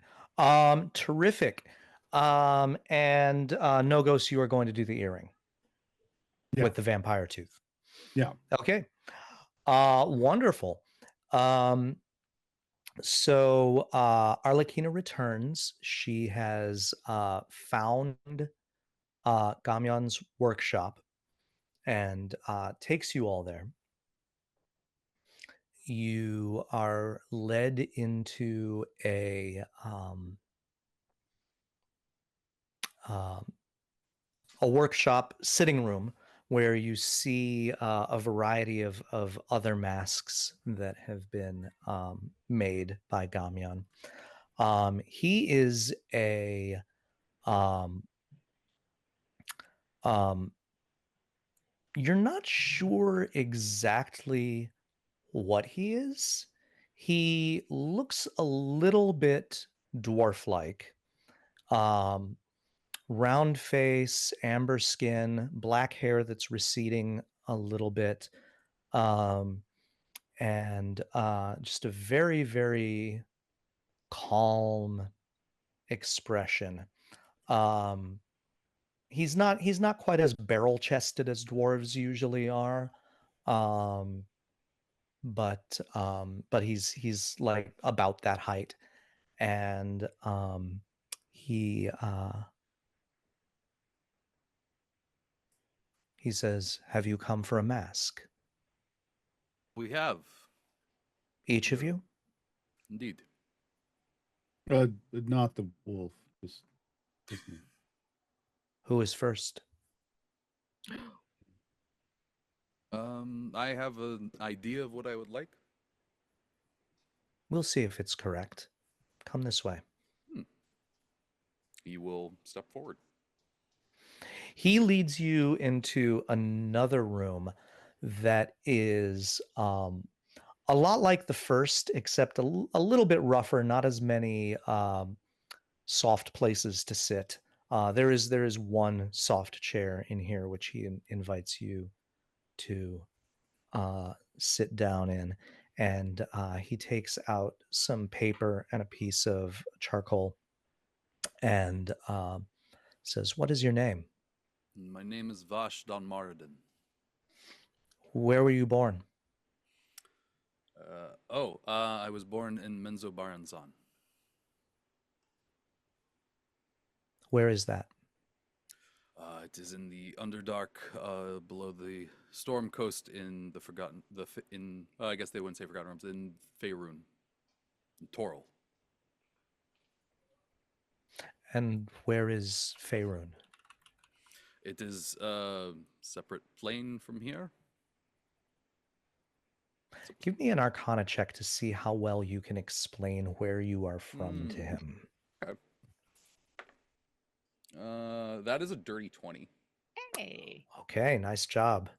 Terrific. And Nogos, you are going to do the earring with the vampire tooth. Yeah. Okay. Wonderful. So Arlecchina returns. She has found Gamyon's workshop and takes you all there. You are led into a workshop sitting room where you see a variety of other masks that have been made by Gamyon. He is a you're not sure exactly what he is. He looks a little bit dwarf-like. Round face, amber skin, black hair that's receding a little bit, and just a very, very calm expression. He's not quite as barrel chested as dwarves usually are, but he's like about that height, and he says, "Have you come for a mask, We have, each of you?" indeed. Not the wolf. Just me. Who is first? I have an idea of what I would like. We'll see if it's correct. Come this way. He will step forward. He leads you into another room that is a lot like the first, except a little bit rougher, not as many soft places to sit. There is one soft chair in here, which he invites you to sit down in. And he takes out some paper and a piece of charcoal and says, "What is your name? My name is Vash Don Maradin. Where were you born?" I was born in Menzo Baranzan. Where is that? It is in the Underdark, below the Storm Coast in the Forgotten, I guess they wouldn't say Forgotten Realms, in Faerun, in Toril. And where is Faerun? It is a separate plane from here. Give me an Arcana check to see how well you can explain where you are from to him. Okay. That is a dirty 20. Hey. Okay, nice job.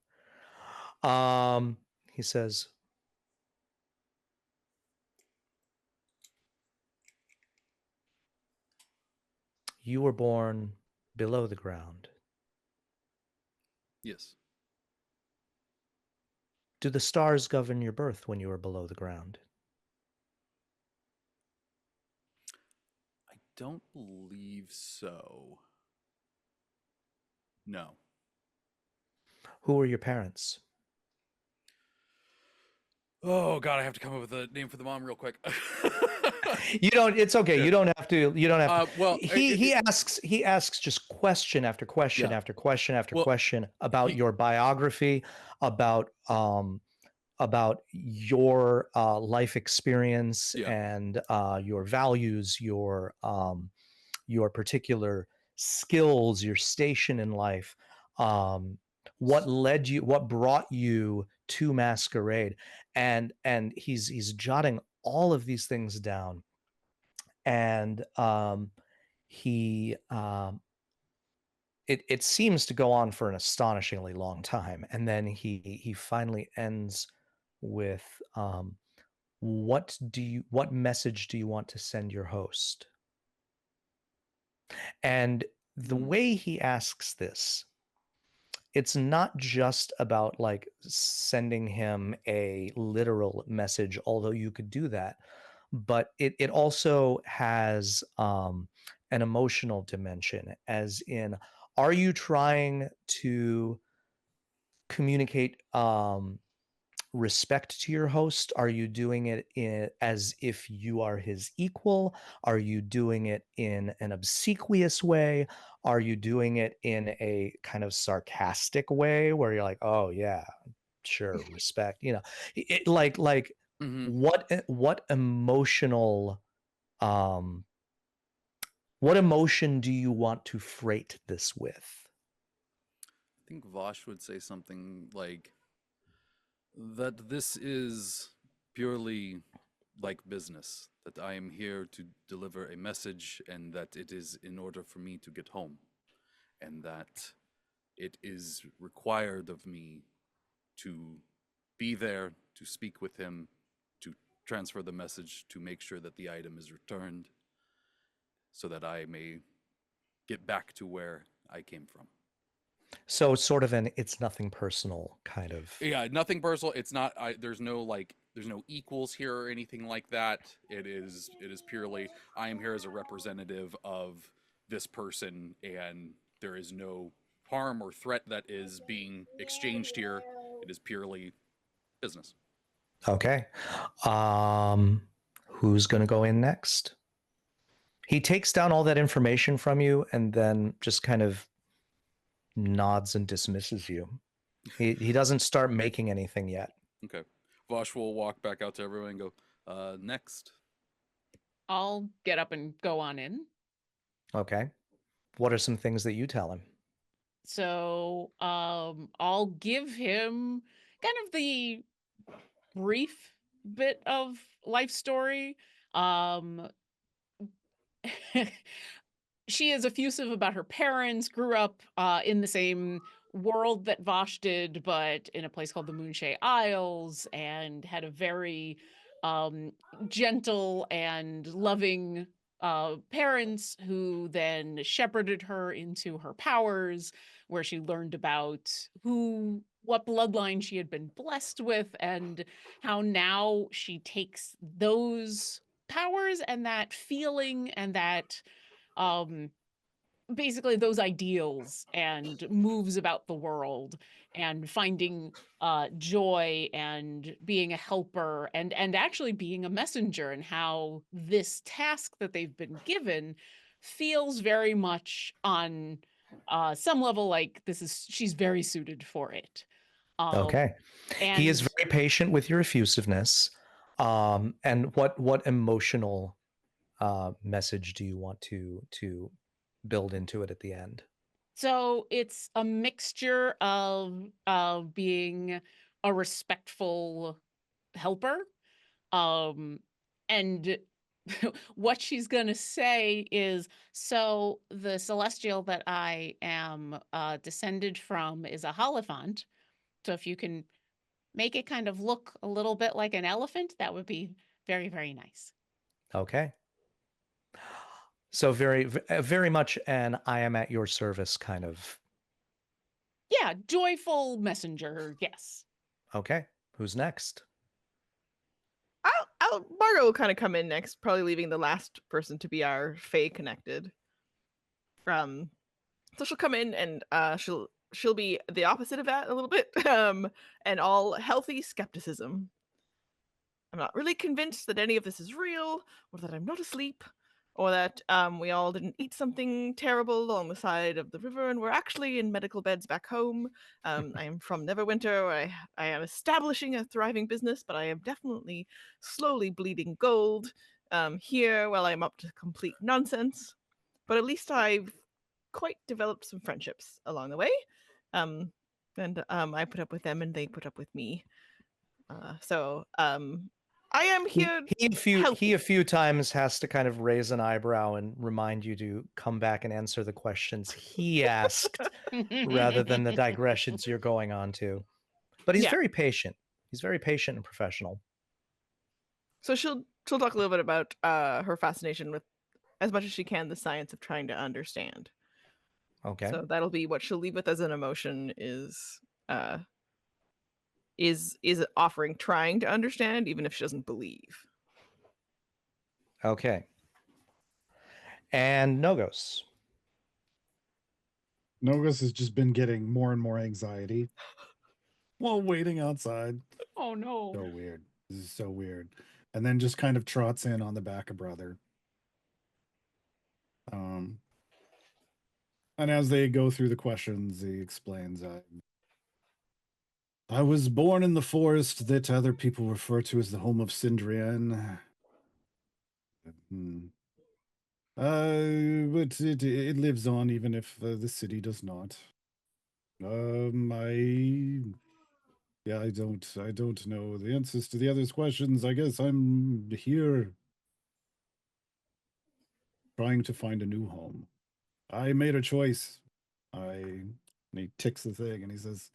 He says, "You were born below the ground. Yes. Do the stars govern your birth when you were below the ground?" I don't believe so. No. Who were your parents? Oh God, I have to come up with a name for the mom real quick. You don't. It's okay. Yeah. You don't have to. You don't have. To. Well, He asks just question after question Yeah. after question after Well, question about he- your biography, about your life experience Yeah. and your values, your particular skills, your station in life, what brought you to Masquerade, and he's jotting all of these things down, and he it seems to go on for an astonishingly long time, and then he finally ends with, what message do you want to send your host? And the way he asks this, it's not just about like sending him a literal message, although you could do that, but it also has an emotional dimension, as in, are you trying to communicate respect to your host? Are you doing it as if you are his equal? Are you doing it in an obsequious way? Are you doing it in a kind of sarcastic way where you're like, "Oh yeah, sure, respect," it like Mhm. what emotional what emotion do you want to freight this with? I think Vosh would say something like that this is purely like business, that I am here to deliver a message and that it is in order for me to get home, and that it is required of me to be there, to speak with him, to transfer the message, to make sure that the item is returned, so that I may get back to where I came from. So sort of an it's nothing personal kind of. Yeah, nothing personal. It's not. There's no equals here or anything like that. It is purely I am here as a representative of this person, and there is no harm or threat that is being exchanged here. It is purely business. Okay. Who's going to go in next? He takes down all that information from you and then just kind of nods and dismisses you. He doesn't start making anything yet. Okay. Vosh will walk back out to everyone and go, next. I'll get up and go on in. Okay. What are some things that you tell him? So I'll give him kind of the brief bit of life story. She is effusive about her parents, grew up in the same world that Vosh did, but in a place called the Moonshay Isles, and had a very gentle and loving parents who then shepherded her into her powers, where she learned about what bloodline she had been blessed with, and how now she takes those powers and that feeling and that basically those ideals and moves about the world and finding joy and being a helper and actually being a messenger, and how this task that they've been given feels very much on some level like she's very suited for it. Okay. He is And very patient with your effusiveness. And what emotional message do you want to build into it at the end? so it's a mixture of being a respectful helper, and what she's going to say is, so the celestial that I am descended from is a Hierophant. So if you can make it kind of look a little bit like an elephant, that would be very, very nice. Okay. So very much an I am at your service kind of. Yeah, joyful messenger, yes. Okay. Who's next? Margo will kind of come in next, probably leaving the last person to be our Fey connected. So she'll come in and she'll be the opposite of that a little bit, and all healthy skepticism. I'm not really convinced that any of this is real, or that I'm not asleep, or that we all didn't eat something terrible along the side of the river and we're actually in medical beds back home. I am from Neverwinter, where I am establishing a thriving business, but I am definitely slowly bleeding gold here while I'm up to complete nonsense. But at least I've quite developed some friendships along the way. And I put up with them and they put up with me. I am here. He a few times has to kind of raise an eyebrow and remind you to come back and answer the questions he asked rather than the digressions you're going on to. But he's very patient. He's very patient and professional. So she'll talk a little bit about her fascination with, as much as she can, the science of trying to understand. Okay. So that'll be what she'll leave with as an emotion is offering trying to understand, even if she doesn't believe. Okay. And Nogos. Nogos has just been getting more and more anxiety while waiting outside. Oh no. So weird. This is so weird. And then just kind of trots in on the back of brother. And as they go through the questions, he explains, I was born in the forest that other people refer to as the home of Cindrian. But it lives on even if the city does not. I don't know the answers to the others' questions. I guess I'm here trying to find a new home. I made a choice. And he ticks the thing and he says,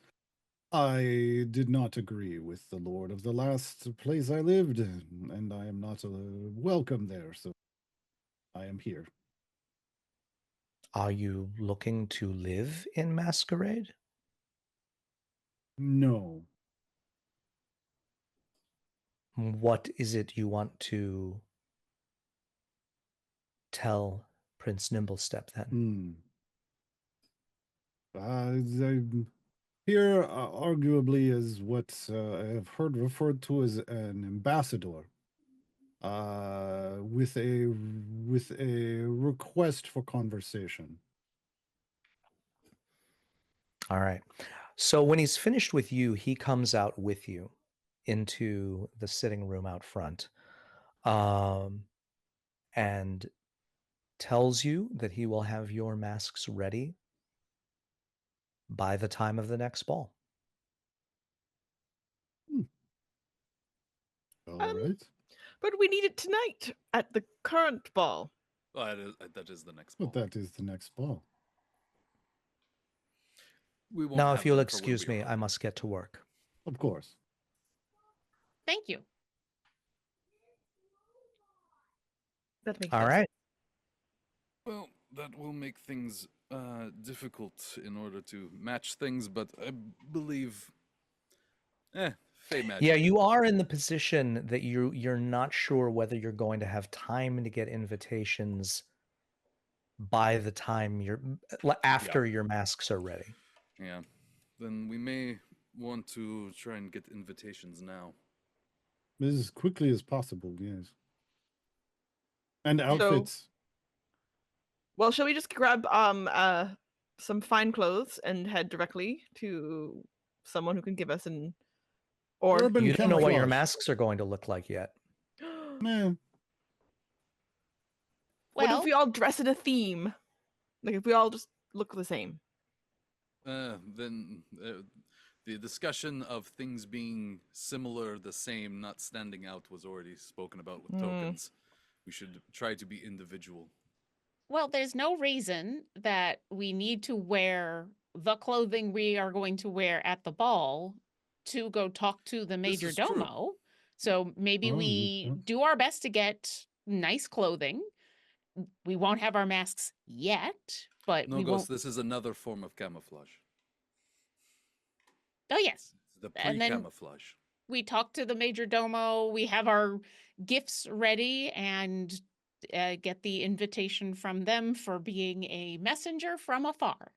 I did not agree with the lord of the last place I lived, and I am not welcome there, so I am here. Are you looking to live in masquerade? No. What is it you want to tell Prince Nimblestep then? Here, arguably, is what I have heard referred to as an ambassador. With a request for conversation. All right. So when he's finished with you, he comes out with you into the sitting room out front, and tells you that he will have your masks ready by the time of the next ball. All right. But we need it tonight at the current ball. Well, that is the next But ball. that is the next ball. We won't Now, have if you'll them for when excuse we me, arrive. I must get to work. Of course. Thank you. That makes All sense. right. Well, that will make things difficult in order to match things, but I believe, Fey magic. Yeah, you are in the position that you're not sure whether you're going to have time to get invitations by the time after your masks are ready. Yeah. Then we may want to try and get invitations now. As quickly as possible, yes. And outfits. Well, shall we just grab some fine clothes and head directly to someone who can give us an or Urban You don't know what your camouflage. masks are going to look like yet. Man, What Well, if we all dress in a theme? Like if we all just look the same. Then the discussion of things being similar, the same, not standing out was already spoken about with tokens. We should try to be individual. well, there's no reason that we need to wear the clothing we are going to wear at the ball to go talk to the major is true. domo. So maybe we do our best to get nice clothing. We won't have our masks yet, but No, we Ghost, won't. this is another form of camouflage. Oh, yes. The And then pre-camouflage. we talk to the major domo. We have our gifts ready and get the invitation from them for being a messenger from afar.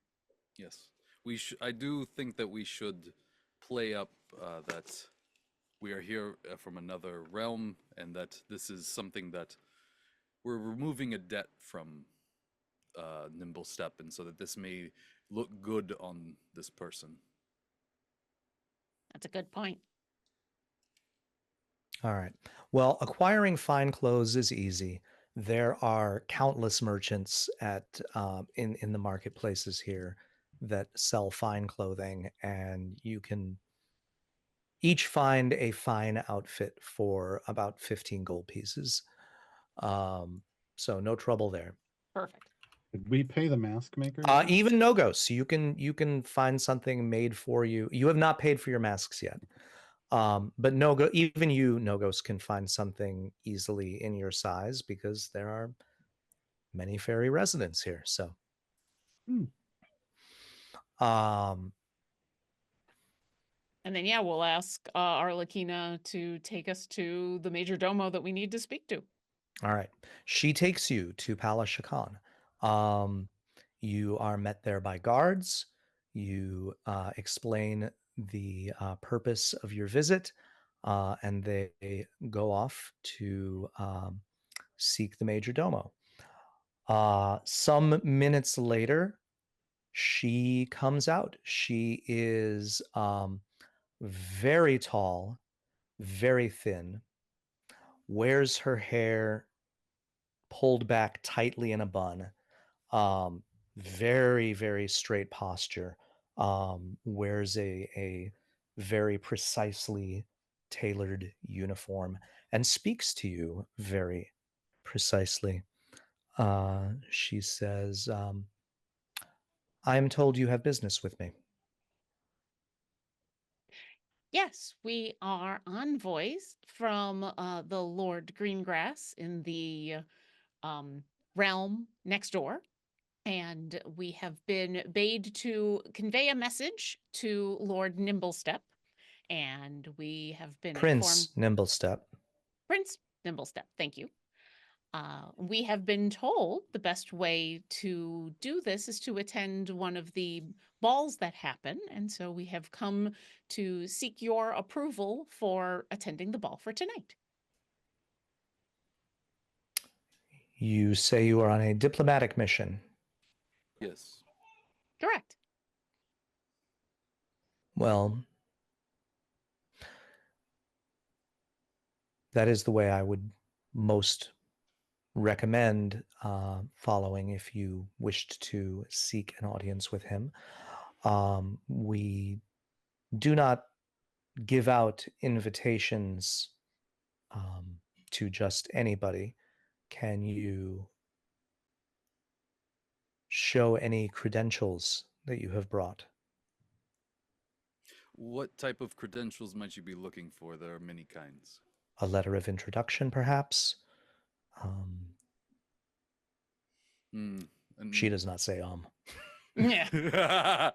Yes, I do think that we should play up that we are here from another realm, and that this is something that we're removing a debt from Nimblestep, and so that this may look good on this person. That's a good point. All right. Well, acquiring fine clothes is easy. There are countless merchants in the marketplaces here that sell fine clothing, and you can each find a fine outfit for about 15 gold pieces. So no trouble there. Perfect. did we pay the mask maker? Even no-ghosts, you can find something made for you. You have not paid for your masks yet. But even you, no-ghosts, can find something easily in your size because there are many fairy residents here. So, And then, yeah, we'll ask Arlequina to take us to the major domo that we need to speak to. all right. She takes you to Palace Shakan. You are met there by guards. You explain the purpose of your visit, and they go off to seek the major domo. Some minutes later, she comes out. She is very tall, very thin, wears her hair pulled back tightly in a bun, very, very straight posture, wears a very precisely tailored uniform, and speaks to you very precisely. She says, I am told you have business with me. Yes, we are envoys from the Lord Greengrass in the realm next door. And we have been bade to convey a message to Lord Nimblestep. And we have been informed. Prince Nimblestep. Prince Nimblestep, thank you. We have been told the best way to do this is to attend one of the balls that happen. And so we have come to seek your approval for attending the ball for tonight. You say you are on a diplomatic mission. Yes. Correct. Well, that is the way I would most recommend following if you wished to seek an audience with him. We do not give out invitations to just anybody. Can you show any credentials that you have brought? What type of credentials might you be looking for? There are many kinds. A letter of introduction, perhaps? She does not say Yeah.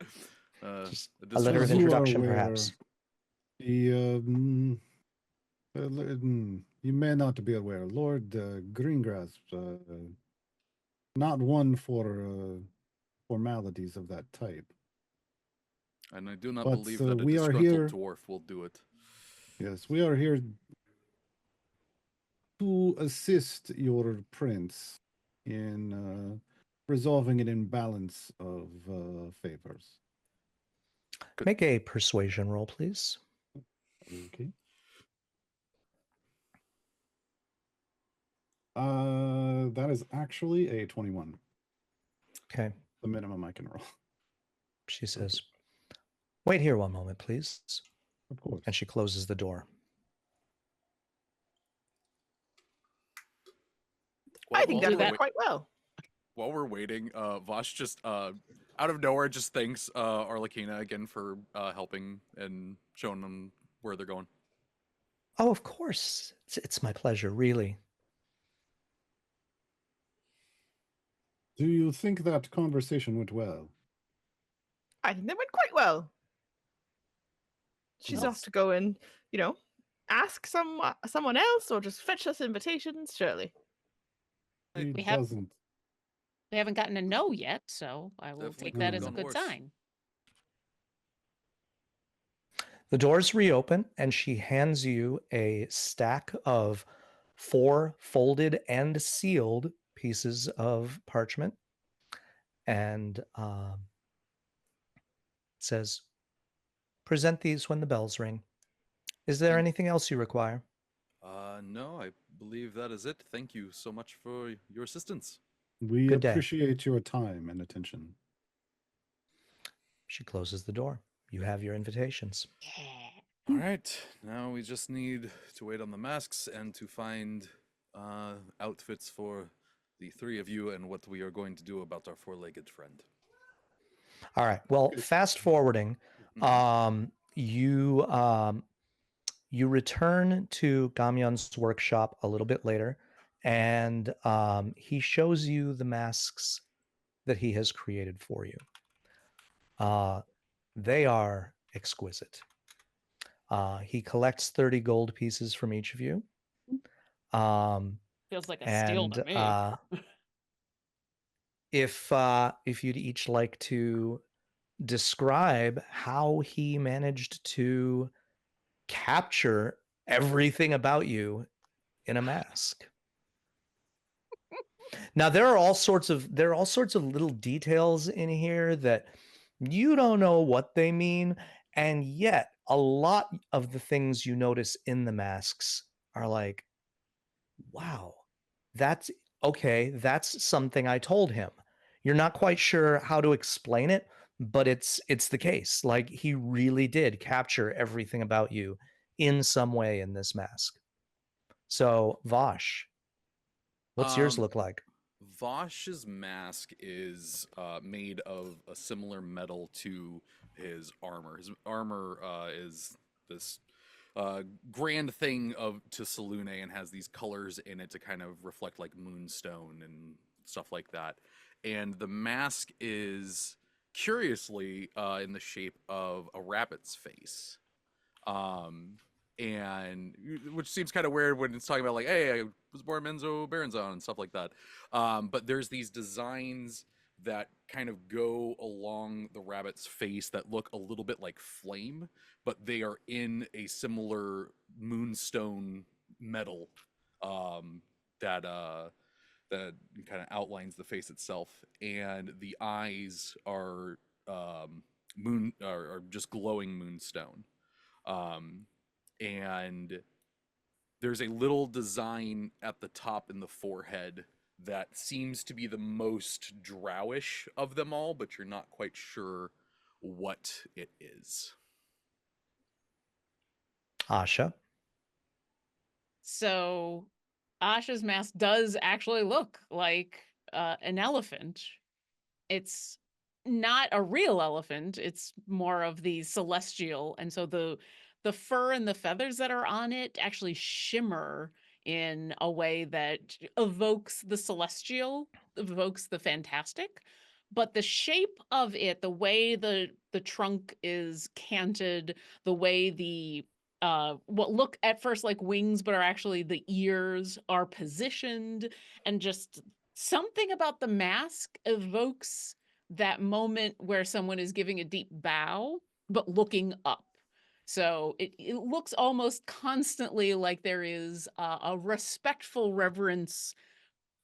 Just a a letter of As you are introduction, aware, perhaps. You may not be aware, Lord Greengrass, not one for formalities of that type. And I do not But, believe that a we are disgruntled here- dwarf will do it. Yes, we are here to assist your prince in resolving an imbalance of favors. Make a persuasion roll, please. Okay. That is actually a 21. Okay. The minimum I can roll. She says, wait here one moment, please. Of course. And she closes the door. I think that do went that. quite well. While we're waiting, Vosh just out of nowhere just thanks Arlecchina again for helping and showing them where they're going. Oh, of course. It's my pleasure, really. Do you think that conversation went well? I think that went quite well. She's off Yes. to go and, ask someone else or just fetch us invitations, surely. He We have- doesn't. We haven't gotten a no yet, so I will Definitely take that as a gone good worse. sign. The doors reopen, and she hands you a stack of 4 folded and sealed pieces of parchment, and says, present these when the bells ring. Is there anything else you require? No, I believe that is it. Thank you so much for your assistance. We Good day. appreciate your time and attention. She closes the door. You have your invitations. Yeah. All right, now we just need to wait on the masks and to find outfits for the 3 of you and what we are going to do about our 4-legged friend. All right. Well, Good. fast forwarding, you return to Gamyon's workshop a little bit later, and he shows you the masks that he has created for you. They are exquisite. He collects 30 gold pieces from each of you. Feels like a steal And to me. if you'd each like to describe how he managed to capture everything about you in a mask. Now there are all sorts of little details in here that you don't know what they mean, and yet a lot of the things you notice in the masks are like, wow, that's okay, that's something I told him. You're not quite sure how to explain it, but it's the case. Like, he really did capture everything about you in some way in this mask. So, Vosh, what's yours look like? Vosh's mask is made of a similar metal to his armor. His armor is this grand thing to Selune and has these colors in it to kind of reflect like moonstone and stuff like that. and the mask is curiously in the shape of a rabbit's face. And which seems kind of weird when it's talking about like, hey, I was born Menzo Baronzon and stuff like that. But there's these designs that kind of go along the rabbit's face that look a little bit like flame, but they are in a similar moonstone metal that that kind of outlines the face itself, and the eyes are are just glowing moonstone. Um, and there's a little design at the top in the forehead that seems to be the most drowish of them all, but you're not quite sure what it is. Asha. So Asha's mask does actually look like an elephant. It's not a real elephant. It's more of the celestial. And so the fur and the feathers that are on it actually shimmer in a way that evokes the celestial, evokes the fantastic. But the shape of it, the way the trunk is canted, the way the what look at first like wings but are actually the ears are positioned, and just something about the mask evokes that moment where someone is giving a deep bow but looking up. So it looks almost constantly like there is a respectful reverence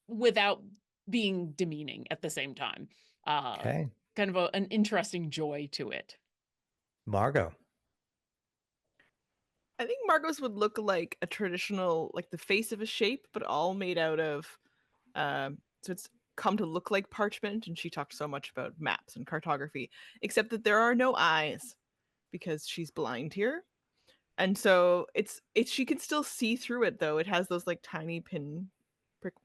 without being demeaning at the same time. Okay. Kind of an interesting joy to it. Margot. I think Margot's would look like a traditional, like the face of a shape, but all made out of, so it's come to look like parchment. And she talked so much about maps and cartography, except that there are no eyes because she's blind here. And so it's she can still see through it though. It has those like tiny pin pricks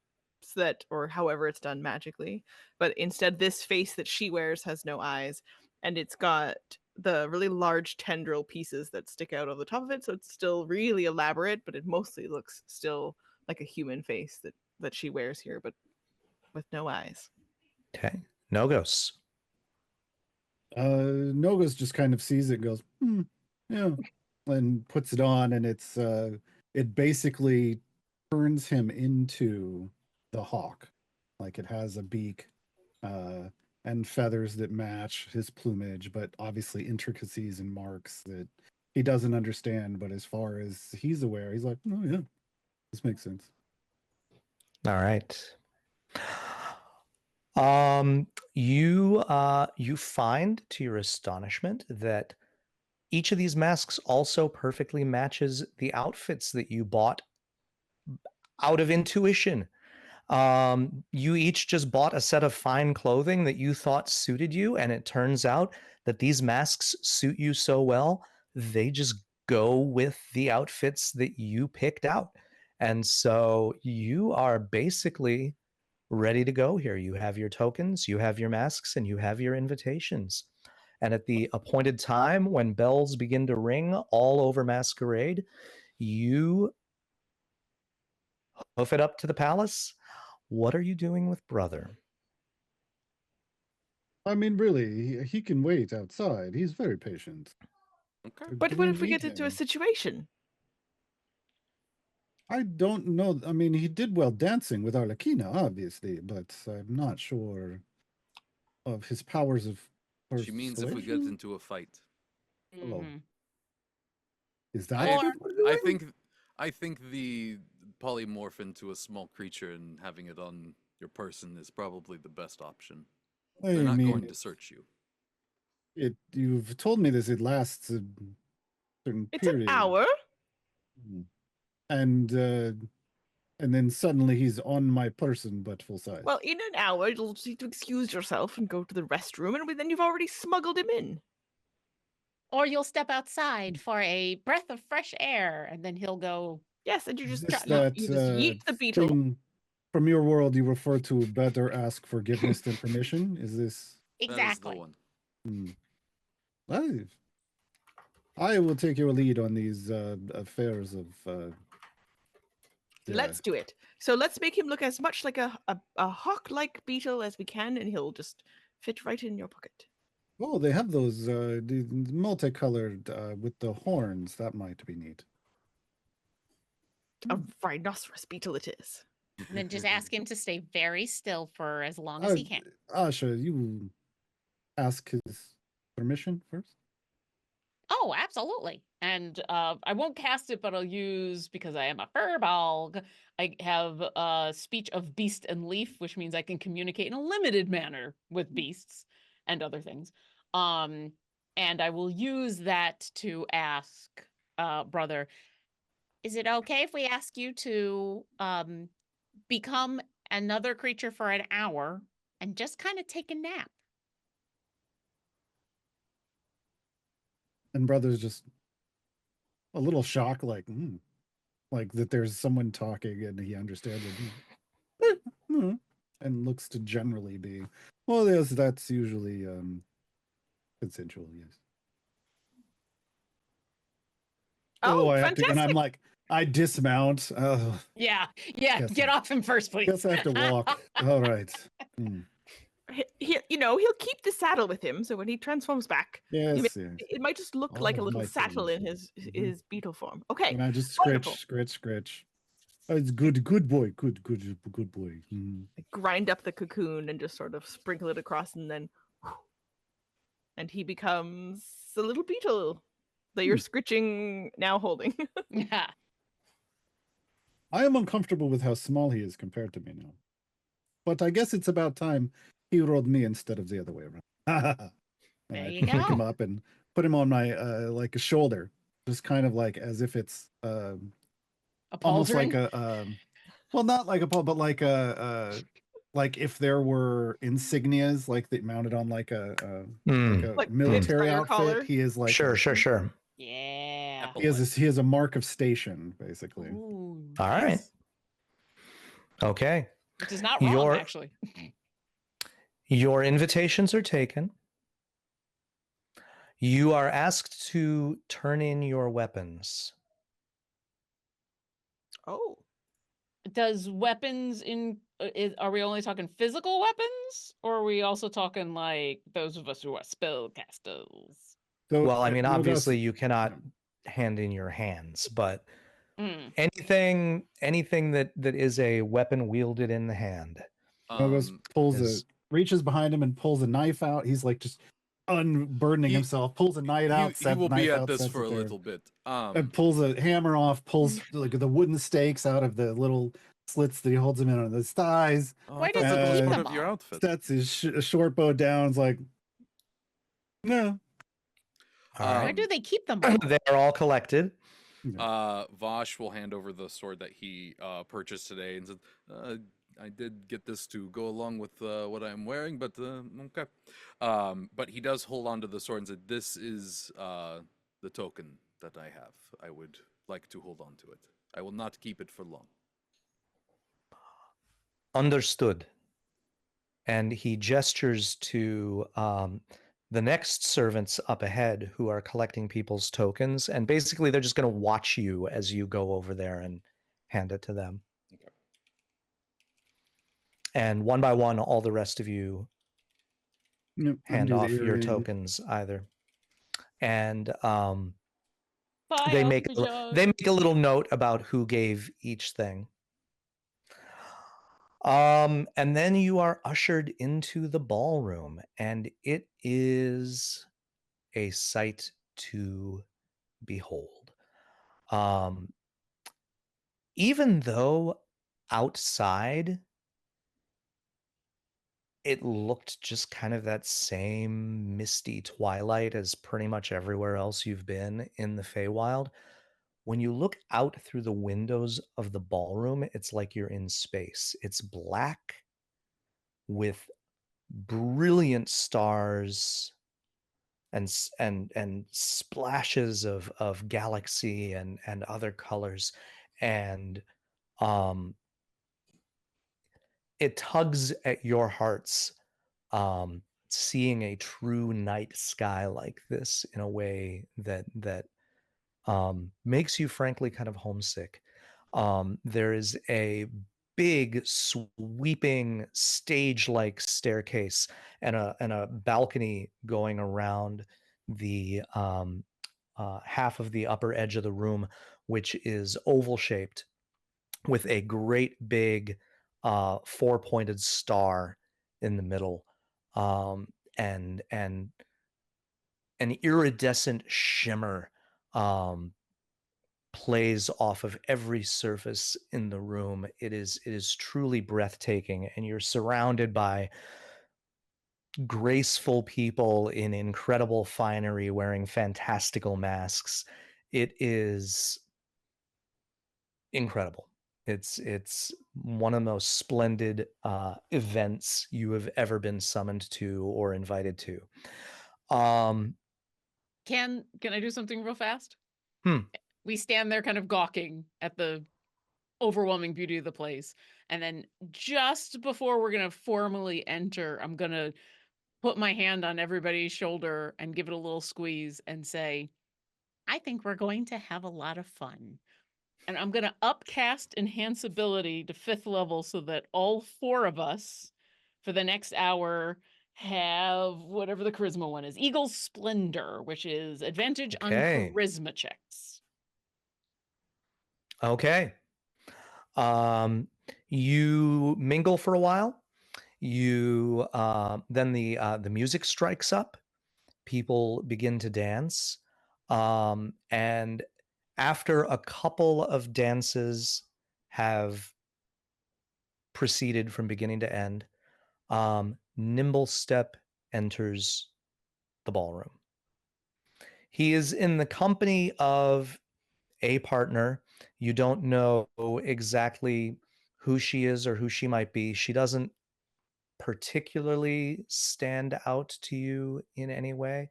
that, or however it's done magically. But instead, this face that she wears has no eyes, and it's got the really large tendril pieces that stick out over the top of it. So it's still really elaborate, but it mostly looks still like a human face that she wears here, but with no eyes. Okay. Nogos. Nogos just kind of sees it and goes, yeah, and puts it on, and it basically turns him into the hawk. Like it has a beak and feathers that match his plumage, but obviously intricacies and marks that he doesn't understand. But as far as he's aware, he's like, oh yeah, this makes sense. All right. You find to your astonishment that each of these masks also perfectly matches the outfits that you bought out of intuition. You each just bought a set of fine clothing that you thought suited you, and it turns out that these masks suit you so well, they just go with the outfits that you picked out. And so you are basically ready to go here. You have your tokens, you have your masks, and you have your invitations. And at the appointed time, when bells begin to ring all over Masquerade, you hoof it up to the palace. What are you doing with brother? I mean, really, he can wait outside. He's very patient. Okay. But Do what if we need get into a him? situation? I don't know. I mean, he did well dancing with Arlecchina, obviously, but I'm not sure of his powers of She means if we get persuasion. into a fight. Hello. Mhm. Is that I- what we're doing? I think the polymorph into a small creature and having it on your person is probably the best option. I They're not mean, going to search you. you've told me this. It lasts a certain It's period. an hour. And then suddenly he's on my person, but full size. Well, in an hour, you'll just need to excuse yourself and go to the restroom, and then you've already smuggled him in. Or you'll step outside for a breath of fresh air, and then he'll go. Yes, and you Is just this you just yeet the beetle. thing from your world you refer to better ask forgiveness than permission? Is this? That is the Exactly. one. I will take your lead on these affairs of Let's do it. So let's make him look as much like a hawk-like beetle as we can, and he'll just fit right in your pocket. Oh, they have those the multicolored with the horns. That might be neat. A rhinoceros beetle it is. And then just ask him to stay very still for as long as he can. Asha, you ask his permission first. Oh, absolutely. And I won't cast it, but I'll use, because I am a furbolg, I have speech of beast and leaf, which means I can communicate in a limited manner with beasts and other things. And I will use that to ask brother, is it okay if we ask you to become another creature for an hour and just kind of take a nap? And brother's just a little shocked, like that there's someone talking and he understands it. And looks to generally be, well, yes, that's usually consensual, yes. Oh, I have to, and I'm fantastic. like, I dismount. Yeah, Guess get off him first, please. Guess I have to walk. All right. He'll keep the saddle with him, so when he transforms back, Yes, it might just look like a All little my saddle in things. his beetle form. Okay, And I just wonderful. scratch. Oh, it's good boy, good boy. Mhm. Grind up the cocoon and just sort of sprinkle it across, and then, and he becomes a little beetle that you're scritching now holding. Yeah. I am uncomfortable with how small he is compared to me now. But I guess it's about time he rode me instead of the other way around. There I you pick him go. up and put him on my like a shoulder, just kind of like as if it's A almost pauldron? like a well, not like a pole, but like a like if there were insignias like that mounted on like a Like military fire outfit. collar? He is like Sure. Yeah. he has a mark of station basically. Ooh, All right. nice. Okay. Which is not wrong, Your- actually. Your invitations are taken. You are asked to turn in your weapons. Oh, Does weapons are we only talking physical weapons, or are we also talking like those of us who are spellcasters? So, Well, I mean, no, that's- obviously you cannot hand in your hands, but Mm. anything that is a weapon wielded in the hand. Novus pulls is- reaches behind him and pulls a knife out. He's like just unburdening He- himself, pulls a knife out, he will be knife at out, this sets for it a there, little bit. and pulls a hammer off, pulls like the wooden stakes out of the little slits that he holds him in on his thighs, Oh, Why I thought does that he was keep part them of your all? outfit. sets his short bow down. It's like, no. All Why right. do they keep them all? They are all collected. Vosh will hand over the sword that he purchased today and said, I did get this to go along with what I'm wearing, but okay. But he does hold on to the sword and said, this is the token that I have. I would like to hold on to it. I will not keep it for long. Understood. And he gestures to the next servants up ahead who are collecting people's tokens. And basically, they're just going to watch you as you go over there and hand it to them. Okay. And one by one, all the rest of you hand undo the off your earring. tokens either. And they Fire make Judge. they make a little note about who gave each thing. And then you are ushered into the ballroom, and it is a sight to behold. Even though outside it looked just kind of that same misty twilight as pretty much everywhere else you've been in the Feywild, when you look out through the windows of the ballroom, it's like you're in space. It's black with brilliant stars and splashes of galaxy and other colors, and it tugs at your hearts seeing a true night sky like this in a way that makes you frankly kind of homesick. There is a big sweeping stage-like staircase and a balcony going around the half of the upper edge of the room, which is oval shaped with a great big four-pointed star in the middle, and an iridescent shimmer plays off of every surface in the room. It is truly breathtaking, and you're surrounded by graceful people in incredible finery wearing fantastical masks. It is incredible. It's one of the most splendid events you have ever been summoned to or invited to. Can I do something real fast? Hmm. We stand there kind of gawking at the overwhelming beauty of the place. And then just before we're going to formally enter, I'm going to put my hand on everybody's shoulder and give it a little squeeze and say, I think we're going to have a lot of fun. And I'm going to upcast enhanceability to 5th level so that all 4 of us for the next hour have whatever the charisma one is. Eagle's Splendor, which is advantage Okay. on charisma checks. Okay. You mingle for a while. You then the music strikes up. People begin to dance, and after a couple of dances have proceeded from beginning to end, Nimblestep enters the ballroom. He is in the company of a partner. You don't know exactly who she is or who she might be. She doesn't particularly stand out to you in any way.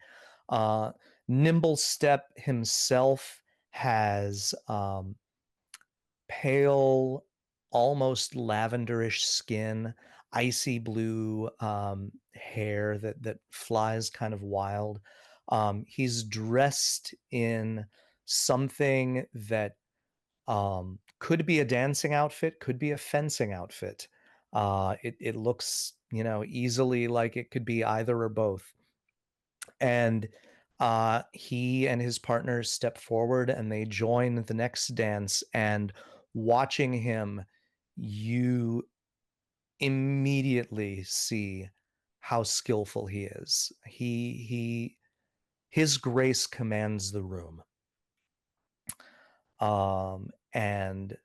Nimblestep himself has pale, almost lavenderish skin, icy blue hair that flies kind of wild. He's dressed in something that could be a dancing outfit, could be a fencing outfit. It looks, easily like it could be either or both. And he and his partners step forward and they join the next dance. And watching him, you immediately see how skillful he is. His grace commands the room. And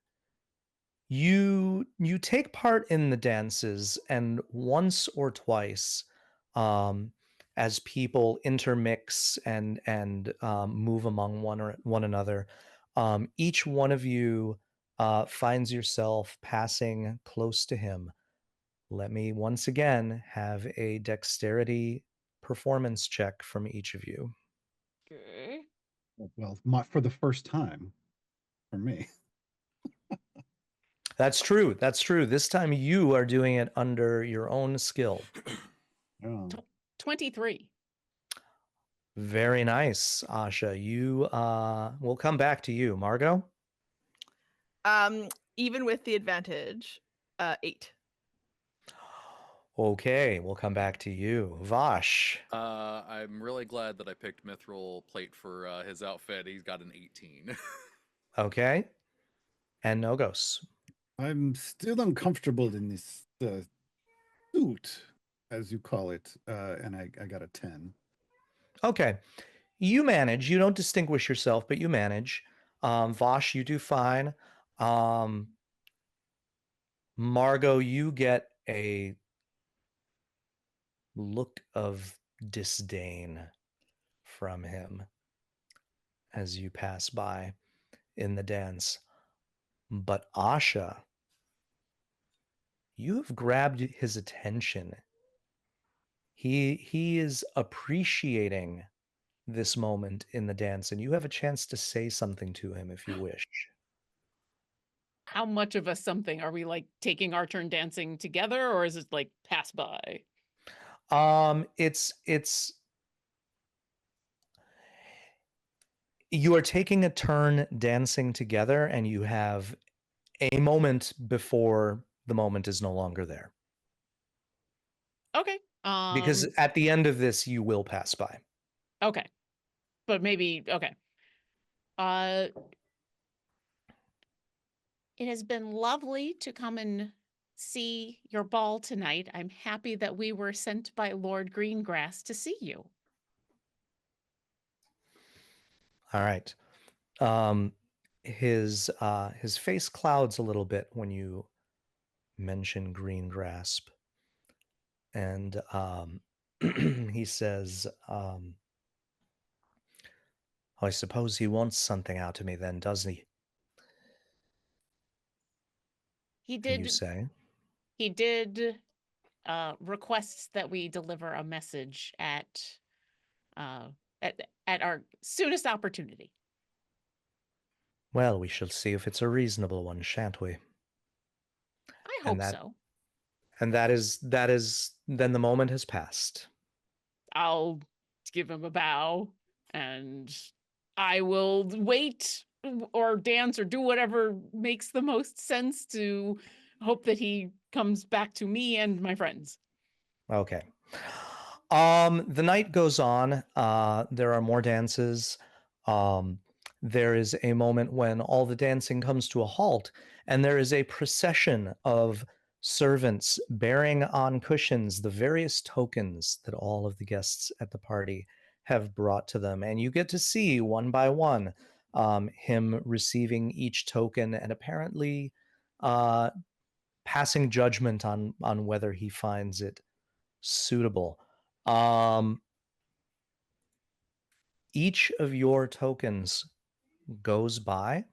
you take part in the dances, and once or twice, as people intermix and move among one another, each one of you finds yourself passing close to him. Let me once again have a dexterity performance check from each of you. Okay. Well, for the first time for me. That's true. That's true. This time you are doing it under your own skill. Oh. 23. Very nice, Asha. You we'll come back to you, Margot. Even with the advantage, 8. Okay, we'll come back to you, Vash. I'm really glad that I picked Mithril Plate for his outfit. He's got an 18. Okay, and Nogos. I'm still uncomfortable in this suit, as you call it, and I got a 10. Okay, you manage. You don't distinguish yourself, but you manage. Vash, you do fine. Margot, you get a look of disdain from him as you pass by in the dance. But Asha, you have grabbed his attention. He is appreciating this moment in the dance, and you have a chance to say something to him if you wish. How much of a something are we like taking our turn dancing together, or is it like pass by? It's you are taking a turn dancing together, and you have a moment before the moment is no longer there. Okay. Because at the end of this, you will pass by. Okay. But maybe okay. It has been lovely to come and see your ball tonight. I'm happy that we were sent by Lord Greengrass to see you. All right. His face clouds a little bit when you mention green grasp, and he says, I suppose he wants something out of me then, doesn't he? He And you did say, he did requests that we deliver a message at our soonest opportunity. well, we shall see if it's a reasonable one, shan't we? I And hope so. And that is then the moment has passed. I'll give him a bow and I will wait or dance or do whatever makes the most sense to hope that he comes back to me and my friends. Okay. The night goes on. There are more dances. There is a moment when all the dancing comes to a halt, and there is a procession of servants bearing on cushions the various tokens that all of the guests at the party have brought to them. And you get to see one by one him receiving each token and apparently passing judgment on whether he finds it suitable. Each of your tokens goes by,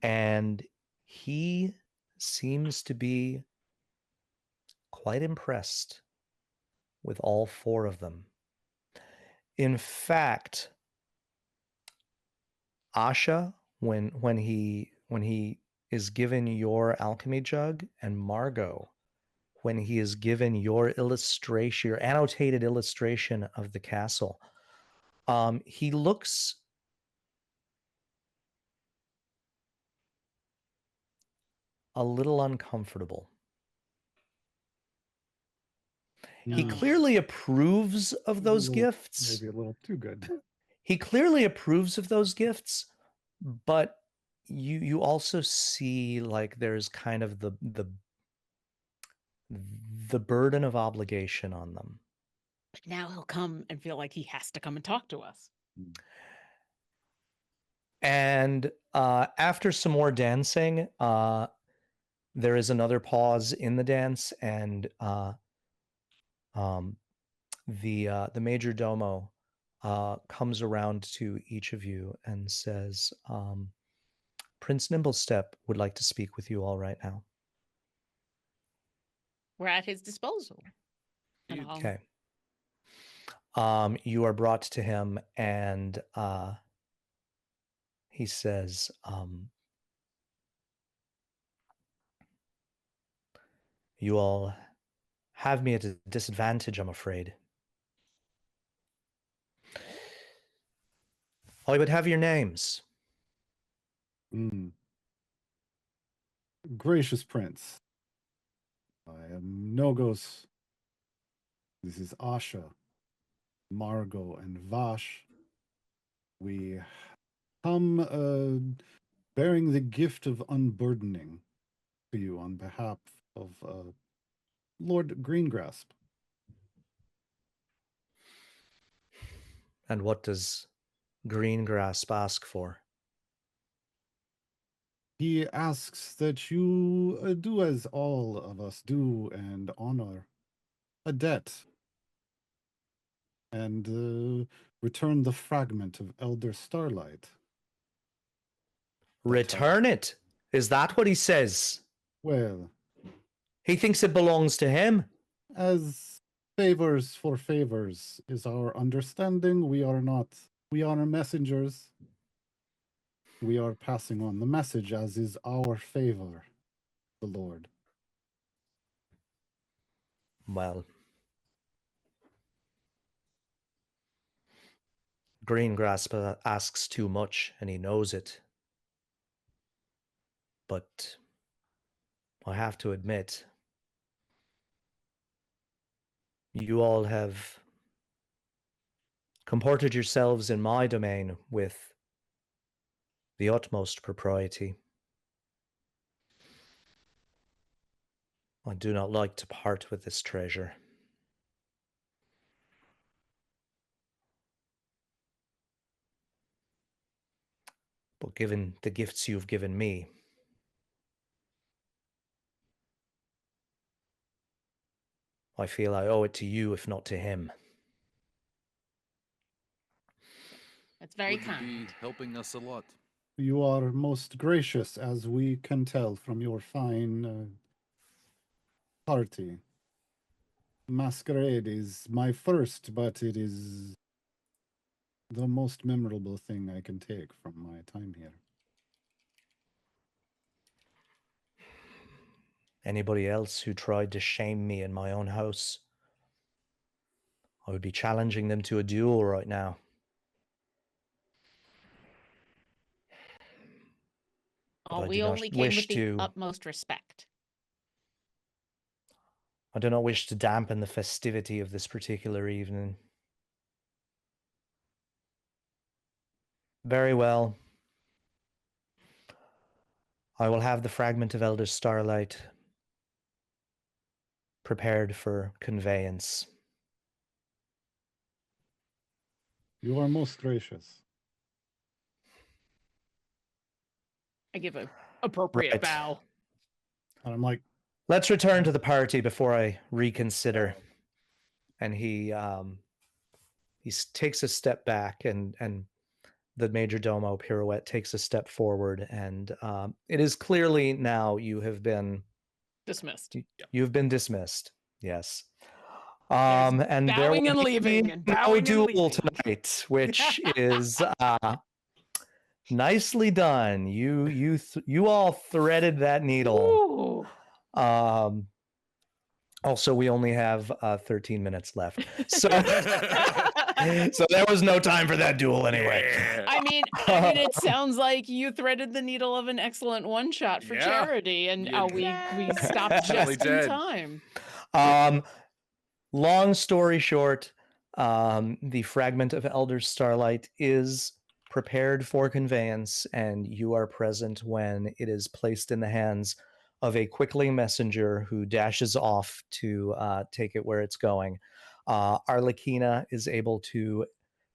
and he seems to be quite impressed with all four of them. In fact, Asha, when he is given your alchemy jug, and Margot, when he is given your illustration, your annotated illustration of the castle, he looks a little uncomfortable. He clearly approves of those gifts. Maybe a little too good. He clearly approves of those gifts, but you also see like there's kind of the burden of obligation on them. But now he'll come and feel like he has to come and talk to us. And after some more dancing, there is another pause in the dance, and the major domo comes around to each of you and says, Prince Nimblestep would like to speak with you all right now. We're at his disposal. Okay. You are brought to him, and he says, you all have me at a disadvantage, I'm afraid. I would have your names. Gracious Prince, I am Nogos. This is Asha, Margot, and Vash. We come bearing the gift of unburdening to you on behalf of Lord Greengrasp. And what does Greengrasp ask for? He asks that you do as all of us do and honor a debt and return the fragment of Elder Starlight. Return it? Is that what he says? Well, He thinks it belongs to him. as favors for favors is our understanding. We are messengers. We are passing on the message, as is our favor, the Lord. Well, Greengrasp asks too much, and he knows it. but I have to admit, you all have comported yourselves in my domain with the utmost propriety. I do not like to part with this treasure. But given the gifts you've given me, I feel I owe it to you, if not to him. That's very Would kind. be helping us a lot. You are most gracious, as we can tell from your fine party. Masquerade is my first, but it is the most memorable thing I can take from my time here. Anybody else who tried to shame me in my own house, I would be challenging them to a duel right now. But Oh, I we do not only came wish with the to. utmost respect. I do not wish to dampen the festivity of this particular evening. Very well. I will have the fragment of Elder Starlight prepared for conveyance. You are most gracious. I give a appropriate Right. bow. And I'm like, Let's return to the party before I reconsider. And he takes a step back, and the major domo pirouette takes a step forward, and it is clearly now you have been Dismissed. you've been dismissed. Yes. There's And there bowing will and be leaving and no bowing and duel leaving. tonight, which is nicely done. You all threaded that needle. Ooh. Also, we only have 13 minutes left, so so there was no time for that duel anyway. Yeah. I mean, it sounds like you threaded the needle of an excellent one shot for Yeah. charity, and You we Yay. stopped Definitely just in did. time. Long story short, the fragment of Elder Starlight is prepared for conveyance, and you are present when it is placed in the hands of a quickling messenger who dashes off to take it where it's going. Arlequina is able to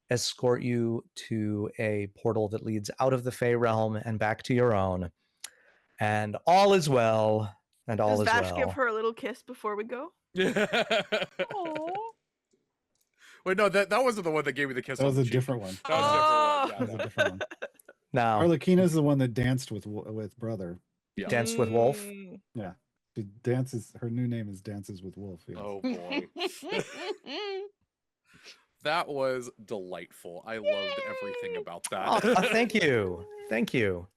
escort you to a portal that leads out of the Fey realm and back to your own. And all is well, and all Does is Vash well. give her a little kiss before we go? Wait, no, that wasn't the one that gave me the kiss. that on was the a cheek. different one. That was a Oh. different one. That was a different one. Now, Arlequina's the one that danced with brother. Yeah. Danced with Wolf. Mm. Yeah. She dances. Her new name is Dances with Wolf. Yes. Oh boy, that was delightful. I loved everything about that. Oh, thank you. Thank you.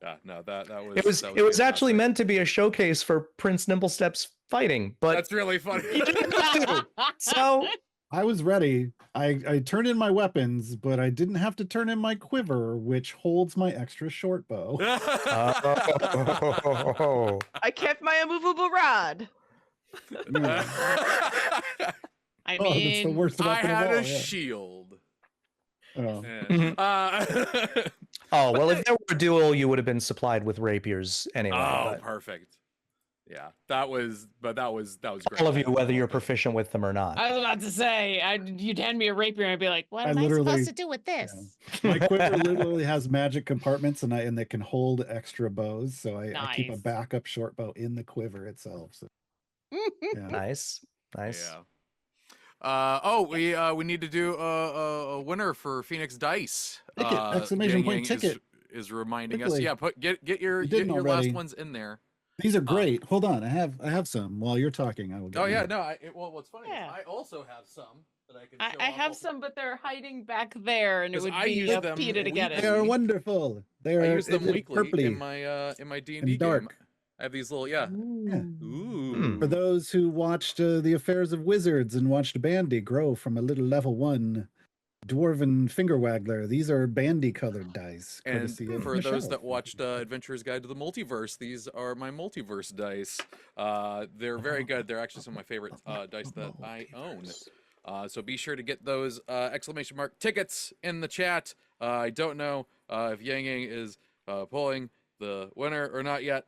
Yeah, no, that was. It was that actually fantastic. meant to be a showcase for Prince Nimblestep's fighting, but That's really funny. so I was ready. I turned in my weapons, but I didn't have to turn in my quiver, which holds my extra short bow. oh, I kept my immovable rod. I Oh, that's the mean, worst I weapon had of all. a Yeah. shield. Oh. Yeah. oh well, if there were a duel, you would have been supplied with rapiers anyway. Oh, but perfect. Yeah, that was great. all of you, whether you're proficient with them or not. I was about to say, you'd hand me a rapier and I'd be like, What I am I literally- supposed to do with this? My quiver literally has magic compartments, and they can hold extra bows. So I keep a Nice. backup short bow in the quiver itself. So yeah. Nice. Yeah. We need to do a winner for Phoenix Dice. Ticket, exclamation Yang point, Yang ticket. is reminding us. Quickly. Yeah, get your You didn't last already. ones in there. These are great. Hold on, I have some. While you're talking, I will. Get Oh yeah, mine. no. Well, what's funny Yeah. is I also have some that I can. I show I off have also. some, but they're hiding back there, and it 'Cause would I be use a them PETA to get They are it. wonderful. They are. I use them it is weekly purpley in my D&D and game. dark. I have these little yeah. Yeah. Ooh. For those who watched The Affairs of Wizards and watched Bandy grow from a little level 1 Dwarven Finger Waggler. These are bandy-colored dice. And courtesy of for those Michelle. that watched Adventurer's Guide to the Multiverse, these are my multiverse dice. They're very good. They're actually some of my favorite dice that I own. So be sure to get those exclamation mark tickets in the chat. I don't know if Yang Yang is pulling the winner or not yet.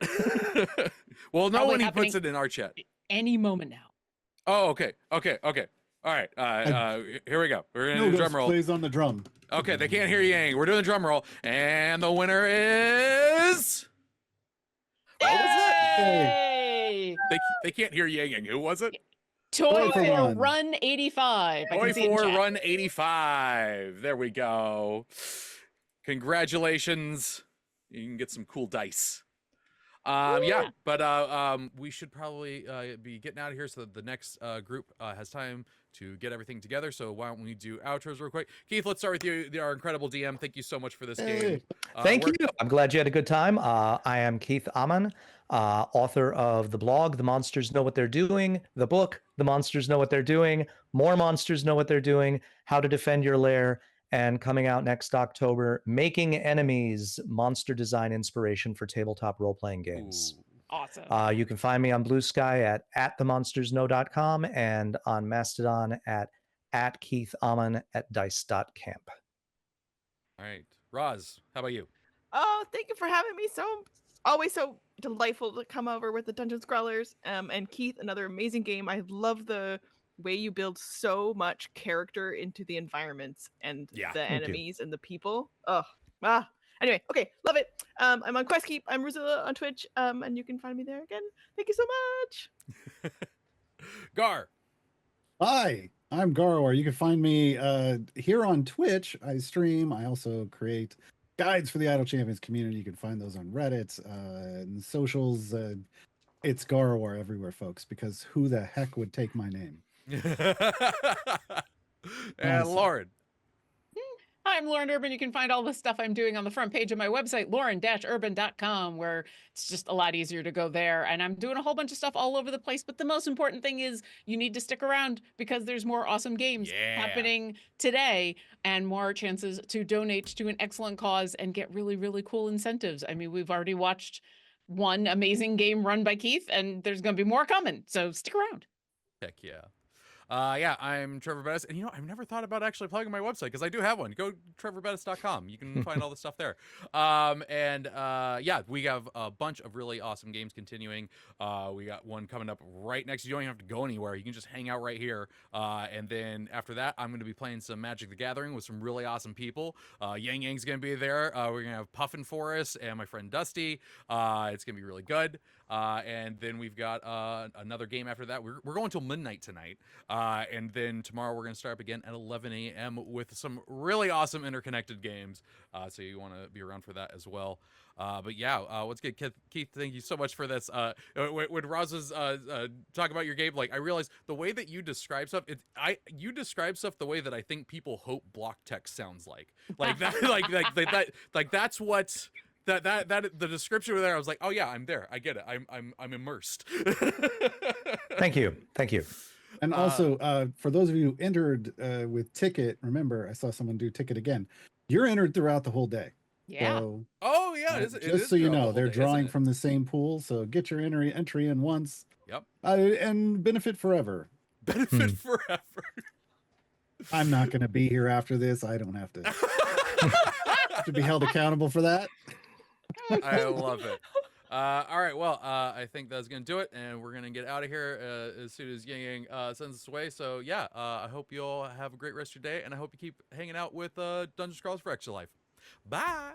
We'll know Probably when he happening puts it in our chat. Any moment now. Oh, okay. All right. Here we go. We're gonna do the drum roll. Plays on the drum. Okay, they can't hear Yang. We're doing the drum roll, and the winner is. What was that? Yay! They can't hear Yang. Who was it? Toy for for One. Run 85. I Toy can see it in for chat. Run 85. There we go. Congratulations. You can get some cool dice. Yeah, but we should probably be getting out of here so that the next group has time to get everything together. So why don't we do outros real quick? Keith, let's start with you, our incredible DM. Thank you so much for this game. Thank you. I'm glad you had a good time. I am Keith Amman, author of the blog, The Monsters Know What They're Doing, the book, The Monsters Know What They're Doing, More Monsters Know What They're Doing, How to Defend Your Lair, and coming out next October, Making Enemies, monster design inspiration for tabletop role-playing games. Ooh. Awesome. You can find me on Blue Sky at themonstersknow.com and on Mastodon at Keith Amman at dice.camp. All right. Roz, how about you? Oh, thank you for having me. Always so delightful to come over with the Dungeon Scrawlers. And Keith, another amazing game. I love the way you build so much character into the environments and Yeah. the Thank you. enemies and the people. Anyway, okay, love it. I'm on QuestKeep. I'm Ruzilla on Twitch. And you can find me there again. Thank you so much. Gar. Hi, I'm Gaarawarr. You can find me here on Twitch. I stream. I also create guides for the Idle Champions community. You can find those on Reddit and socials. It's Gaarawarr everywhere, folks, because who the heck would take my name? And Honestly. Lauren. I'm Lauren Urban. You can find all the stuff I'm doing on the front page of my website, lauren-urban.com, where it's just a lot easier to go there. And I'm doing a whole bunch of stuff all over the place. But the most important thing is you need to stick around because there's more awesome games happening today and more chances to donate to an excellent cause and get really, really cool incentives. I mean, we've already watched one amazing game run by Keith, and there's going to be more coming. So stick around. Heck yeah. Yeah, I'm Treavor Bettis, and I've never thought about actually plugging my website because I do have one. Go trevorbettis.com. You can find all the stuff there. Yeah, we have a bunch of really awesome games continuing. We got one coming up right next. You don't even have to go anywhere. You can just hang out right here. And then after that, I'm going to be playing some Magic the Gathering with some really awesome people. Yang Yang's going to be there. We're going to have Puffin for us and my friend Dusty. It's going to be really good. And then we've got another game after that. We're going till midnight tonight. And then tomorrow we're going to start up again at 11 a.m. with some really awesome interconnected games. So you want to be around for that as well. But yeah, what's good, Keith? Thank you so much for this. When Roz was talking about your game, like I realized the way that you describe stuff, you describe stuff the way that I think people hope block text sounds like that, like that's what. That the description there, I was like, oh yeah, I'm there. I get it. I'm immersed. Thank you. And also, for those of you who entered with Ticket, remember, I saw someone do Ticket again. You're entered throughout the whole day. Yeah. So, Oh yeah, it just is so you throughout the know, whole they're day, isn't drawing it? from the same pool. So get your entry in once. Yep. And benefit forever. Benefit forever. I'm not going to be here after this. I don't have to be held accountable for that. I love it. All right, well, I think that's gonna do it, and we're gonna get out of here as soon as Yang Yang sends us away. So yeah, I hope you all have a great rest of your day, and I hope you keep hanging out with Dungeon Scrawlers for Extra Life. Bye.